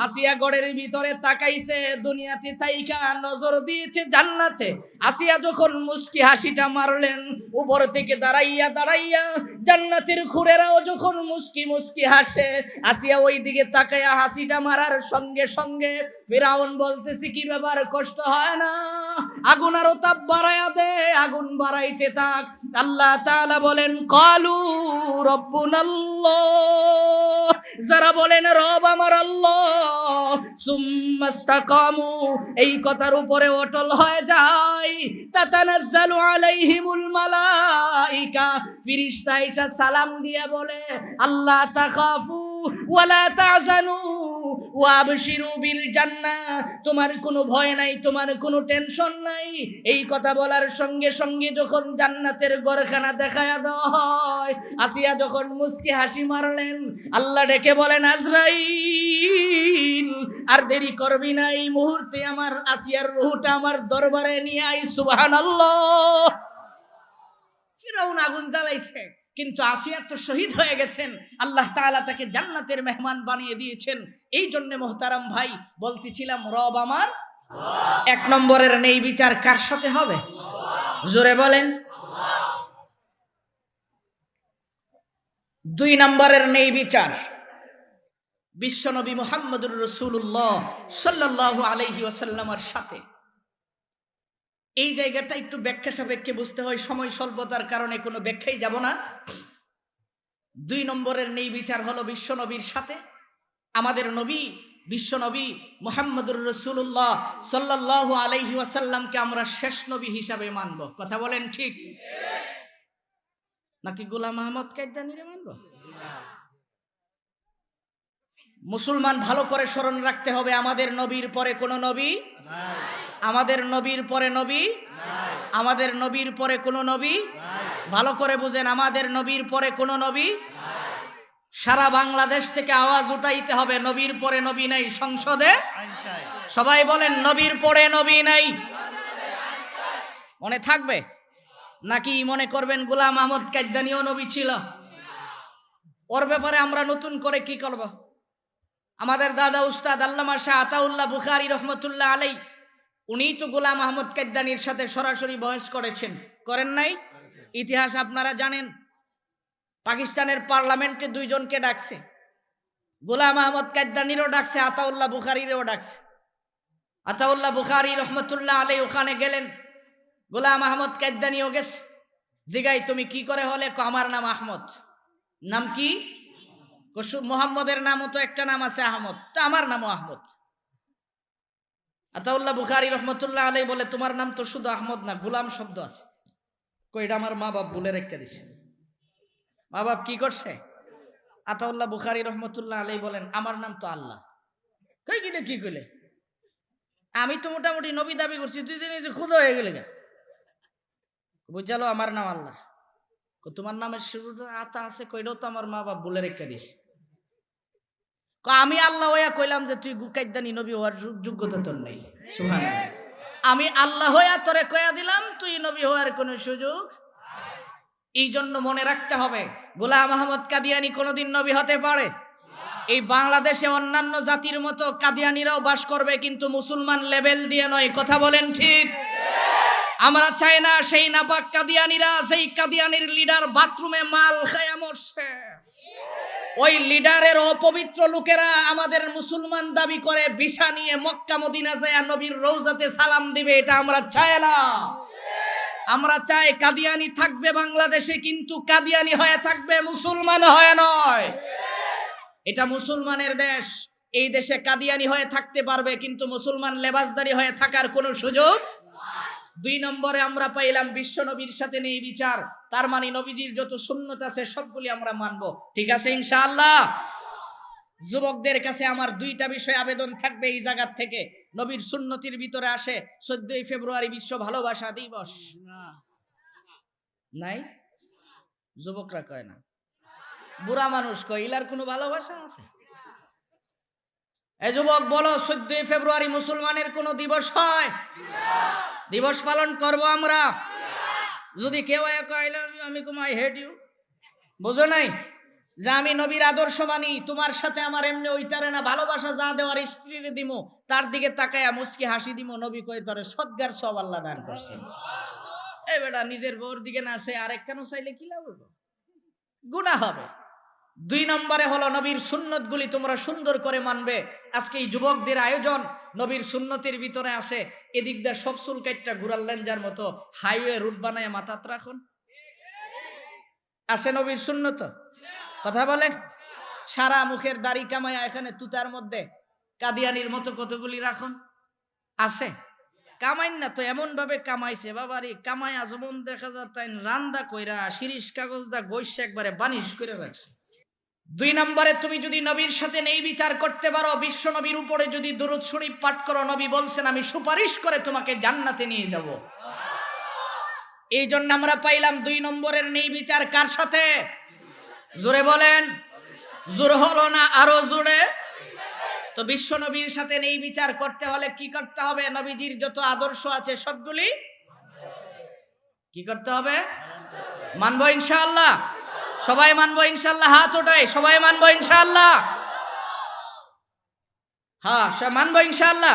আসিয়া গড়ের ভিতরে তাকাইছে, দুনিয়াতে তাইকা নজর দিয়েছে জান্নাতে। আসিয়া যখন মুস্কি হাসিটা মারলেন, উপর থেকে দাঁড়াইয়া দাঁড়াইয়া জান্নাতের খুরেরাও যখন মুস্কি মুস্কি হাসে, আসিয়া ওই দিকে তাকাইয়া হাসিটা মারার সঙ্গে সঙ্গে ফিরাউন বলতেছে, কি ব্যাপার, কষ্ট হয় না? আগুন আরো তাপ বাড়ায়া দে, আগুন বাড়াইতে থাক। আল্লাহ তাআলা বলেন, কালু রব্বুনাল্লাহ, যারা বলেন রব আমার আল্লাহ, সুম্মাস্তাকামু, এই কথার উপরে অটল হয়ে যায়, তাতানাজ্জালু আলাইহিমুল মালাইকা, ফেরেশতা এসে সালাম দিয়ে বলে, আল্লাহ তাখাফু ওয়ালা তাহজানু ওয়া আবশিরু বিল জান্নাহ, তোমার কোনো ভয় নাই, তোমার কোনো টেনশন নাই। এই কথা বলার সঙ্গে সঙ্গে যখন জান্নাতের ঘরখানা দেখায়া দেওয়া হয়, আসিয়া যখন মুস্কি হাসি মারলেন, আল্লাহ ডেকে বলেন, আজরাইল, আর দেরি করবি না, এই মুহূর্তে আমার আসিয়ার রূহটা আমার দরবারে নিয়ে আই। সুবহানাল্লাহ। ফিরাউন আগুন জ্বালাইছে, কিন্তু আসিয়া তো শহীদ হয়ে গেছেন। আল্লাহ তাআলা তাকে জান্নাতের মেহমান বানিয়ে দিয়েছেন। এই জন্য মোহতারাম ভাই বলতেছিলাম, রব আমার এক নম্বরের নেই বিচার কার সাথে হবে? জোরে বলেন। 2 নম্বরের নেই বিচার বিশ্বনবী মুহাম্মদুর রাসূলুল্লাহ সাল্লাল্লাহু আলাইহি ওয়াসাল্লামের সাথে। এই জায়গাটা একটু ব্যাখ্যা সাপেক্ষে বুঝতে হয়, সময় স্বল্পতার কারণে কোনো ব্যাখ্যাই যাব না। 2 নম্বরের নেই বিচার হলো বিশ্বনবীর সাথে। আমাদের নবী বিশ্ব নবী মুহাম্মদুর রাসূলুল্লাহ সাল্লাল্লাহু আলাইহি ওয়াসাল্লামকে আমরা শেষ নবী হিসাবে মানব। কথা বলেন ঠিক নাকি গোলাম আহমদ কায়দানিরে মানব? মুসলমান ভালো করে স্মরণ রাখতে হবে, আমাদের নবীর পরে কোন নবী নাই, আমাদের নবীর পরে নবী নাই, আমাদের নবীর পরে কোন নবী নাই। ভালো করে বুঝেন, আমাদের নবীর পরে কোন নবী নাই। সারা বাংলাদেশ থেকে আওয়াজ উঠাইতে হবে, নবীর পরে নবী নাই। সংসদে সবাই বলেন, নবীর পরে নবী নাই। মনে থাকবে নাকি মনে করবেন গোলাম আহমদ কায়দানিও নবী ছিল? ওর ব্যাপারে আমরা নতুন করে কি করব? আমাদের দাদা উস্তাদ আল্লামা শাহ আতাউল্লাহ বুখারী রহমতুল্লাহ আলাই, উনি তো গোলাম আহমদ কায়দানির সাথে সরাসরি বহস করেছেন, করেন নাই? ইতিহাস আপনারা জানেন। পাকিস্তানের পার্লামেন্টে দুইজনকে ডাকছে, গোলাম আহমদ কায়দানিরও ডাকছে, আতাউল্লাহ বুখারীরও ডাকছে। আতাউল্লাহ বুখারী রহমতুল্লাহ আলাই ওখানে গেলেন, গোলাম আহমদ কায়দানিও গেছে। জিগাই তুমি কি করে হলে? আমার নাম আহমদ। নাম কি? মোহাম্মদের নামও তো একটা নাম আছে আহমদ, তো আমার নামও আহমদ। আতাউল্লাহ বুখারী রহমতুল্লাহ আলাই বলে, তোমার নাম তো শুধু আহমদ না, গোলাম শব্দ আছে। কইটা আমার মা বাপ বলে রেখে দিছে। মা বাপ কি করছে? আতাউল্লাহ বুখারী রহমতুল্লাহ আলাই বলেন, আমার নাম তো আল্লাহ। কই কিনা কি কইলে? আমি তো মোটামুটি নবী দাবি করছি, তুই যে খুদা হয়ে গেলে গা। বুঝালো আমার নাম আল্লাহ। তোমার নামের শুরুটা আতা আছে, কইটাও তো আমার মা বাপ বলে রেখে দিছে। আমি আল্লাহ হইয়া কইলাম যে তুই কায়দানি নবী হওয়ার যোগ্যতা তোর নেই। সুবহানাল্লাহ। আমি আল্লাহ হইয়া তোরে কইয়া দিলাম, তুই নবী হওয়ার কোনো সুযোগ। এই জন্য মনে রাখতে হবে, গোলাম আহমদ কাদিয়ানি কোনোদিন নবী হতে পারে? এই বাংলাদেশে অন্যান্য জাতির মতো কাদিয়ানিরাও বাস করবে, কিন্তু মুসলমান লেভেল দিয়ে নয়। কথা বলেন ঠিক? আমরা চাই না সেই নাপাক কাদিয়ানিরা, সেই কাদিয়ানির লিডার বাথরুমে মাল খায়া মরছে, ওই লিডারের অপবিত্র লোকেরা আমাদের মুসলমান দাবি করে ভিসা নিয়ে মক্কা মদিনা যায় নবীর রওজাতে সালাম দিবে। এটা আমরা চাই না। আমরা চাই কাদিয়ানি থাকবে বাংলাদেশে, কিন্তু কাদিয়ানি হয়ে থাকবে, মুসলমান হয়ে নয়। এটা মুসলমানের দেশ। এই দেশে কাদিয়ানি হয়ে থাকতে পারবে, কিন্তু মুসলমান লেবাসদারি হয়ে থাকার কোনো সুযোগ। 2 নম্বরে আমরা পাইলাম বিশ্ব নবীর সাথে নেই বিচার। তার মানে নবীজির যত সুন্নত আছে সবগুলি আমরা মানবো। ঠিক আছে ইনশাআল্লাহ? যুবকদের কাছে আমার 2টা বিষয় আবেদন থাকবে এই জায়গা থেকে। নবীর সুন্নতির ভিতরে আসে 14ই ফেব্রুয়ারি বিশ্ব ভালোবাসা দিবস। নাই? যুবকরা কয় না, বুড়া মানুষ কয়, ইলার কোনো ভালোবাসা আছে? এই যুবক বলো, 14ই ফেব্রুয়ারি মুসলমানের কোন দিবস হয়? দিবস পালন করব আমরা? যদি কেউ আমি আই হেট ইউ, বুঝো নাই যে আমি নবীর আদর্শ মানি, তোমার সাথে আমার এমনি ওইটারে না ভালোবাসা যা দেওয়ার স্ত্রীরে দিমু, তার দিকে তাকায়া মুস্কি হাসি দিমু, নবী কয় তোরে সদগার সব আল্লাহ দান করছেন। এই বেটা নিজের বউর দিকে না সে আরেক কেন চাইলে কি লাভ হবে? গুনাহ হবে। 2 নম্বরে হলো নবীর সুন্নত গুলি তোমরা সুন্দর করে মানবে। আজকে এই যুবকদের আয়োজন নবীর সুন্নতির ভিতরে আসে, এদিক দিয়ে সব চুল কাটটা ঘুরাল লেঞ্জার মতো হাইওয়ে রুট বানায় মাথাত রাখুন। আছে নবীর সুন্নত? কথা বলে। সারা মুখের দাড়ি কামায়া এখানে তুতার মধ্যে কাদিয়ানির মতো কতগুলি রাখুন। আছে? কামাইন না তো, এমন ভাবে কামাইছে বাবারি, কামাইয়া যেমন দেখা যায় তাই রান্দা কইরা শিরিষ কাগজ দা গৈস একবারে বানিশ করে রাখছে। 2 নম্বরে তুমি যদি নবীর সাথে নেই বিচার করতে পারো, বিশ্ব নবীর উপরে যদি দরুদ শরীফ পাঠ করো, নবী বলছেন আমি সুপারিশ করে তোমাকে জান্নাতে নিয়ে যাব। এই জন্য আমরা পাইলাম 2 নম্বরের নেই বিচার কার সাথে? জোরে বলেন। জোর হলো না, আরো জোরে। তো বিশ্ব নবীর সাথে নেই বিচার করতে হলে কি করতে হবে? নবীজির যত আদর্শ আছে সবগুলি কি করতে হবে? মানবো ইনশাআল্লাহ? সবাই মানবো ইনশাআল্লাহ? হাত ওঠায়, সবাই মানবো ইনশাআল্লাহ? হ্যাঁ, মানবো ইনশাআল্লাহ।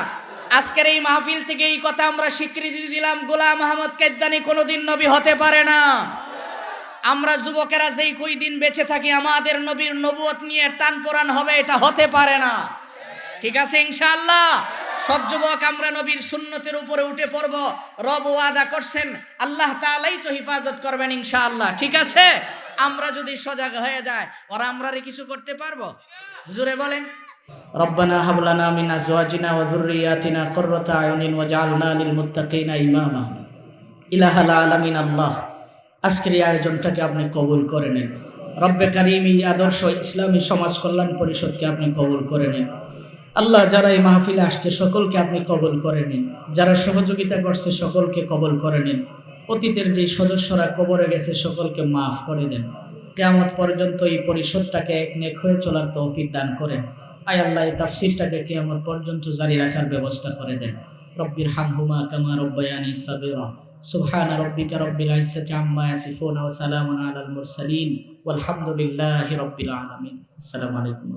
আজকের এই মাহফিল থেকে এই কথা আমরা স্বীকৃতি দিলাম, গোলাম আহমদ কায়দানি কোনোদিন নবী হতে পারে না। আমরা যুবকেরা যেই কই দিন বেঁচে থাকি আমাদের নবীর নবুয়ত নিয়ে টান পোড়ান হবে, এটা হতে পারে না। ঠিক আছে ইনশাআল্লাহ? সব যুবক আমরা নবীর সুন্নতের উপরে উঠে পড়ব। রব ওয়াদা করছেন, আল্লাহ তাআলাই তো হেফাজত করবেন ইনশাআল্লাহ। ঠিক আছে? আমরা যদি সজাগ হয়ে যায়, ওরা আমরারে কিছু করতে পারবো? জোরে বলেন। ربنا هب لنا من أزواجنا وذرياتنا قرة أعين واجعلنا للمتقين إماما ইলাহাল আলামিন আল্লাহ, আজকের এই আয়োজনটাকে আপনি কবুল করে নিন। রব্বে কারীম, এই আদর্শ ইসলামী সমাজ কল্যাণ পরিষদকে আপনি কবুল করে নিন। আল্লাহ, যারা এই মাহফিলে আসছে সকলকে আপনি কবুল করে নিন, যারা সহযোগিতা করছে সকলকে কবুল করে নিন। অতীতের যে সদস্যরা কবরে গেছে সকলকে মাফ করে দেন। কিয়ামত পর্যন্ত এই পরিষদটাকে এক নেক হয়ে চলার তৌফিক দান করেন। আয় আল্লাহ, এই তাফসীরটাকে কিয়ামত পর্যন্ত জারি রাখার ব্যবস্থা করে দেন। রব্বির হামহুমা কামা রব্বায়ানি সাগীরা। সুবহান রাব্বিকা রব্বিল ইজ্জাতি আম্মা ইয়াসিফুন ওয়া সালামুন আলাল মুরসালিন ওয়ালহামদুলিল্লাহি রাব্বিল আলামিন। আসসালামু আলাইকুম।